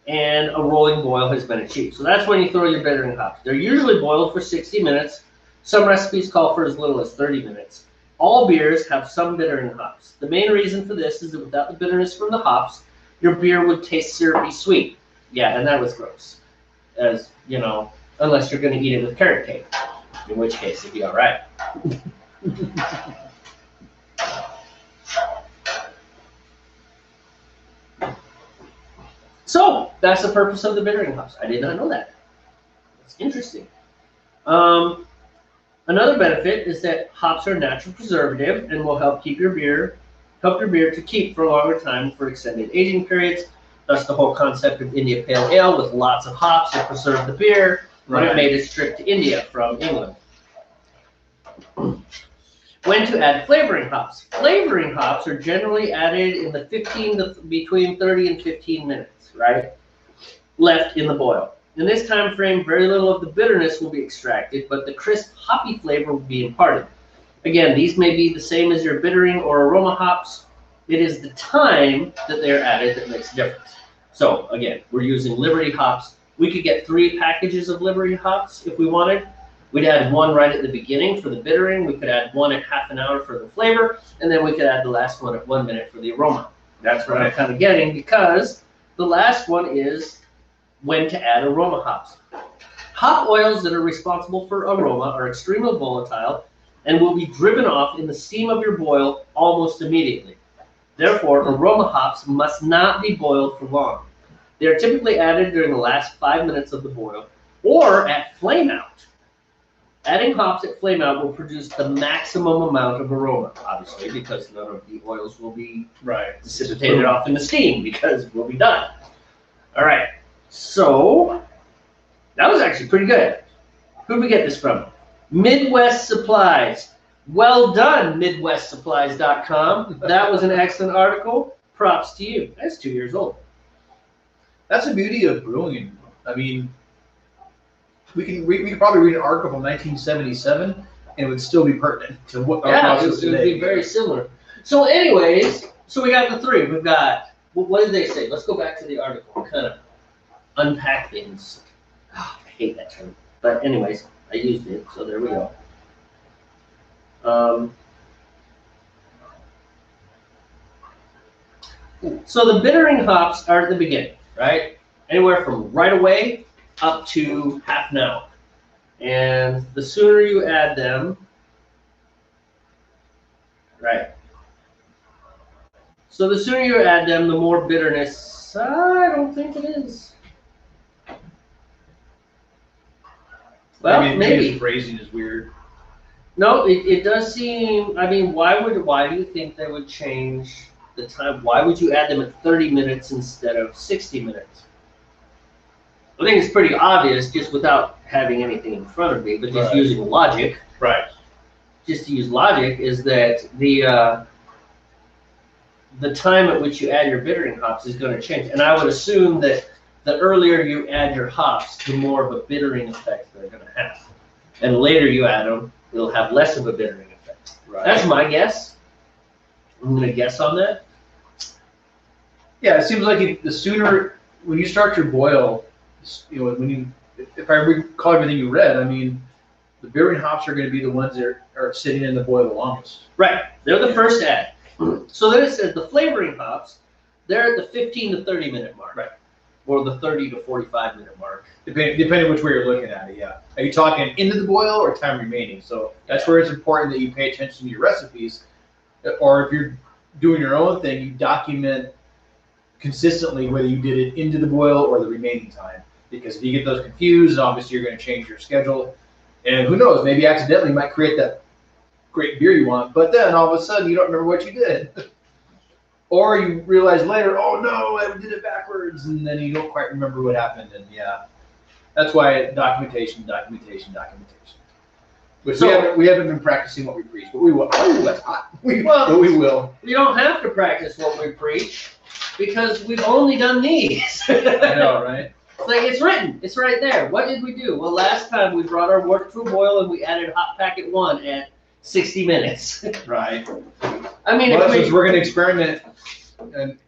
And a rolling boil has been achieved. So that's when you throw your bittering hops. They're usually boiled for 60 minutes. Some recipes call for as little as 30 minutes. All beers have some bittering hops. The main reason for this is that without the bitterness from the hops, your beer would taste syrupy sweet. Yeah, and that was gross. As, you know, unless you're going to eat it with carrot cake, in which case it'd be all right. So that's the purpose of the bittering hops. I did not know that. That's interesting. Another benefit is that hops are a natural preservative and will help your beer to keep for a longer time for extended aging periods. Thus, the whole concept of India Pale Ale with lots of hops to preserve the beer when it made its trip to India from England. When to add flavoring hops. Flavoring hops are generally added in the between 30 and 15 minutes, right? Left in the boil. In this time frame, very little of the bitterness will be extracted, but the crisp hoppy flavor will be imparted. Again, these may be the same as your bittering or aroma hops. It is the time that they are added that makes a difference. So again, we're using Liberty hops. We could get 3 packages of Liberty hops if we wanted. We'd add 1 right at the beginning for the bittering. We could add 1 at half an hour for the flavor, and then we could add the last one at 1 minute for the aroma. That's what I'm kind of getting, because the last one is when to add aroma hops. Hop oils that are responsible for aroma are extremely volatile and will be driven off in the steam of your boil almost immediately. Therefore, aroma hops must not be boiled for long. They are typically added during the last 5 minutes of the boil or at flame out. Adding hops at flame out will produce the maximum amount of aroma, obviously, because none of the oils will be dissipated off in the steam, because we'll be done. All right, so that was actually pretty good. Who did we get this from? Midwest Supplies. Well done, MidwestSupplies.com. That was an excellent article. Props to you. That's 2 years old. That's the beauty of brewing. I mean, we could probably read an article from 1977 and it would still be pertinent to what our process today. It would be very similar. So anyways, so we got the 3. We've got, what did they say? Let's go back to the article, kind of unpack things. Oh, I hate that term. But anyways, I used it, so there we go. So the bittering hops are at the beginning, right? Anywhere from right away up to half an hour. And the sooner you add them, right? So the sooner you add them, the more bitterness. I don't think it is. Well, maybe. The phrasing is weird. No, it does seem. I mean, why do you think they would change the time? Why would you add them at 30 minutes instead of 60 minutes? I think it's pretty obvious, just without having anything in front of me, but just using logic. Right. Just to use logic, is that the time at which you add your bittering hops is going to change, and I would assume that the earlier you add your hops, the more of a bittering effect they're going to have, and the later you add them, it'll have less of a bittering effect. Right. That's my guess. I'm going to guess on that. Yeah, it seems like the sooner when you start your boil, if I recall everything you read, I mean, the bittering hops are going to be the ones that are sitting in the boil the longest. Right. They're the first add. So then it says the flavoring hops, they're at the 15 to 30 minute mark. Right. Or the 30 to 45 minute mark. Depending which way you're looking at it, yeah. Are you talking into the boil or time remaining? So that's where it's important that you pay attention to your recipes. Or if you're doing your own thing, you document consistently whether you did it into the boil or the remaining time. Because if you get those confused, obviously you're going to change your schedule. And who knows, maybe accidentally you might create that great beer you want, but then all of a sudden you don't remember what you did. Or you realize later, oh no, I did it backwards, and then you don't quite remember what happened. And yeah, that's why documentation. Which we haven't been practicing what we preach, but we will. Oh, that's hot. We will. You don't have to practice what we preach because we've only done these. I know, right? It's like it's written. It's right there. What did we do? Well, last time we brought our wort to a boil and we added hot packet 1 at 60 minutes. Right. I mean, well, since we're going to experiment. And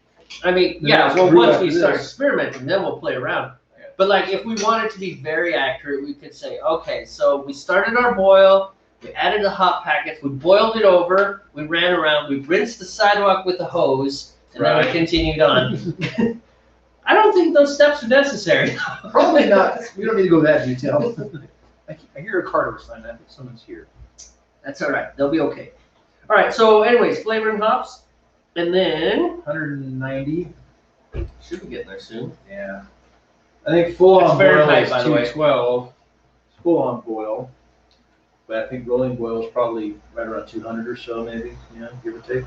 once we start experimenting, then we'll play around. Yeah. But like, if we wanted to be very accurate, we could say, okay, so we started our boil, we added the hot packets, we boiled it over, we ran around, we rinsed the sidewalk with a hose, and then we continued on. I don't think those steps are necessary. Probably not. We don't need to go that detailed. I hear a car door sign. I think someone's here. That's all right. They'll be okay. All right. So, anyways, flavoring hops. And then 190. Should be getting there soon. Yeah. I think full on boil high, is by the way. 212. Full on boil. But I think rolling boil is probably right around 200 or so, maybe. Yeah, give or take.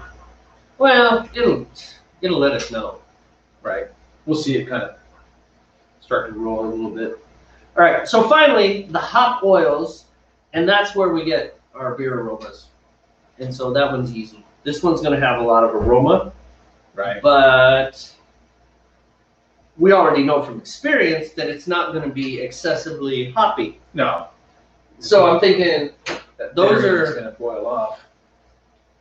Well, it'll let us know. Right. We'll see it kind of start to roll a little bit. All right. So finally, the hop oils, and that's where we get our beer aromas. And so that one's easy. This one's going to have a lot of aroma, right? But we already know from experience that it's not going to be excessively hoppy. No. So I'm thinking those are going to boil off.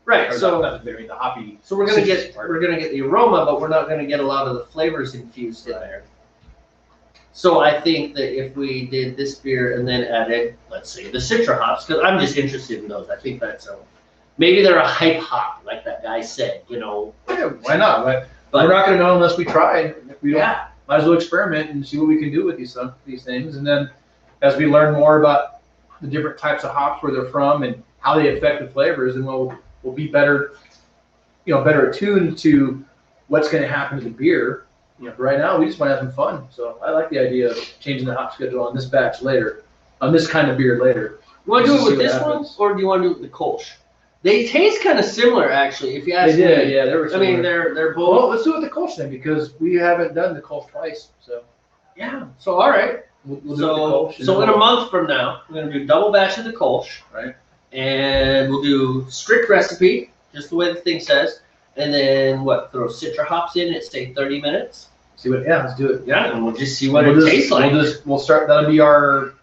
Right. Or so not the hoppy. So we're going to get the aroma, but we're not going to get a lot of the flavors infused in there. So I think that if we did this beer and then added, let's say, the Citra hops, because I'm just interested in those. I think that's maybe they're a hype hop, like that guy said, Yeah, why not? But we're not going to know unless we try. If we don't, might as well experiment and see what we can do with these things. And then as we learn more about the different types of hops, where they're from, and how they affect the flavors, and we'll be better attuned to what's going to happen to the beer. Right now we just want to have some fun. So I like the idea of changing the hop schedule on this batch later, on this kind of beer later. You want to do it with this one, or do you want to do it with the Kolsch? They taste kind of similar, actually. If you ask me, yeah, they were similar. I mean, they're both. Well, let's do it with the Kolsch then, because we haven't done the Kolsch twice. So yeah. So all right. We'll do the Kolsch. So in a month from now, we're gonna do a double batch of the Kolsch. Right. And we'll do strict recipe, just the way the thing says, and then throw Citra hops in at say 30 minutes. Let's do it. Yeah, and we'll just see what it tastes like. We'll start. That'll be our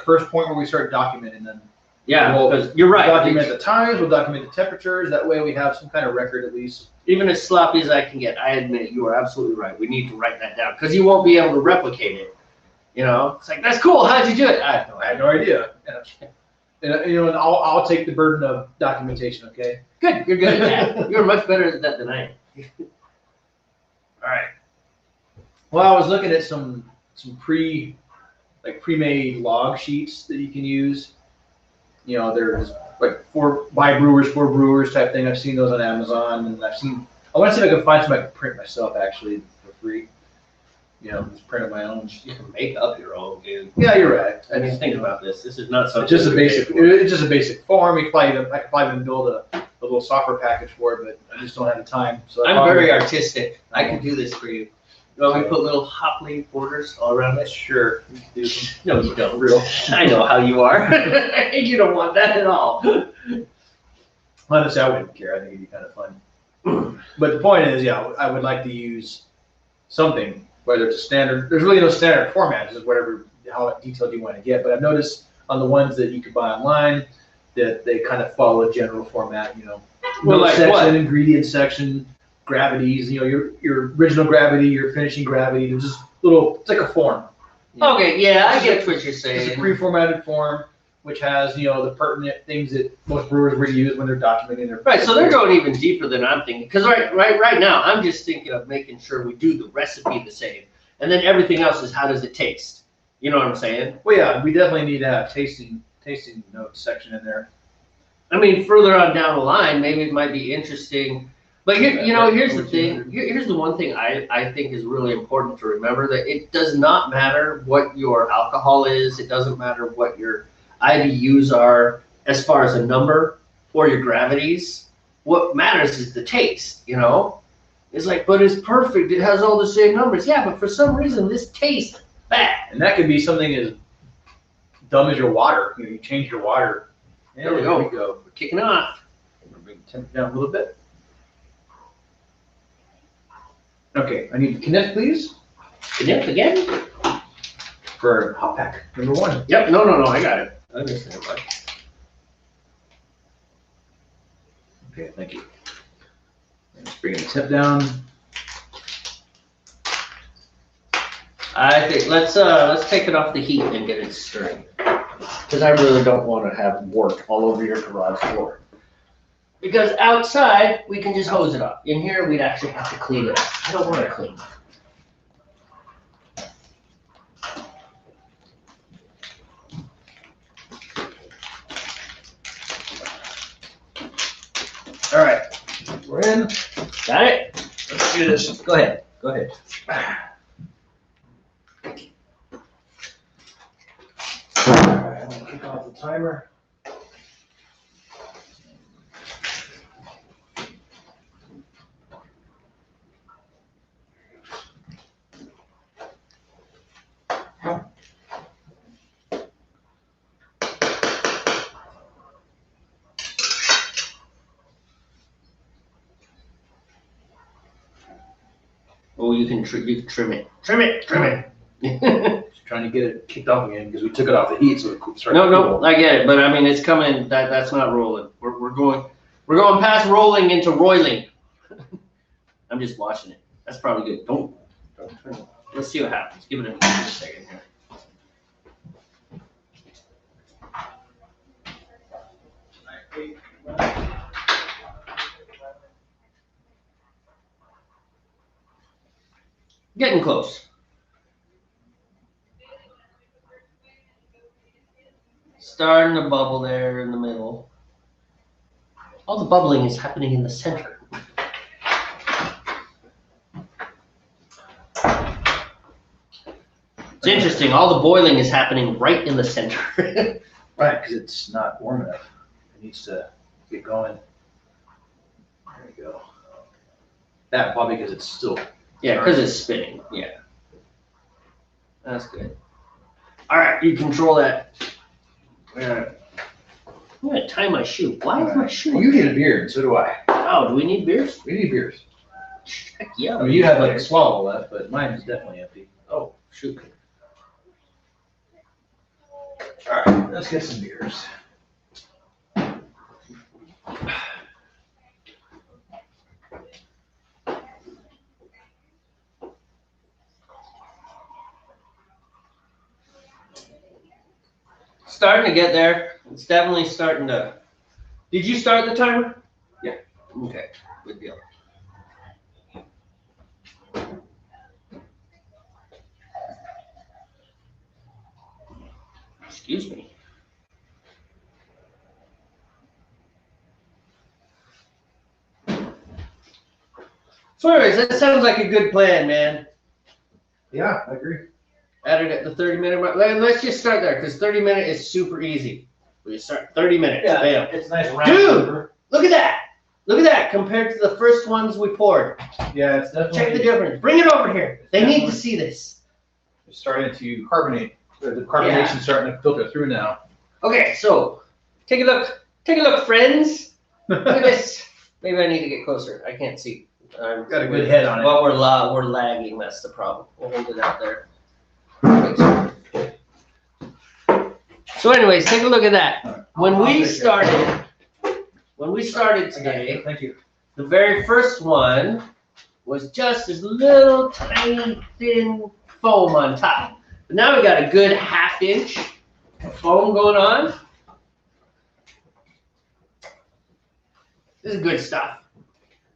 first point where we start documenting them. Yeah, because you're right. We'll document the times, we'll document the temperatures. That way we have some kind of record at least. Even as sloppy as I can get, I admit you are absolutely right. We need to write that down because you won't be able to replicate it. It's like, that's cool. How'd you do it? I have no idea. And I'll take the burden of documentation, okay? Good. You're good at that. You're much better at that than I am. All right. Well, I was looking at some like pre-made log sheets that you can use. You know, there's like by brewers for brewers type thing. I've seen those on Amazon, and I want to see if I can find some I can print myself actually for free. You know, just print my own. You can make up your own, dude. Yeah, you're right. I mean, think about this. This is not something. It's just a basic form. I could probably even build a little software package for it, but I just don't have the time. So I'm very artistic. I could do this for you. You want me to put little hop leaf borders all around it? Sure. We can do some. No, you don't. Real. I know how you are. You don't want that at all. Honestly, I wouldn't care. I think it'd be kind of fun. But the point is, yeah, I would like to use something, whether it's a standard. There's really no standard format. It's just whatever, how detailed you want to get. But I've noticed on the ones that you can buy online that they kind of follow a general format. You know, well, like section, what? ingredient section, gravities. You know, your original gravity, your finishing gravity. There's just little. It's like a form. You know? Okay, yeah, I get what you're saying. It's a pre-formatted form, which has, you know, the pertinent things that most brewers would use when they're documenting their. Right, so they're going even deeper than I'm thinking. Because right now, I'm just thinking of making sure we do the recipe the same, and then everything else is how does it taste. You know what I'm saying? Well, yeah, we definitely need to have tasting notes section in there. I mean, further on down the line, maybe it might be interesting. But here, you know, here's the thing. Here's the one thing I think is really important to remember, that it does not matter what your alcohol is. It doesn't matter what your IBUs are as far as a number or your gravities. What matters is the taste, you know? It's like, but it's perfect. It has all the same numbers. Yeah, but for some reason, this tastes bad. And that could be something as dumb as your water. You know, you change your water. There we go. We're kicking off. I'm gonna bring the temperature down a little bit. Okay, I need to connect, please. Connect again? For hot pack number 1. Yep, no, I got it. I understand, bud. Okay, thank you. Just bringing the temp down. I think let's take it off the heat and get it stirring, because I really don't want to have work all over your garage floor. Because outside we can just hose it off. In here we'd actually have to clean it up. I don't want to clean. All right, we're in. Got it? Let's do this. Go ahead. Go ahead. All right, I'm gonna kick off the timer. Oh, you can trim it. Trim it. Just trying to get it kicked off again because we took it off the heat, so it started. No, I get it, but I mean it's coming. That's not rolling. We're going past rolling into roiling. I'm just watching it. That's probably good. Don't turn it. Let's see what happens. Give it a second here. Getting close. Starting to bubble there in the middle. All the bubbling is happening in the center. It's interesting. All the boiling is happening right in the center. Right, because it's not warm enough. It needs to get going. There we go. That probably because it's still. Yeah, because it's spinning. Yeah. That's good. All right, you control that. I'm going to tie my shoe. Why is my shoe? You need a beer, and so do I. Oh, do we need beers? We need beers. Heck yeah. I mean, you have like a swallow left, but mine is definitely empty. Oh, shoot. All right, let's get some beers. Starting to get there. It's definitely starting to. Did you start the timer? Yeah. Okay. Good deal. Excuse me. So anyways, that sounds like a good plan, man. Yeah, I agree. Add it at the 30-minute mark. Let's just start there, because 30 minutes is super easy. We start 30 minutes. Yeah, Bam. it's nice round. Dude, look at that. Look at that compared to the first ones we poured. Yeah, it's definitely. Check the difference. Bring it over here. They need to see this. It's starting to carbonate. The carbonation's starting to filter through now. Okay, so take a look. Take a look, friends. Look at this. Maybe I need to get closer. I can't see. Got a good head on it. Well, we're lagging. That's the problem. We'll hold it out there. So anyways, take a look at that. When we started today, Thank you. the very first one was just this little tiny thin foam on top. But now we got a good 1/2 inch of foam going on. This is good stuff.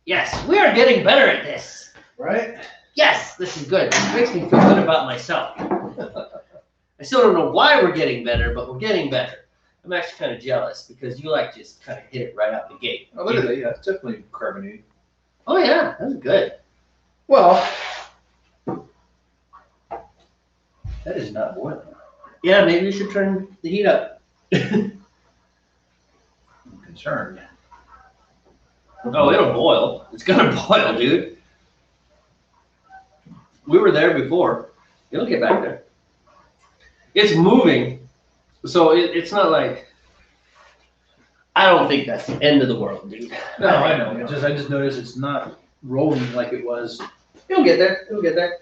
Yes, we are getting better at this. Right? Yes, this is good. It makes me feel good about myself. I still don't know why we're getting better, but we're getting better. I'm actually kind of jealous because you like just kind of hit it right out the gate. Oh, look at that. Yeah, it's definitely carbonated. Oh yeah, that's good. Well, that is not boiling. Yeah, maybe you should turn the heat up. I'm concerned. Oh, it'll boil. It's gonna boil, dude. We were there before. It'll get back there. It's moving, so it's not like. I don't think that's the end of the world, dude. No, I know. I just noticed it's not rolling like it was. It'll get there. It'll get there.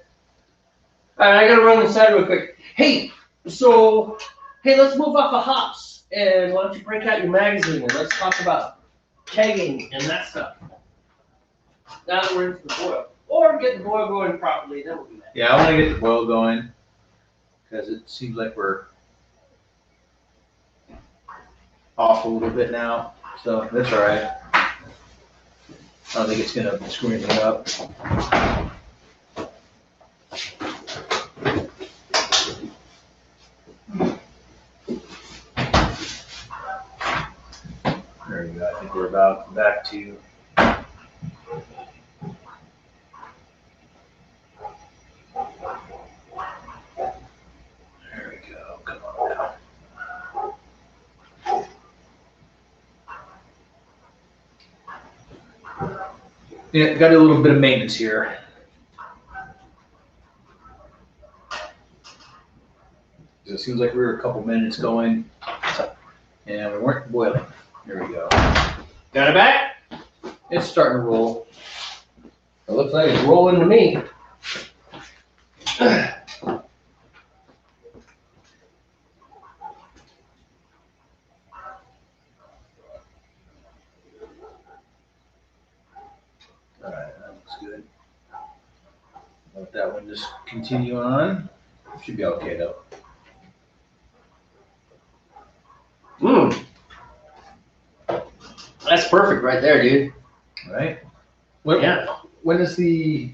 All right, I gotta run inside real quick. Hey, let's move off of hops, and why don't you break out your magazine and let's talk about kegging and that stuff. Now that we're into the boil, or get the boil going properly, then we'll do that. Yeah, I want to get the boil going because it seems like we're off a little bit now, so that's all right. I don't think it's gonna screw anything up. There we go. I think we're about back to. There we go. Come on now. Yeah, got a little bit of maintenance here. It seems like we were a couple minutes going, and we weren't boiling. Here we go. Got it back? It's starting to roll. It looks like it's rolling to me. All right, that looks good. Let that one just continue on. Should be okay though. That's perfect right there, dude. All right. Yeah. When is the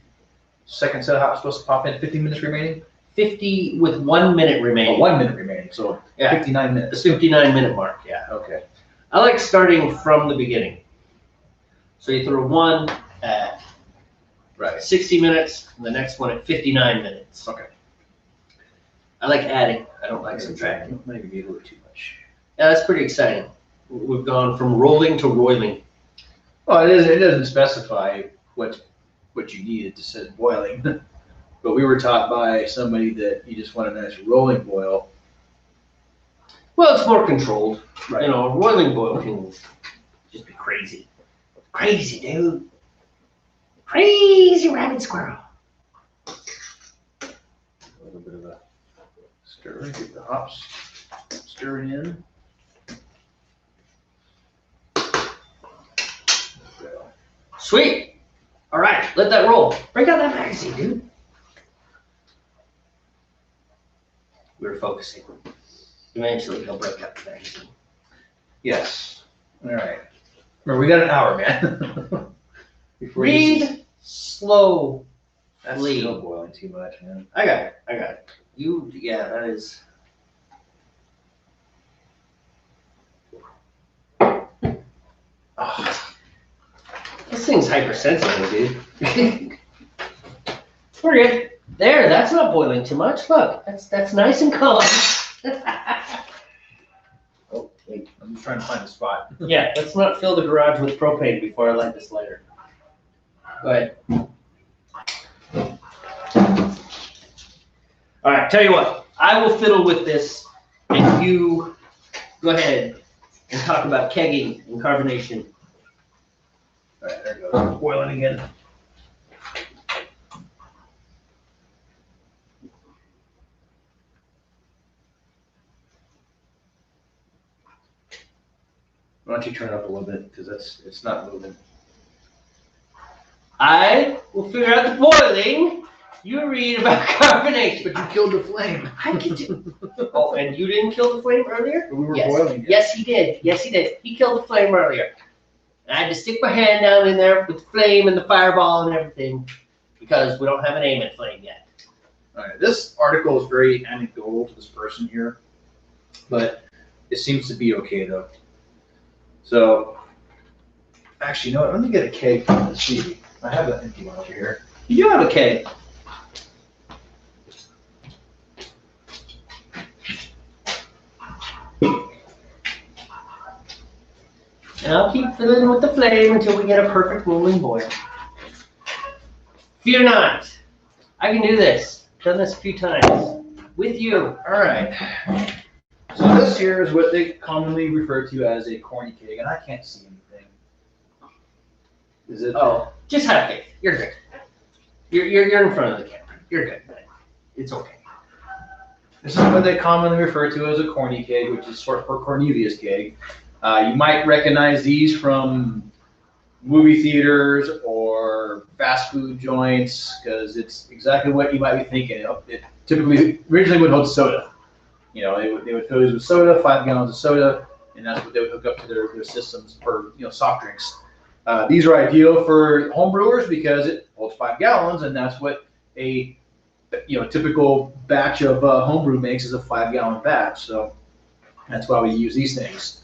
second set of hops supposed to pop in? 15 minutes remaining? 50 with 1 minute Oh, remaining. 1 minute remaining, so Yeah. 59 The minutes. 59-minute mark, yeah. Okay. I like starting from the beginning. So you throw one at Right. 60 minutes, and the next one at 59 minutes. Okay. I like adding. I don't like subtracting. Maybe a little too much. Yeah, that's pretty exciting. We've gone from rolling to roiling. Well, it doesn't specify what you need. It just says boiling. But we were taught by somebody that you just want a nice rolling boil. Well, it's more controlled. Right. You know, a roiling boil can just be crazy. Crazy, dude. Crazy rabbit squirrel. A little bit of a stir, get the hops stirring in. Sweet. All right, let that roll. Break out that magazine, dude. We're focusing. Eventually, he'll break out the magazine. Yes. All right. Remember, we got an hour, man. Before this is- Read slow. That's Lee. still boiling too much, man. I got it. Yeah, that is. Oh, This thing's hypersensitive, dude. We're good. There, that's not boiling too much. Look, that's nice and calm. Oh, wait. I'm just trying to find a spot. Yeah, let's not fill the garage with propane before I light this lighter. Go ahead. All right, tell you what, I will fiddle with this, and you go ahead and talk about kegging and carbonation. All right, there it goes. Boiling again. Why don't you turn it up a little bit, because it's not moving. I will figure out the boiling. You read about carbonation. But you killed the flame. I can do. Oh, and you didn't kill the flame earlier? We were Yes. boiling it. Yes, he did. Yes, he did. He killed the flame earlier. And I had to stick my hand down in there with the flame and the fireball and everything because we don't have an aim at flame yet. All right, this article is very anecdotal to this person here, but it seems to be okay though. So, actually, you know what? Let me get a keg from the CD. I have an empty one over here. You do have a keg. And I'll keep fiddling with the flame until we get a perfect rolling boil. Fear not. I can do this. Done this a few times. With you. All right. So this here is what they commonly refer to as a corny keg, and I can't see anything. Is it? Oh, just have faith. You're good. You're in front of the camera. You're good. It's okay. This is what they commonly refer to as a corny keg, which is short for Cornelius keg. You might recognize these from movie theaters or fast food joints because it's exactly what you might be thinking. It typically originally would hold soda. You know, they would fill these with soda, 5 gallons of soda, and that's what they would hook up to their systems for soft drinks. These are ideal for home brewers because it holds 5 gallons, and that's what a typical batch of homebrew makes is a 5 gallon batch. So that's why we use these things.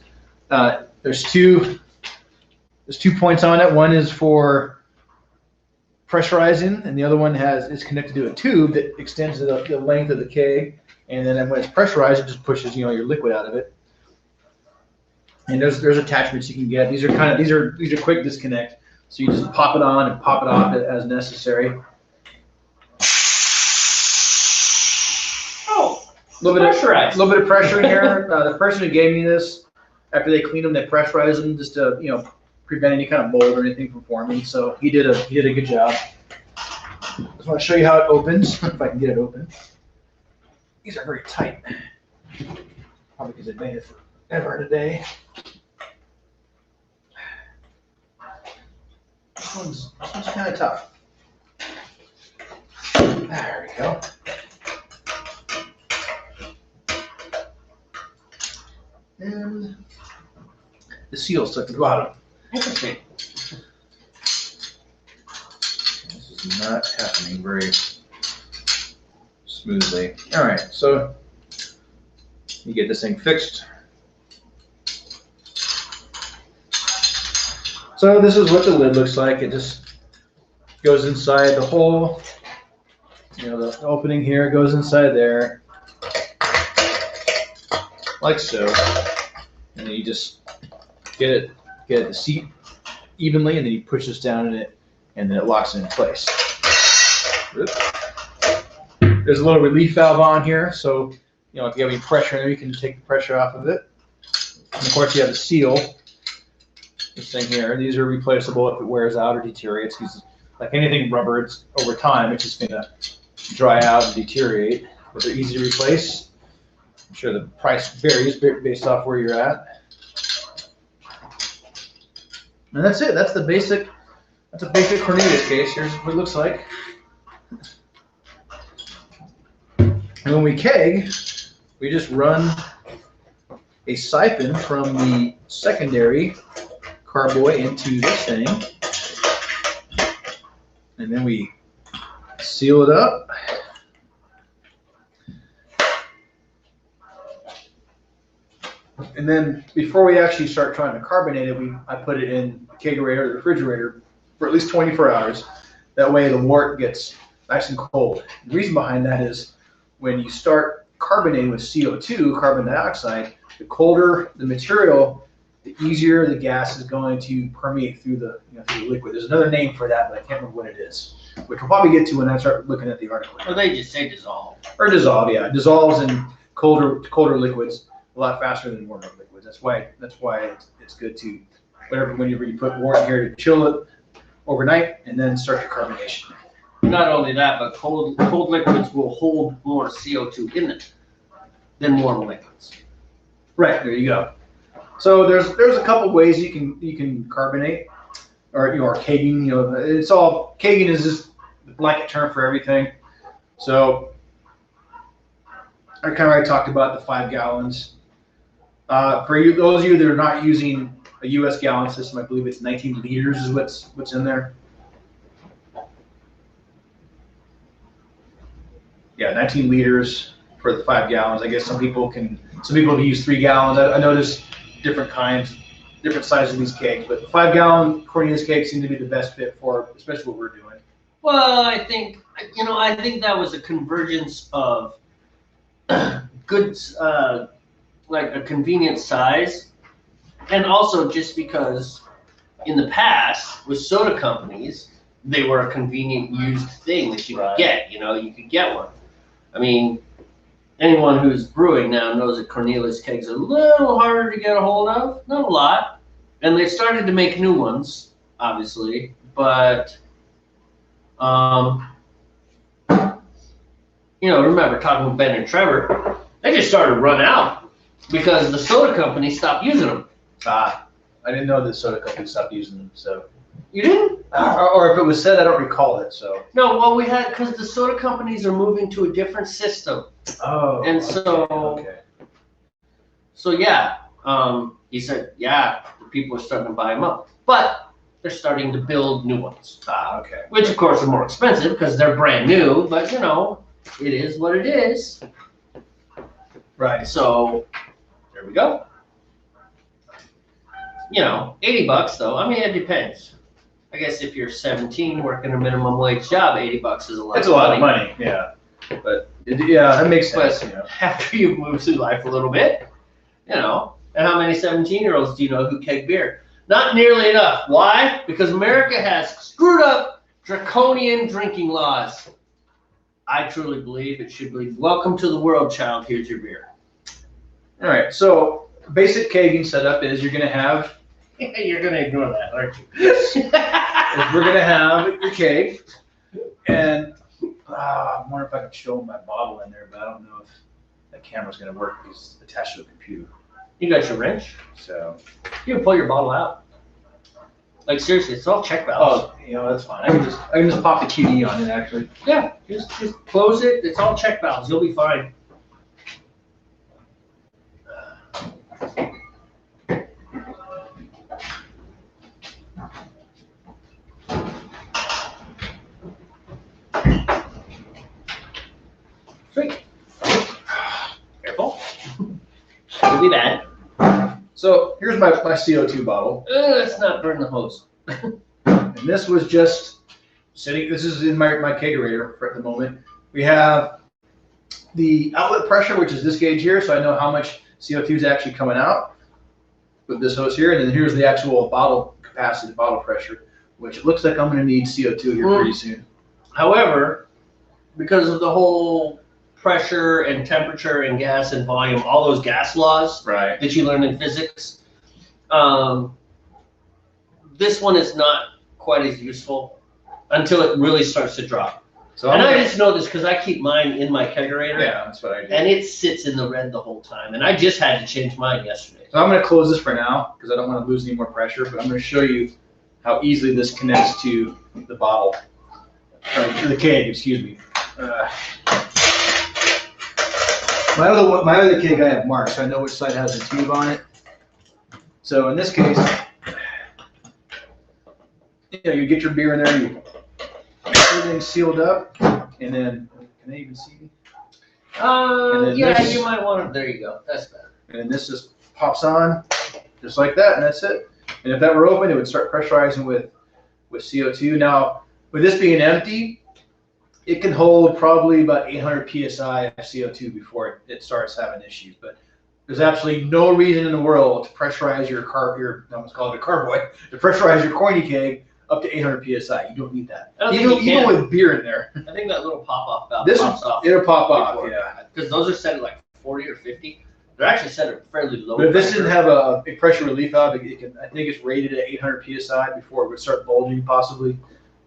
There's two points on it. One is for pressurizing, and the other one is connected to a tube that extends the length of the keg. And then when it's pressurized, it just pushes your liquid out of it. And there's attachments you can get. These are quick disconnect. So you just pop it on and pop it off as necessary. Oh, A little pressurized. bit of pressure in here. The person who gave me this, after they cleaned them, they pressurized them just to prevent any kind of mold or anything from forming. So he did a good job. Just want to show you how it opens, if I can get it open. These are very tight. Probably because they made it forever and a day. This one's kind of tough. There we go. And the seal stuck at the bottom. Interesting. This is not happening very smoothly. All right, so you get this thing fixed. So this is what the lid looks like. It just goes inside the hole. The opening here goes inside there, like so. And then you just get it to seat evenly, and then you push this down in it, and then it locks it in place. There's a little relief valve on here, so if you have any pressure in there, you can take the pressure off of it. And of course, you have the seal. This thing here, these are replaceable if it wears out or deteriorates. Because like anything rubber, it's over time it's just gonna dry out and deteriorate. But they're easy to replace. I'm sure the price varies based off where you're at. And that's it. That's a basic Cornelius case. Here's what it looks like. And when we keg, we just run a siphon from the secondary carboy into this thing. And then we seal it up. And And then before we actually start trying to carbonate it, I put it in the kegerator or the refrigerator for at least 24 hours. That way the wort gets nice and cold. The reason behind that is when you start carbonating with CO2, carbon dioxide, the colder the material, the easier the gas is going to permeate through through the liquid. There's another name for that, but I can't remember what it is, which we'll probably get to when I start looking at the article. Or they just say dissolve. Or dissolve, yeah. Dissolves in colder liquids a lot faster than warmer liquids. That's why it's good to whenever you put wort in here to chill it overnight and then start the carbonation. Not only that, but cold liquids will hold more CO2 in it than warm liquids. Right, there you go. So there's a couple ways you can carbonate or kegging. It's all kegging is just the blanket term for everything. So I kind of already talked about the 5 gallons. For those of you that are not using a U.S. gallon system, I believe it's 19 liters is what's in there. Yeah, 19 liters for the 5 gallons. I guess some people use 3 gallons. I noticed different kinds, different sizes of these kegs, but the 5 gallon Cornelius kegs seem to be the best fit for, especially what we're doing. Well, I think that was a convergence of goods, like a convenient size, and also just because in the past with soda companies, they were a convenient used thing that you could get. You could get one. I mean, anyone who's brewing now knows that Cornelius kegs are a little harder to get a hold of, not a lot, and they've started to make new ones, obviously, but remember talking with Ben and Trevor, they just started to run out because the soda company stopped using them. I didn't know the soda company stopped using them, so. You didn't? Or if it was said, I don't recall it, so. No, well, because the soda companies are moving to a different system. Oh. And so, okay. So yeah, he said, yeah, the people are starting to buy them up, but they're starting to build new ones. Okay. Which of course are more expensive because they're brand new, but it is what it is. Right. So there we go. $80 though. I mean, it depends. I guess if you're 17 working a minimum wage job, $80 is a lot. It's a lot of money. Yeah. But that makes sense. After you've moved through life a little bit, and how many 17-year-olds do you know who keg beer? Not nearly enough. Why? Because America has screwed up draconian drinking laws. I truly believe it should be welcome to the world, child. Here's your beer. All right. So basic kegging setup is you're going to have. You're going to ignore that, aren't you? We're going to have your keg, and I wonder if I can show my bottle in there, but I don't know if that camera's going to work because it's attached to a computer. You got your wrench, so you can pull your bottle out. Like seriously, it's all check valves. Oh, that's fine. I can just pop the QD on it actually. Yeah, just close it. It's all check valves. You'll be fine. Sweet. Careful. It'll be bad. So here's my CO2 bottle. Let's not burn the hose. And this was just sitting. This is in my kegerator at the moment. We have the outlet pressure, which is this gauge here, so I know how much CO2 is actually coming out with this hose here. And then here's the actual bottle capacity, bottle pressure, which it looks like I'm going to need CO2 here pretty soon. However, because of the whole pressure and temperature and gas and volume, all those gas laws that you learn in physics, this one is not quite as useful until it really starts to drop. So I just know this because I keep mine in my kegerator. Yeah, that's what I do. And it sits in the red the whole time. And I just had to change mine yesterday. So I'm going to close this for now because I don't want to lose any more pressure, but I'm going to show you how easily this connects to the bottle, or to the keg, excuse me. My other keg I have marked, so I know which side has a tube on it. So in this case, you get your beer in there, you everything's sealed up, and then can they even see me? Yeah, you might want to. There you go. That's better. And then this just pops on just like that, and that's it. And if that were open, it would start pressurizing with CO2. Now, with this being empty, it can hold probably about 800 psi of CO2 before it starts having issues. But there's absolutely no reason in the world to pressurize I almost call it a carboy, to pressurize your corny keg up to 800 psi. You don't need that. Even with beer in there. I think that little pop-off valve pops off. It'll pop off, yeah. Because those are set at like 40 or 50. They're actually set at fairly low. But if this didn't have a pressure relief valve, I think it's rated at 800 psi before it would start bulging possibly.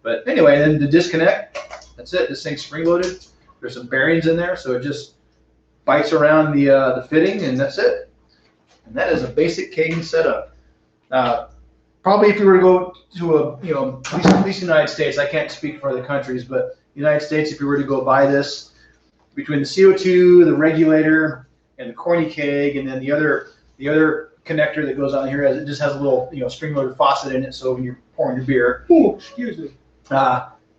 But anyway, then the disconnect, that's it. This thing's spring-loaded. There's some bearings in there, so it just bites around the fitting, and that's it. And that is a basic kegging setup. Probably if you were to go to at least the United States, I can't speak for other countries, but the United States, if you were to go buy this, between the CO2, the regulator, and the corny keg, and then the other connector that goes on here, it just has a little spring-loaded faucet in it, so when you're pouring your beer, excuse me,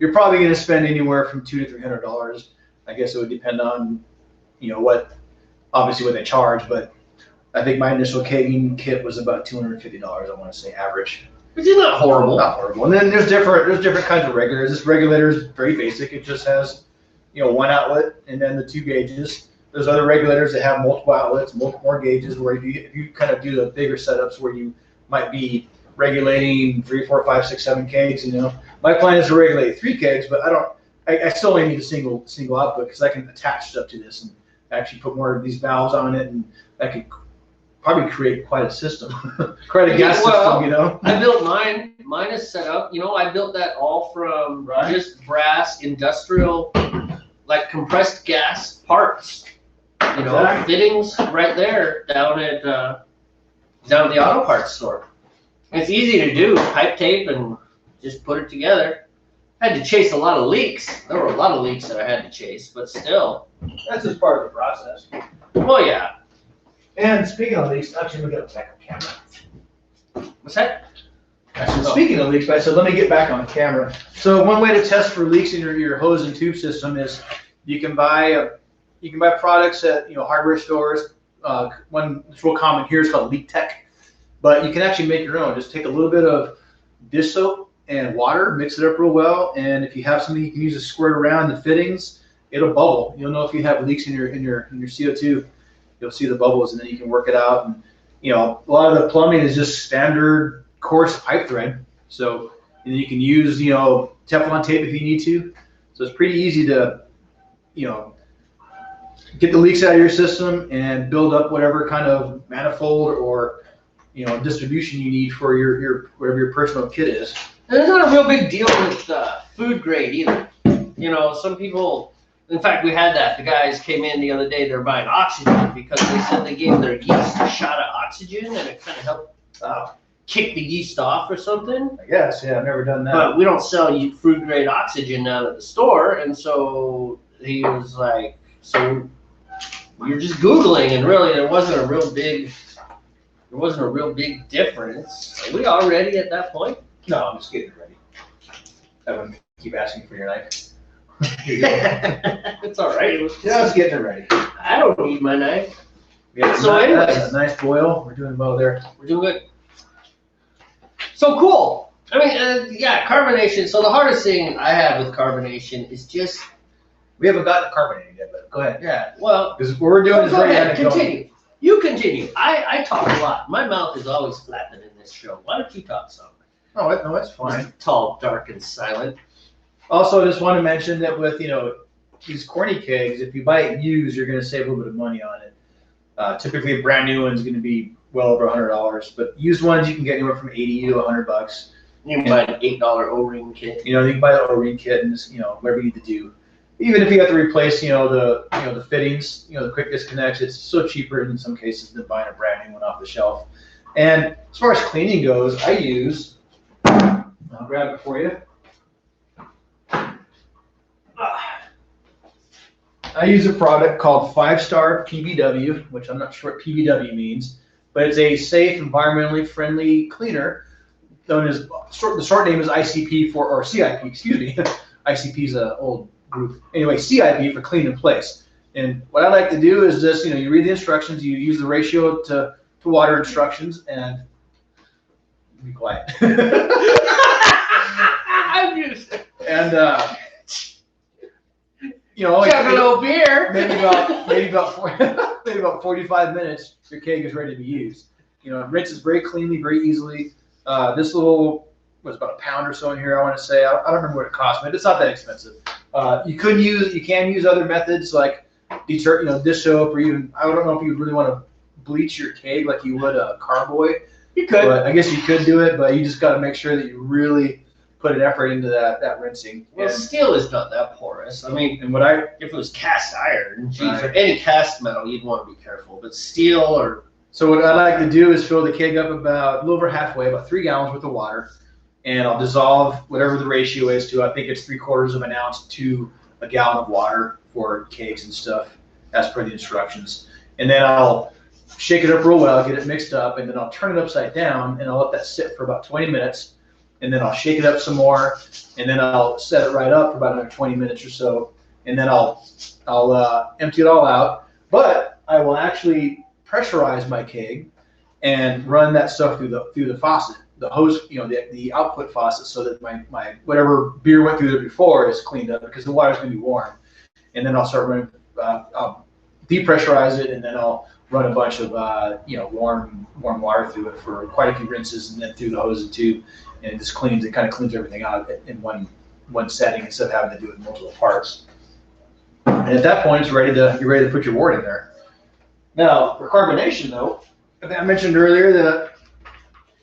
you're probably going to spend anywhere from $200 to $300. I guess it would depend on what they charge, but I think my initial kegging kit was about $250. I want to say average. Which is not horrible. Not horrible. And then there's different kinds of regulators. This regulator is very basic. It just has one outlet and then the 2 gauges. There's other regulators that have multiple outlets, multiple more gauges. Where if you kind of do the bigger setups where you might be regulating 3, 4, 5, 6, 7 kegs, my plan is to regulate 3 kegs, but I still only need a single output because I can attach stuff to this and actually put more of these valves on it, and that could probably create quite a system, quite a gas system, I built mine. Mine is set up. I built that all from just brass industrial, like compressed gas parts. Exactly. Fittings right there down at the auto parts store. It's easy to do. Pipe tape and just put it together. I had to chase a lot of leaks. There were a lot of leaks that I had to chase, but still. That's just part of the process. Well, yeah. And speaking of leaks, actually, we got a backup camera. What's that? Speaking of leaks, I said, let me get back on camera. So one way to test for leaks in your hose and tube system is you can buy products at hardware stores. One that's real common here is called Leak Tech, but you can actually make your own. Just take a little bit of dish soap and water, mix it up real well, and if you have something you can use to squirt around the fittings, it'll bubble. You'll know if you have leaks in your CO2. You'll see the bubbles, and then you can work it out. And a lot of the plumbing is just standard coarse pipe thread, so you can use Teflon tape if you need to. So it's pretty easy to get the leaks out of your system and build up whatever kind of manifold or distribution you need for your whatever your personal kit is. And it's not a real big deal with food grade either. Some people. In fact, we had that. The guys came in the other day. They're buying oxygen because they said they gave their yeast a shot of oxygen and it kind of helped kick the yeast off or something. I guess, yeah, I've never done that. But we don't sell you food grade oxygen down at the store, and so he was like, "So you're just Googling, and really there wasn't a real big difference." Are we all ready at that point? No, I'm just getting ready. I don't keep asking for your knife. It's all right. Yeah, I was getting it ready. I don't need my knife. Anyway, that's a nice boil. We're doing well there. We're doing good. So cool. I mean, carbonation. So the hardest thing I have with carbonation is just. We haven't gotten carbonated yet, but go ahead. Yeah. Well. Because what we're doing is go ahead. Continue. You continue. I talk a lot. My mouth is always flattened in this show. Why don't you talk some? Oh, no, that's fine. Tall, dark, and silent. Also, I just want to mention that with these corny kegs, if you buy it used, you're going to save a little bit of money on it. Typically, a brand new one's going to be well over $100, but used ones you can get anywhere from $80 to $100. You can buy an $8 O-ring kit. You can buy the O-ring kit and just, whatever you need to do. Even if you have to replace, the fittings, the quick disconnects, it's so cheaper in some cases than buying a brand new one off the shelf. And as far as cleaning goes, I'll grab it for you. I use a product called 5-Star PBW, which I'm not sure what PBW means, but it's a safe, environmentally friendly cleaner. Known as the short name is ICP or CIP. Excuse me, ICP is an old group. Anyway, CIP for clean in place. And what I like to do is just you read the instructions, you use the ratio to to water instructions and be quiet. I'm used. And you know, chug a little beer. maybe about 45 minutes, your keg is ready to be used. You know, it rinses very cleanly, very easily. This little was about a pound or so in here. I want to say I don't remember what it cost, but it's not that expensive. You can use other methods like dish soap, or even I don't know if you really want to bleach your keg like you would a carboy. You could. But I guess you could do it, but you just got to make sure that you really put an effort into that rinsing. Well, steel is not that porous. I mean, and if it was cast iron, geez, Right. or any cast metal, you'd want to be careful. But steel or So what I like to do is fill the keg up about a little over halfway, about 3 gallons worth of water, and I'll dissolve whatever the ratio is to. I think it's 3/4 of an ounce to a gallon of water for kegs and stuff, as per the instructions. And then I'll shake it up real well, get it mixed up, and then I'll turn it upside down, and I'll let that sit for about 20 minutes. And then I'll shake it up some more, and then I'll set it right up for about another 20 minutes or so, and then I'll empty it all out. But I will actually pressurize my keg and run that stuff through the faucet, the hose, the output faucet, so that my whatever beer went through there before is cleaned up, because the water's going to be warm. And then I'll start running, I'll depressurize it, and then I'll run a bunch of warm water through it for quite a few rinses, and then through the hose and tube, and it just kind of cleans everything out in one setting instead of having to do it in multiple parts. And at that point, you're ready to put your wort in there. Now, for carbonation, though, I mentioned earlier that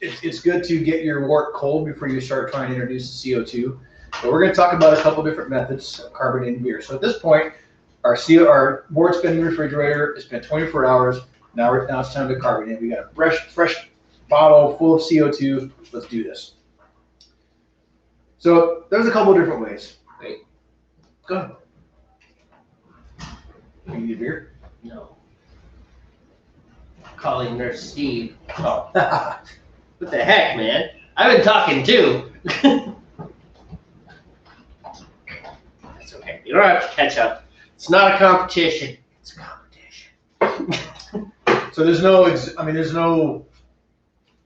it's good to get your wort cold before you start trying to introduce the CO2. But we're going to talk about a couple different methods of carbonating beer. So at this point, our wort's been in the refrigerator. It's been 24 hours. Now it's time to carbonate. We got a fresh bottle full of CO2. Let's do this. So there's a couple of different ways. Wait. Go ahead. You need a beer? No. Calling Nurse Steve. Oh. What the heck, man? I've been talking too. That's okay. You don't have to catch up. It's not a competition. It's a competition. So there's no,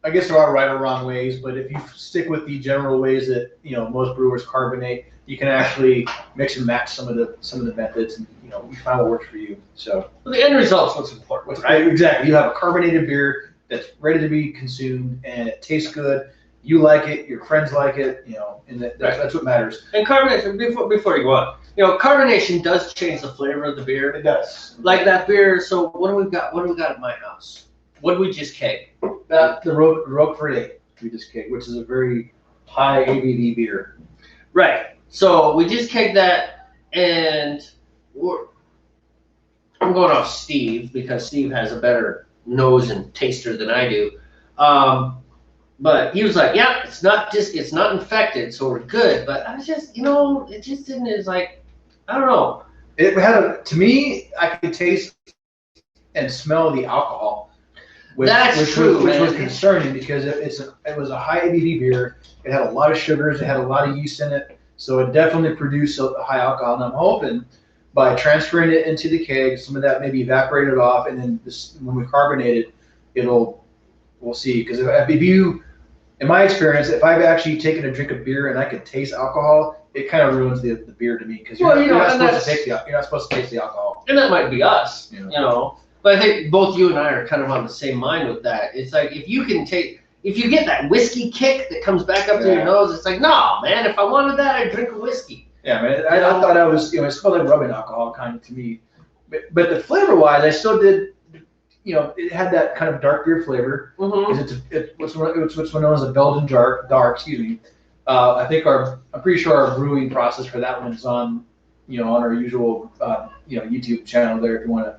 I guess there are right or wrong ways, but if you stick with the general ways that most brewers carbonate, you can actually mix and match some of the methods, and you find what works for you. So well, the end result's what's important, right? Exactly. You have a carbonated beer that's ready to be consumed, and it tastes good. You like it, your friends like it, and that's what matters. And carbonation, before you go on, carbonation does change the flavor of the beer. It does. Like that beer. So what do we got? What do we got at my house? What did we just keg? The Roquefort we just kegged, which is a very high ABV beer. Right. So we just kegged that, and I'm going off Steve because Steve has a better nose and taster than I do. But he was like, yeah, it's not infected, so we're good. But I was just, it just didn't, it's like, I don't know. It had to me, I could taste and smell the alcohol. Which was concerning because it was a high ABV beer. It had a lot of sugars. It had a lot of yeast in it. So it definitely produced a high alcohol. And I'm hoping by transferring it into the keg, some of that maybe evaporated off, and then when we carbonate it, we'll see. Because in my experience, if I've actually taken a drink of beer and I could taste alcohol, it kind of ruins the beer to me, because you're not supposed to taste the alcohol. And that might be us, But I think both you and I are kind of on the same mind with that. It's like if you get that whiskey kick that comes back up to your nose, it's like, no, man, if I wanted that, I'd drink a whiskey. Yeah, man, I thought I was, it smelled like rubbing alcohol kind of to me. But the flavor-wise, I still did, it had that kind of dark beer flavor. Mm-hmm. It's what's known as a Belgian dark, excuse me. I think I'm pretty sure our brewing process for that one is on our usual, YouTube channel there if you want to.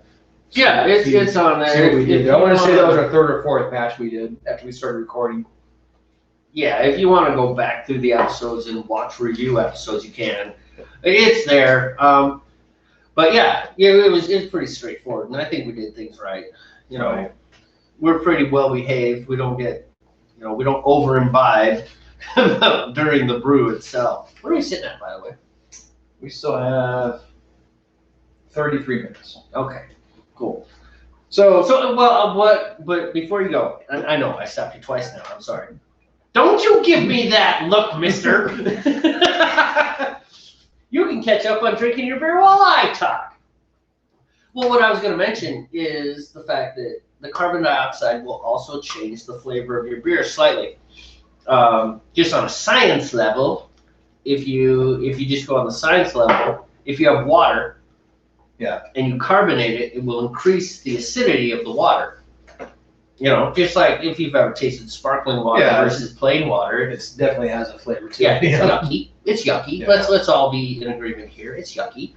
Yeah, it's on there. See what we did. I want to say that was our third or fourth batch we did after we started recording. Yeah, if you want to go back through the episodes and watch review episodes, you can. It's there. But yeah, it was pretty straightforward, and I think we did things right. Right. We're pretty well behaved. We don't get, we don't over imbibe during the brew itself. What are we sitting at, by the way? We still have 33 minutes. Okay. Cool. So But before you go, I know I stopped you twice now. I'm sorry. Don't you give me that look, mister. You can catch up on drinking your beer while I talk. Well, what I was going to mention is the fact that the carbon dioxide will also change the flavor of your beer slightly. Just on a science level, if you just go on the science level, if you have water, and you carbonate it, it will increase the acidity of the water. Just like if you've ever tasted sparkling water versus plain water, it definitely has a flavor to it. it. It's yucky. It's yucky. Yeah. Let's all be in agreement here. It's yucky.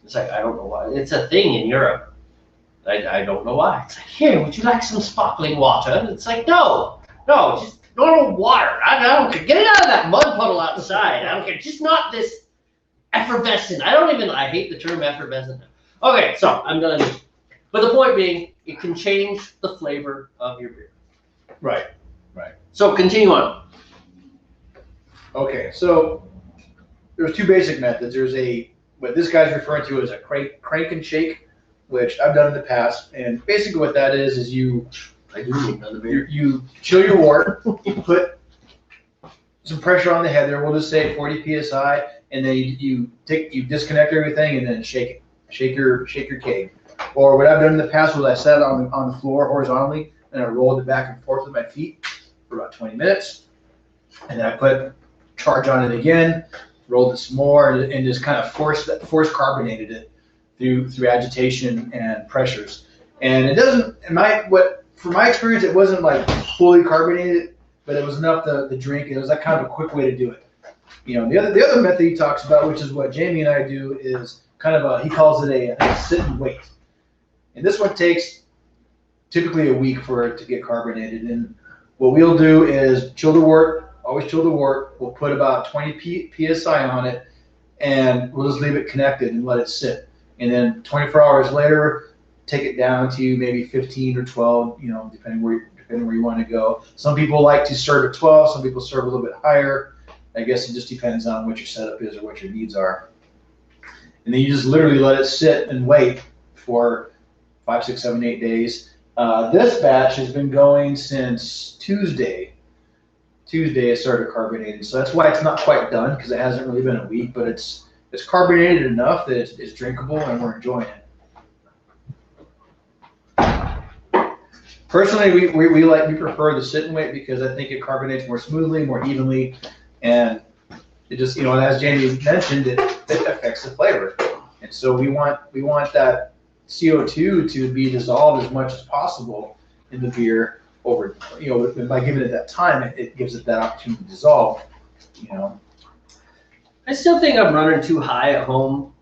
It's like, I don't know why. It's a thing in Europe. I don't know why. It's like, here, would you like some sparkling water? And it's like, no, just normal water. I don't care. Get it out of that mud puddle outside. I don't care. Just not this effervescent. I hate the term effervescent. Okay, so I'm done. But the point being, it can change the flavor of your beer. Right. So continue on. Okay, so there's two basic methods. There's what this guy's referring to as a crank and shake, which I've done in the past. And basically what that is you chill your wort, you put some pressure on the header, we'll just say 40 psi, and then you disconnect everything and then shake it. Shake your keg. Or what I've done in the past was I set it on the floor horizontally and I rolled it back and forth with my feet for about 20 minutes. And then I put charge on it again, rolled it some more, and just kind of force carbonated it through agitation and pressures. And it doesn't, from my experience, it wasn't like fully carbonated, but it was enough to drink. It was like kind of a quick way to do it. The other method he talks about, which is what Jamie and I do, is kind of he calls it a sit and wait. And this one takes typically a week for it to get carbonated. And what we'll do is chill the wort, always chill the wort. We'll put about 20 psi on it, and we'll just leave it connected and let it sit. And then 24 hours later, take it down to maybe 15 or 12, depending where you want to go. Some people like to serve at 12. Some people serve a little bit higher. I guess it just depends on what your setup is or what your needs are. And then you just literally let it sit and wait for 5, 6, 7, 8 days. This batch has been going since Tuesday. Tuesday it started carbonating, so that's why it's not quite done, because it hasn't really been a week, but it's carbonated enough that it's drinkable and we're enjoying it. Personally, we prefer the sit and wait because I think it carbonates more smoothly, more evenly, and it just, as Jamie mentioned, it affects the flavor. And so we want that CO2 to be dissolved as much as possible in the beer over, by giving it that time, it gives it that opportunity to dissolve, I still think I'm running too high at home.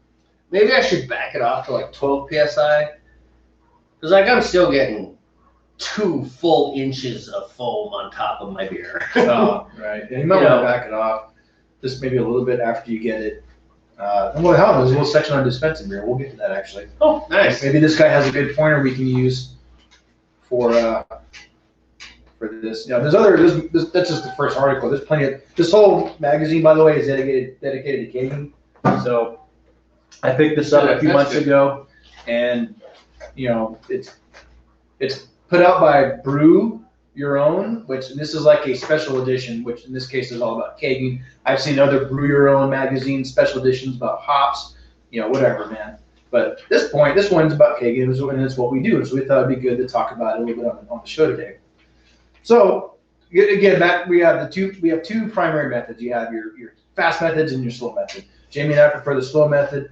Maybe I should back it off to like 12 psi, because I'm still getting 2 full inches of foam on top of my beer. Oh, right. And you might want to back it off just maybe a little bit after you get it. There's a little section on dispensing beer. We'll get to that actually. Oh, nice. Maybe this guy has a good pointer we can use for this. That's just the first article. There's plenty of, this whole magazine, by the way, is dedicated to kegging. So I picked this up a few months ago, and it's put out by Brew Your Own, which this is like a special edition, which in this case is all about kegging. I've seen other Brew Your Own magazines, special editions about hops, whatever, man. But at this point, this one's about kegging, and it's what we do. So we thought it'd be good to talk about it a little bit on the show today. So again, we have two primary methods. You have your fast methods and your slow method. Jamie and I prefer the slow method,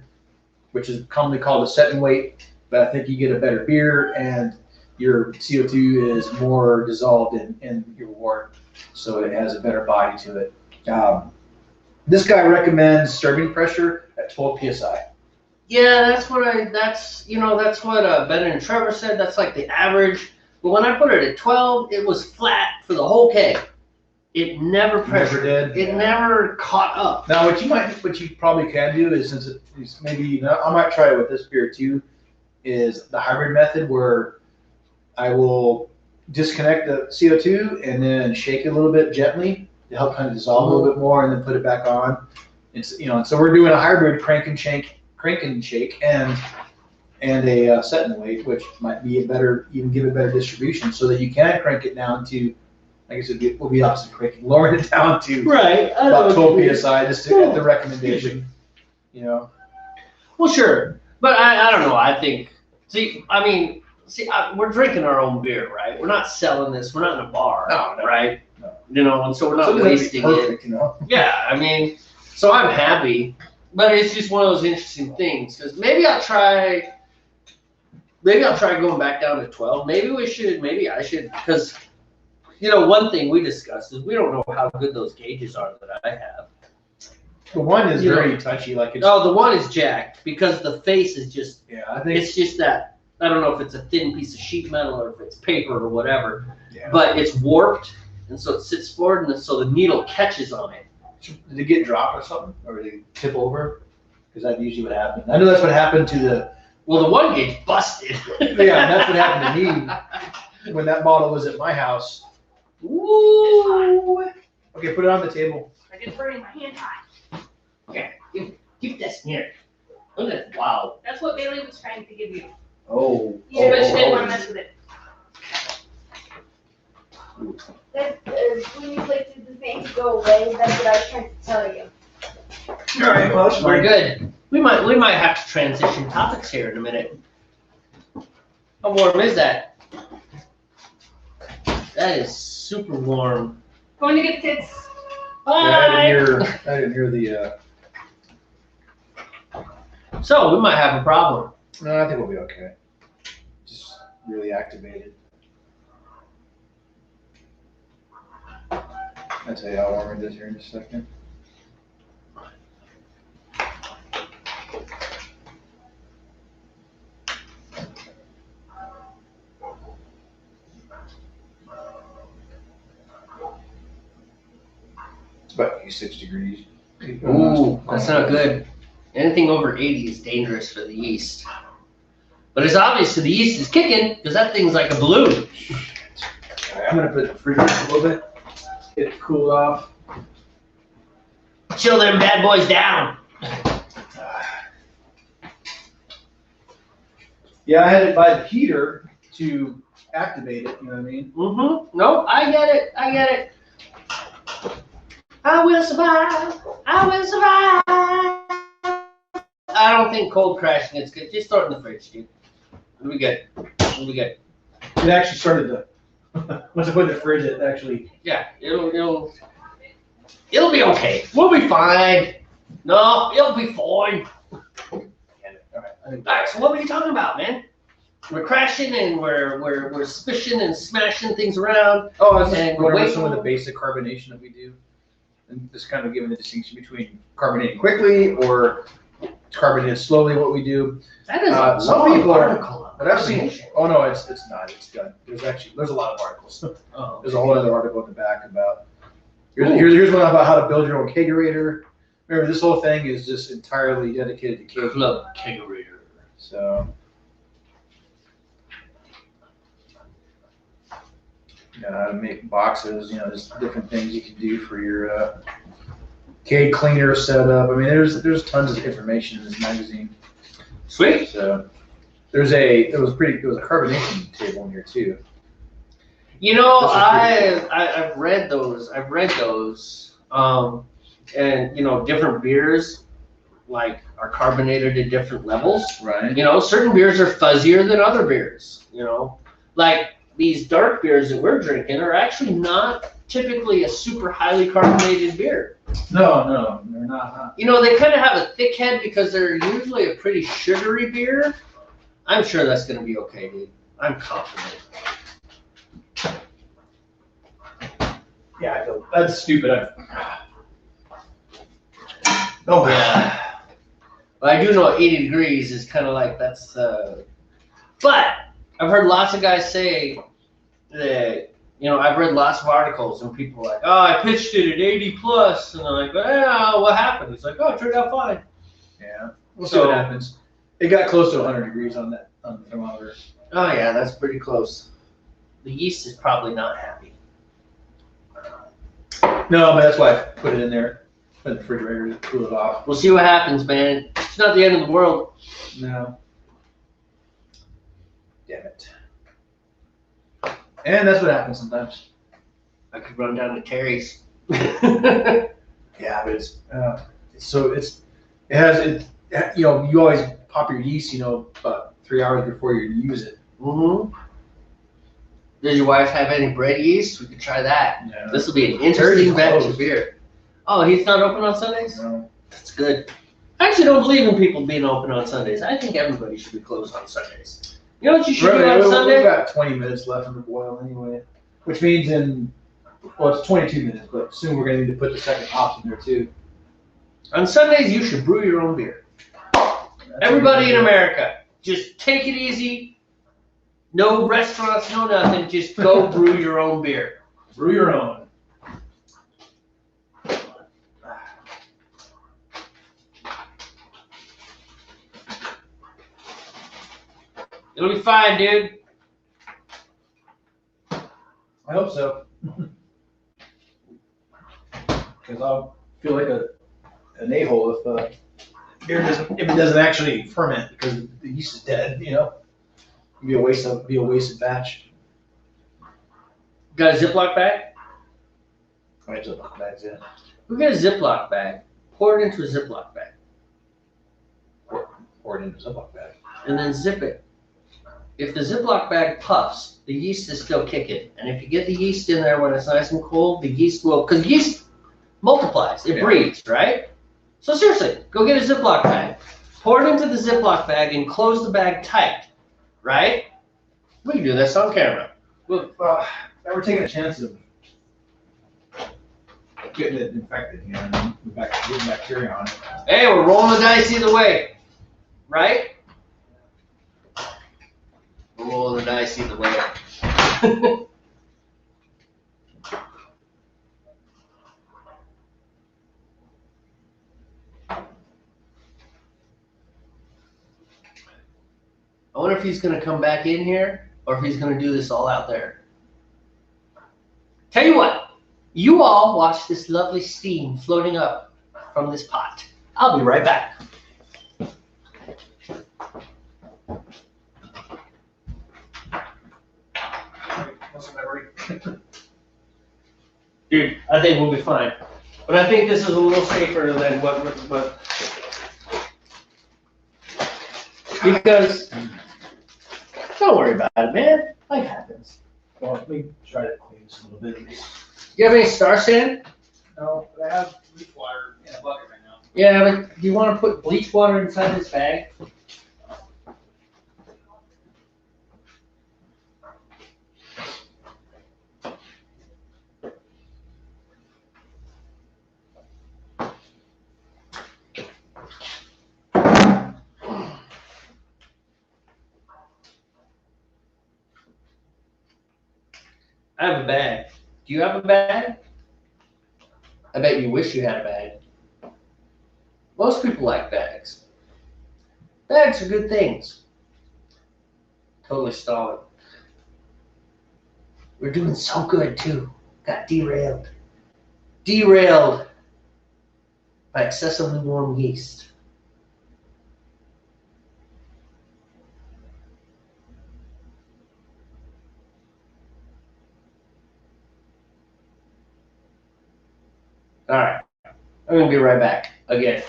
which is commonly called a set and wait, but I think you get a better beer and your CO2 is more dissolved in your wort, so it has a better body to it. This guy recommends serving pressure at 12 psi. Yeah, that's what Ben and Trevor said. That's like the average. But when I put it at 12, it was flat for the whole keg. It never pressured. It never caught up. Now, what you probably can do is, since it's maybe, I might try it with this beer too, is the hybrid method where I will disconnect the CO2 and then shake it a little bit gently to help kind of dissolve a little bit more, and then put it back on. It's so we're doing a hybrid crank and shake, and and a set and weight, which might be even give it better distribution, so that you can crank it down to, I guess will be opposite cranking, lowering it down to Right. about 12 psi, just to get the recommendation. Well, sure, but I don't know. I think we're drinking our own beer, right? We're not selling this. We're not in a bar, No. right? No. And so we're not wasting it. Yeah, so I'm happy, but it's just one of those interesting things because maybe I'll try going back down to 12. Maybe I should, because one thing we discussed is we don't know how good those gauges are that I have. The one is very touchy, like it's. Oh, the one is jacked because the face is just. Yeah, I think it's just that. I don't know if it's a thin piece of sheet metal or if it's paper or whatever, yeah. But it's warped, and so it sits forward, and so the needle catches on it. Did it get dropped or something, or did it tip over? Because that's usually what happened. I know that's what happened to the. Well, the one gauge busted. Yeah, that's what happened to me when that bottle was at my house. Ooh. Okay, put it on the table. I did burn my hand hot. Okay, keep this here. Look at that. Wow. That's what Bailey was trying to give you. Oh. Yeah, but she didn't want to mess with it. When you like the things go away, that's what I was trying to tell you. All right, well, We're good. We might have to transition topics here in a minute. How warm is that? That is super warm. Going to get tits. Yeah, Bye. I didn't hear the. So we might have a problem. No, I think we'll be okay. Just really activated. I'll tell you how warm it is here in a second. It's about 86 degrees. Ooh, that's not good. Anything over 80 is dangerous for the yeast. But it's obvious that the yeast is kicking because that thing's like a balloon. All right, I'm gonna put it in the fridge a little bit. Get it cooled off. Chill them bad boys down. Yeah, I had it by the heater to activate it. You know what I mean? Mm-hmm. No, I get it. I will survive. I don't think cold crashing is good. Just throw it in the fridge, dude. What do we get? It actually started to. Once I put it in the fridge, it actually. Yeah, it'll be okay. We'll be fine. No, it'll be fine. All right. All right. So what were you talking about, man? We're crashing and we're spishing and smashing things around. Oh, I was just And going over wait- some of the basic carbonation that we do, and just kind of giving the distinction between carbonating quickly or carbonated slowly. What we do. That is a some long people are- article. But I've seen. Oh no, it's not. It's done. There's a lot of articles. Oh. There's a whole other article in the back about. Here's one about how to build your own kegerator. Remember, this whole thing is just entirely dedicated to keg. Club kegerator. So. How to make boxes, just different things you can do for your keg cleaner setup. I mean, there's tons of information in this magazine. Sweet. So there was a carbonation table in here too. I've read those. And different beers are carbonated at different levels. Right. Certain beers are fuzzier than other beers. Like these dark beers that we're drinking are actually not typically a super highly carbonated beer. No, they're not. They kind of have a thick head because they're usually a pretty sugary beer. I'm sure that's going to be okay, dude. I'm confident. Yeah, that's stupid. Oh yeah. But I do know 80 degrees is kind of like that's. But I've heard lots of guys say that. I've read lots of articles and people are like, oh, I pitched it at 80 plus, and I'm like, well, what happened? It's like, oh, it turned out fine. Yeah, we'll see what happens. It got close to 100 degrees on the thermometer. Oh yeah, that's pretty close. The yeast is probably not happy. No, but that's why I put it in there, put it in the refrigerator to cool it off. We'll see what happens, man. It's not the end of the world. No. Damn it. And that's what happens sometimes. I could run down to Terry's. Yeah, but it has it. You know, you always pop your yeast. You know, about 3 hours before you use it. Mm-hmm. Does your wife have any bread yeast? We could try that. Yeah. This will be an interesting Terry's batch closed. of beer. Oh, he's not open on Sundays? No. That's good. I actually don't believe in people being open on Sundays. I think everybody should be closed on Sundays. You know what you should do on We've Sunday? got 20 minutes left in the boil anyway, which means it's 22 minutes, but soon we're gonna need to put the second hop in there too. On Sundays, you should brew your own beer. Everybody in America, just take it easy. No restaurants, no nothing. Just go brew your own beer. Brew your own. It'll be fine, dude. I hope so. Because I'll feel like an a-hole if beer if it doesn't actually ferment because the yeast is dead. You know, it'd be a wasted batch. Got a Ziploc bag? I have to look back in. We got a Ziploc bag. Pour it into a Ziploc bag. Pour it into a Ziploc bag. And then zip it. If the Ziploc bag puffs, the yeast is still kicking. And if you get the yeast in there when it's nice and cold, the yeast will, because yeast multiplies, it breeds, right? So seriously, go get a Ziploc bag. Pour it into the Ziploc bag and close the bag tight, right? We can do this on camera. Well, now we're taking a chance of getting it infected, you know, and then getting bacteria on it. Hey, we're rolling the dice either way, right? We're rolling the dice either way. I wonder if he's going to come back in here or if he's going to do this all out there. Tell you what, you all watch this lovely steam floating up from this pot. I'll be right back. Dude, I think we'll be fine. But I think this is a little safer than what because don't worry about it, man. Life happens. Well, let me try to clean this a little bit. You have any star sand? No, but I have bleach water in a bucket right now. Yeah, but do you want to put bleach water inside this bag? I have a bag. Do you have a bag? I bet you wish you had a bag. Most people like bags. Bags are good things. Totally stalling. We're doing so good too. Got derailed. Derailed by excessively warm yeast. All right, I'm gonna be right back again.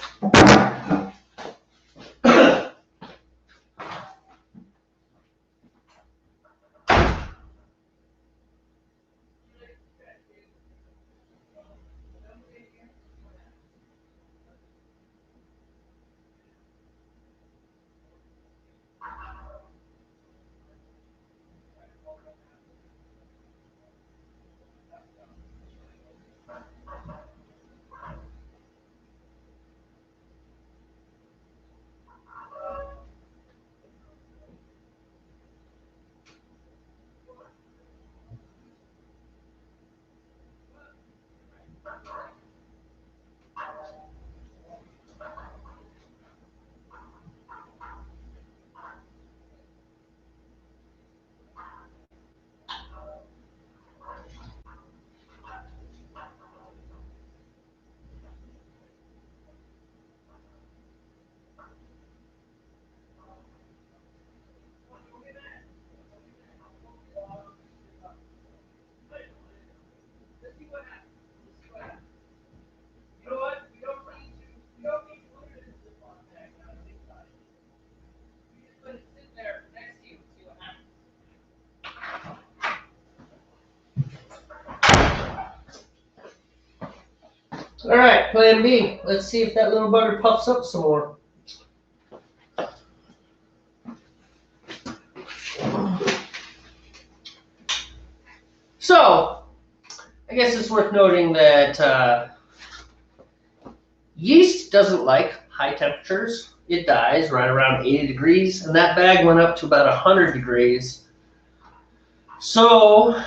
All right, plan B. Let's see if that little butter puffs up some more. So, I guess it's worth noting that yeast doesn't like high temperatures. It dies right around 80 degrees, and that bag went up to about 100 degrees. So,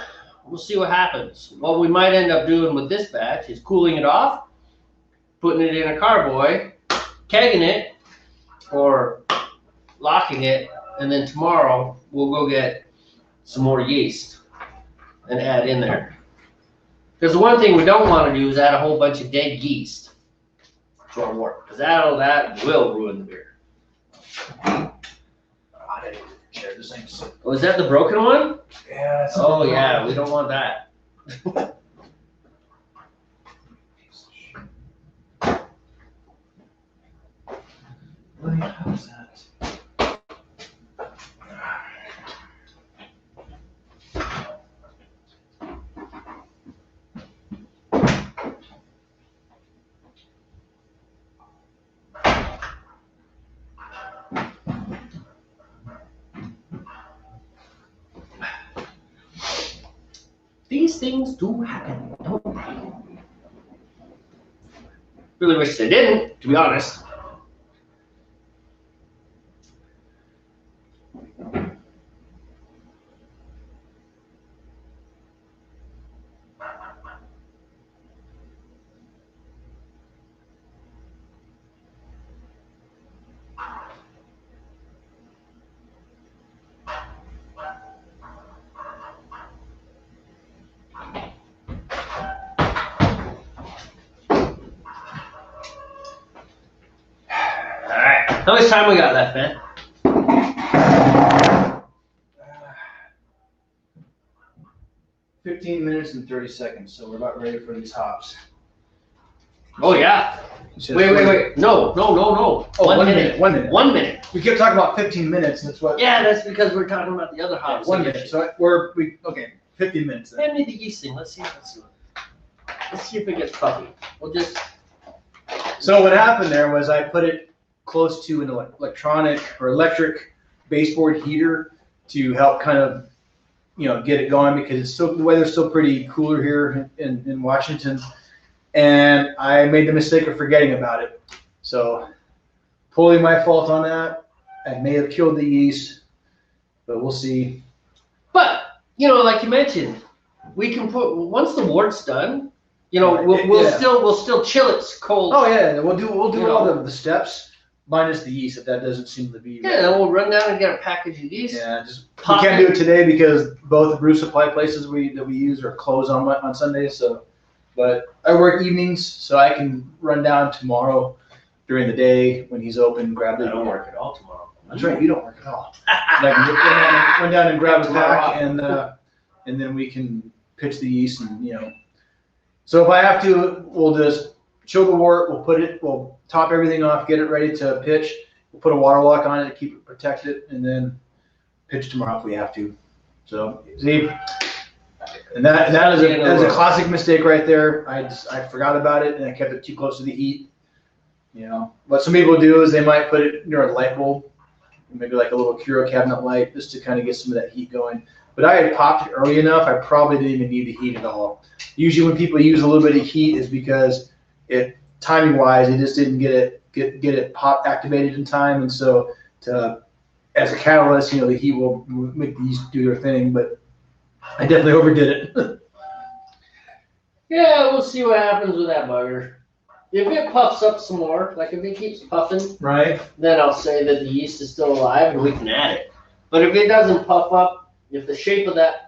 we'll see what happens. What we might end up doing with this batch is cooling it off, putting it in a carboy, kegging it, or locking it, and then tomorrow we'll go get some more yeast and add in there. Because the one thing we don't want to do is add a whole bunch of dead yeast to our wort, because that will ruin the beer. I didn't even share this thing. Oh, is that the broken one? Yeah. That's Oh yeah, we don't want that. How's that? These things do happen, don't they? Really wish they didn't, to be honest. How much time we got left, man? 15 minutes and 30 seconds, so we're about ready for these hops. Oh yeah. Wait. No. Oh, 1 1 minute. minute. 1 minute. 1 minute. We kept talking about 15 minutes. That's what. Yeah, that's because we're talking about the other hops. 1 minute. So okay. 15 minutes. Then. Hand me the yeast thing. Let's see if it gets puffy. We'll just. So what happened there was I put it close to an electric baseboard heater to help kind of, get it going, because the weather's still pretty cooler here in Washington, and I made the mistake of forgetting about it. So totally my fault on that. I may have killed the yeast, but we'll see. But like you mentioned, we can put once the wort's done. We'll still chill it cold. Oh yeah, we'll do all the steps minus the yeast if that doesn't seem to be. Yeah, then we'll run down and get a package of yeast. Yeah, we can't do it today because both the brew supply places that we use are closed on Sundays. So, but I work evenings, so I can run down tomorrow during the day when he's open. Grab it. I don't work at all tomorrow. That's right, you don't work at all. And I can run down and grab a pack, and then we can pitch the yeast and. So if I have to, we'll just chill the wort. We'll top everything off, get it ready to pitch. We'll put a water lock on it to keep it protected, and then pitch tomorrow if we have to. So see, and that is a classic mistake right there. I forgot about it and I kept it too close to the heat. What some people do is they might put it near a light bulb, maybe like a little Curo cabinet light, just to kind of get some of that heat going. But I had popped it early enough, I probably didn't even need the heat at all. Usually when people use a little bit of heat is because timing wise, they just didn't get it pop activated in time. And so as a catalyst, the heat will make the yeast do their thing, but I definitely overdid it. Yeah, we'll see what happens with that bugger. If it puffs up some more, like if it keeps puffing, right, then I'll say that the yeast is still alive and we can add it. But if it doesn't puff up, if the shape of that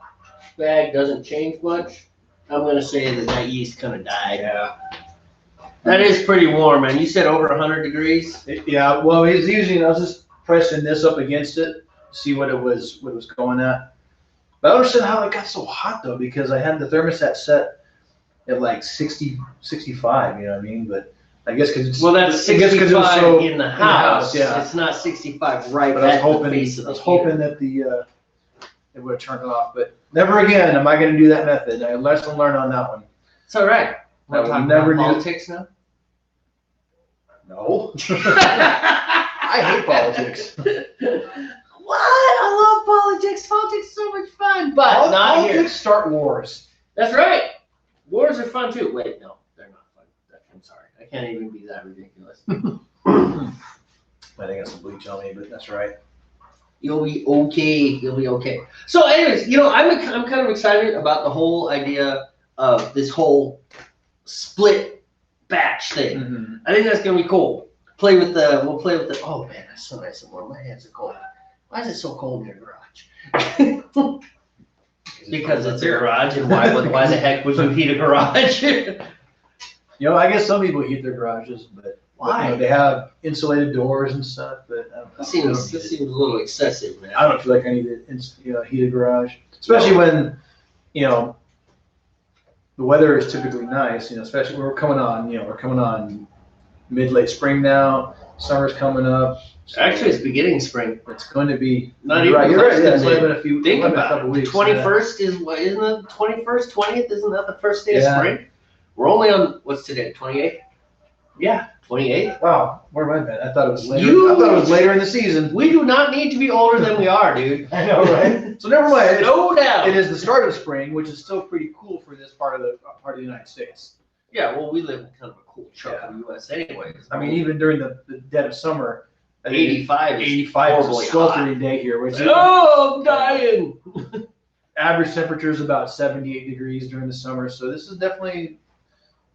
bag doesn't change much, I'm going to say that yeast kind of died. Yeah. That is pretty warm, man. You said over 100 degrees? Yeah, well, I was just pressing this up against it, see what it was going at. But I don't understand how it got so hot, though, because I had the thermostat set at like 60, 65, you know what I mean? But I guess because it's... Well, that's 65 in the house. Yeah. It's not 65 right but at the base of the I was hoping that it would have turned it off, but never again am I going to do that method. I lesson learned on that one. It's all right. We're will talking never about do- politics now. No. I hate politics. What? I love politics. Politics is so much fun, but not Politics here. start wars. That's right. Wars are fun too. Wait, no, they're not fun. I'm sorry. I can't even be that ridiculous. I think that's some bleach on me, but that's right. You'll be okay. You'll be okay. So, anyways, I'm kind of excited about the whole idea of this whole split batch thing. Mm-hmm. I think that's gonna be cool. We'll play with the. Oh man, that's so nice and warm. My hands are cold. Why is it so cold in your garage? Because it's a garage, and why the heck would you heat a garage? I guess some people heat their garages, but Why? they have insulated doors and stuff. But I don't know. This seems a little excessive, man. I don't feel like I need to heat a garage, especially when the weather is typically nice. Especially when we're coming on mid-late spring now. Summer's coming up. So Actually, it's beginning spring. it's going to be Not you're even right. You're close right. to Yeah, it's mid. only been a few. Think only been a about couple it. weeks. 21st isn't the 21st, 20th? Isn't that the first day of Yeah. spring? We're only on what's today? 28th. Yeah. 28th. Wow. Where am I been? I thought it was later. You- I thought it was later in the season. We do not need to be older than we are, dude. I know, right? So never mind. Slow down. It is the start of spring, which is still pretty cool for this part of the United States. Yeah, well, we live in kind of a cool chunk of the U.S. anyways. I mean, even during the dead of summer, I think 85 is 85 is a horribly sweltering day here, which is Oh, I'm dying. average temperature is about 78 degrees during the summer. So this is definitely,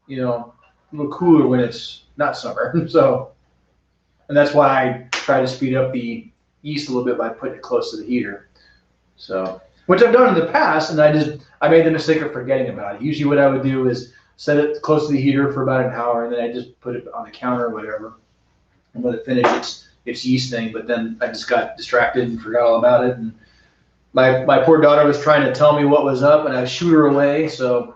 a little cooler when it's not summer. So, and that's why I try to speed up the yeast a little bit by putting it close to the heater. So, which I've done in the past, and I made the mistake of forgetting about it. Usually what I would do is set it close to the heater for about an hour, and then I just put it on the counter or whatever and let it finish its yeast thing. But then I just got distracted and forgot all about it. And my poor daughter was trying to tell me what was up, and I shoot her away. So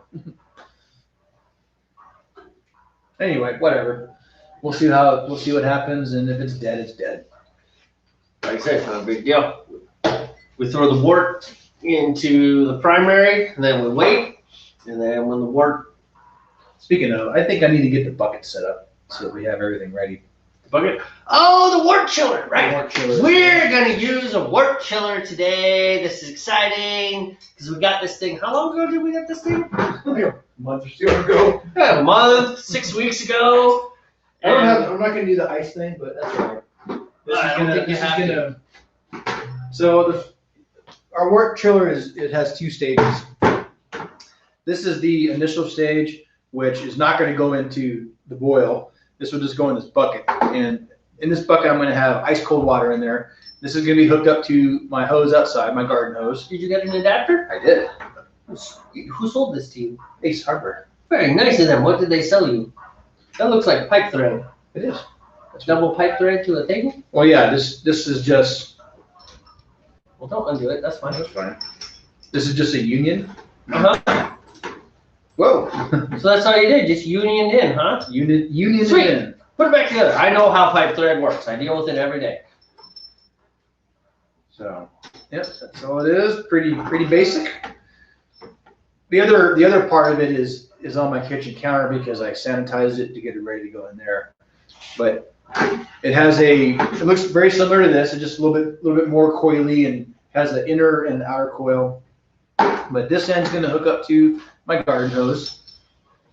anyway, whatever. We'll see what happens, and if it's dead, it's dead. Like I said, it's not a big deal. We throw the wort into the primary, and then we wait, and then when the wort Speaking of, I think I need to get the bucket set up so that we have everything ready. bucket. Oh, the wort chiller, right? Wort chiller. We're gonna use a wort chiller today. This is exciting because we got this thing. How long ago did we get this thing? A month or two ago. A month, 6 weeks ago. I'm not going to do the ice thing, but that's all right. I don't think you have So our wort chiller it has two stages. This is the initial stage, which is not going to go into the boil. This will just go in this bucket. And in this bucket, I'm going to have ice cold water in there. This is going to be hooked up to my hose outside, my garden hose. Did you get an adapter? I did. Who sold this to you? Ace Hardware. Very nice of them. What did they sell you? That looks like pipe thread. It is. Double pipe thread to a table? Well, yeah, this is just. Well, don't undo it. That's fine. That's fine. This is just a union. Uh-huh. Whoa. So that's all you did, just unioned in, huh? Union Sweet. in. Put it back together. I know how pipe thread works. I deal with it every day. So, yep, that's all it is. Pretty basic. The other part of it is on my kitchen counter because I sanitized it to get it ready to go in there. But it looks very similar to this. It's just a little bit more coily and has an inner and outer coil. But this end's going to hook up to my garden hose,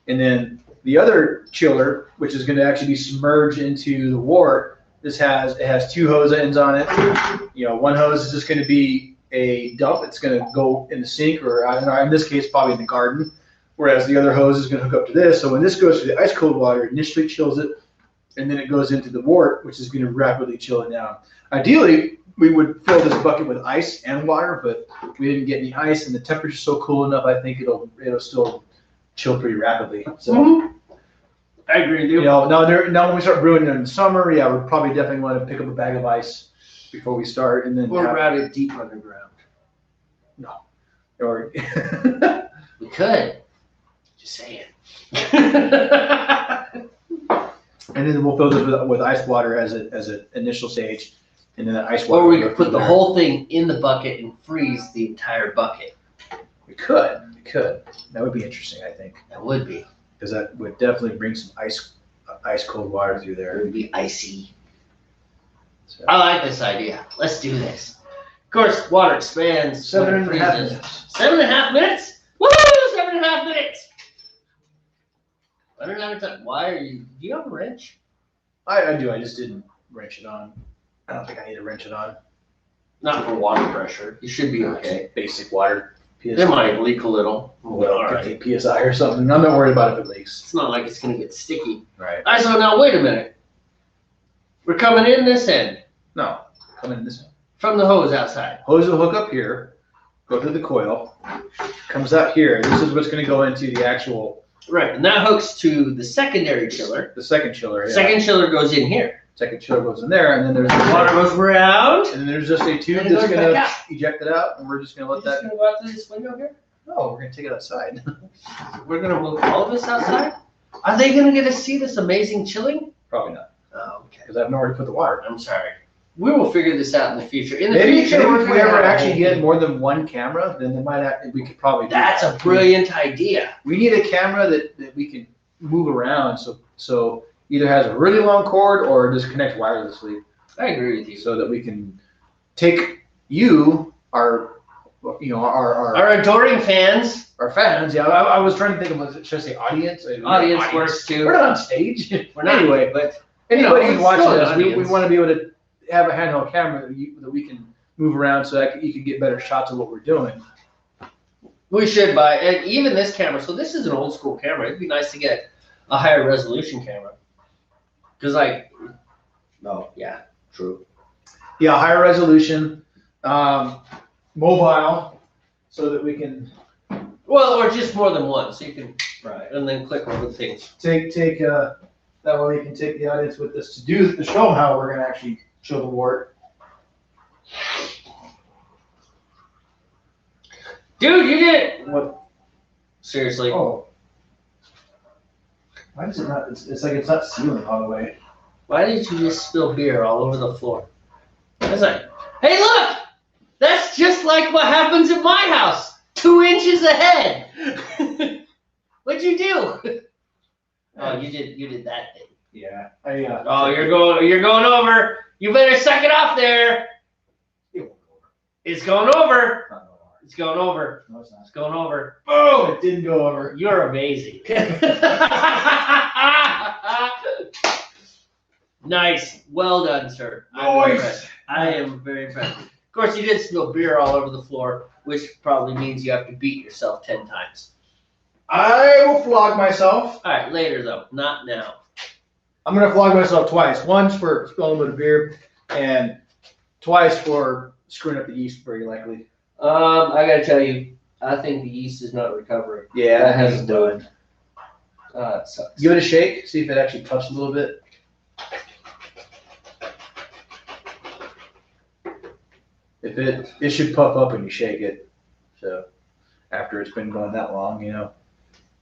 and then the other chiller, which is going to actually be submerged into the wort. It has two hose ends on it. One hose is just going to be a dump. It's going to go in the sink, or in this case, probably in the garden. Whereas the other hose is going to hook up to this. So when this goes to the ice cold water, it initially chills it, and then it goes into the wort, which is going to rapidly chill it down. Ideally, we would fill this bucket with ice and water, but we didn't get any ice, and the temperature's so cool enough. I think it'll still chill pretty rapidly. So. I agree with you. Now when we start brewing in the summer, yeah, we'll probably definitely want to pick up a bag of ice before we start, and then Or route it deep underground. or We could. Just saying. and then we'll fill this with ice water as an initial stage, and then the ice water. Or we will could go put the from whole thing in the bucket and freeze the entire bucket. there. We could. That would be interesting, I think. That would be. because that would definitely bring some ice cold water through It there. would be icy. So, I like this idea. Let's do this. Of course, water expands. when it 7.5 freezes. minutes. 7.5 minutes? Woo! 7.5 minutes. I don't have time. Why are you? Do you have a wrench? I do. I just didn't wrench it on. I don't think I need to wrench it on. Not for water pressure. You should be okay. Basic water. PSI. It might leak a little. Well, All right. 50 PSI or something. I'm not worried about if it leaks. It's not like it's gonna get sticky. Right. All right. So now wait a minute. We're coming in this end No. Come in this way. from the hose outside. Hose will hook up here, go through the coil, comes out here. This is what's going to go into the actual, Right, and that hooks to the secondary chiller. the second chiller. Yeah. Second chiller goes in here. Second chiller goes in there, and then there's Water goes around. and then there's just a tube And it that's goes going to back eject it out, and we're just going to We're let just that. gonna go out through this window here. No, we're going to take it outside. We're gonna move all of this outside. Are they gonna get to see this amazing chilling? Probably not, Oh, okay. because I have nowhere to put the water. I'm sorry. We will figure this out in the future. In the Maybe future, we're if we gonna ever have a actually whole- get more than one camera, then we could probably. Do That's that. a brilliant idea. We need a camera that we can move around, so either has a really long cord or just connects wirelessly. I agree with you. So that we can take our Our adoring fans, fans. Yeah, I was trying to think of, should I say audience? audience works too. We're not on stage. We're not, Anyway, but anybody it's who's watching still an this, we audience. want to be able to have a handheld camera that we can move around so that you can get better shots of what we're doing. we should buy, and even this camera. So this is an old school camera. It'd be nice to get a higher resolution camera. Cause yeah, true. Yeah, higher resolution, mobile, so that we can Well, or just more than one, so you can, right. and then click over things. take that way we can take the audience with us to show them how we're gonna actually show the wart. Dude, you did. What? Seriously. Oh. Why does it not? It's like it's not sealing all the way. Why did you just spill beer all over the floor? It's like, hey, look! That's just like what happens at my house. 2 inches ahead. What'd you do? Oh, you did that thing. Yeah. Oh, you're going over. You better suck it off there. It's going over. It's going over. No, it's not. It's going over. Oh, it didn't go over. You're amazing. Nice. Well done, sir. I'm very Nice. impressed. I am very impressed. Of course, you did spill beer all over the floor, which probably means you have to beat yourself 10 times. I will flog myself. All right, later though, not now. I'm gonna flog myself twice. Once for spilling a bit of beer, and twice for screwing up the yeast, very likely. I gotta tell you, I think the yeast is not recovering. Yeah, that hasn't done. It sucks. Give it a shake. See if it actually puffs a little bit. If it should puff up when you shake it. So after it's been going that long,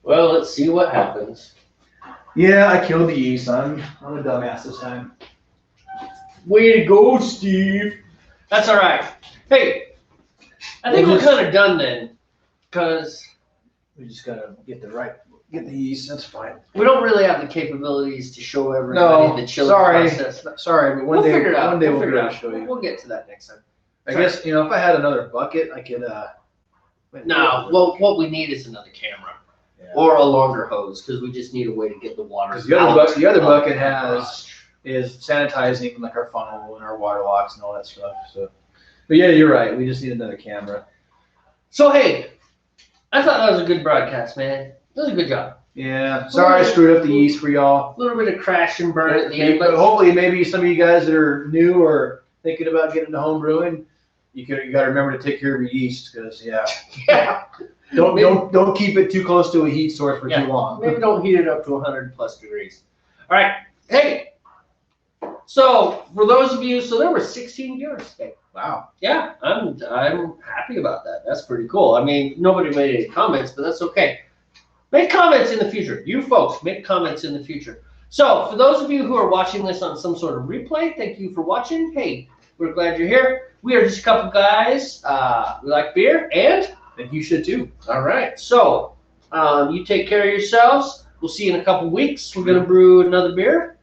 Well, let's see what happens. Yeah, I killed the yeast. I'm a dumbass this time. Way to go, Steve. That's all right. Hey, I think we're kind of done then, because We just gotta get the yeast. That's fine. we don't really have the capabilities to show everybody No, the chilling sorry, process. sorry, but We'll figure it out. one day We'll we'll be figure it able to out. show you. We'll get to that next time. I guess if I had another bucket, I could. No, well, what we need is another camera or a longer hose, because we just need a way to get the water. Because the other out bucket of the has garage. is sanitizing like our funnel and our water locks and all that stuff. So, but yeah, you're right. We just need another camera. So hey, I thought that was a good broadcast, man. That was a good job. Yeah. Sorry, I screwed up the yeast for y'all. A little bit of crash and burn at the end, But but hopefully, maybe some of you guys that are new or thinking about getting into home brewing, you got to remember to take care of your yeast because yeah, don't keep it too close to a heat source for too long. maybe don't heat it up to 100 plus degrees. All right, hey. So for those of you, so there were 16 viewers today. Wow. Yeah, I'm happy about that. That's pretty cool. I mean, nobody made any comments, but that's okay. Make comments in the future. You folks, make comments in the future. So for those of you who are watching this on some sort of replay, thank you for watching. Hey, we're glad you're here. We are just a couple guys. We like beer, and And you should too. all right. So you take care of yourselves. we'll see you in a couple weeks. We're gonna brew another beer.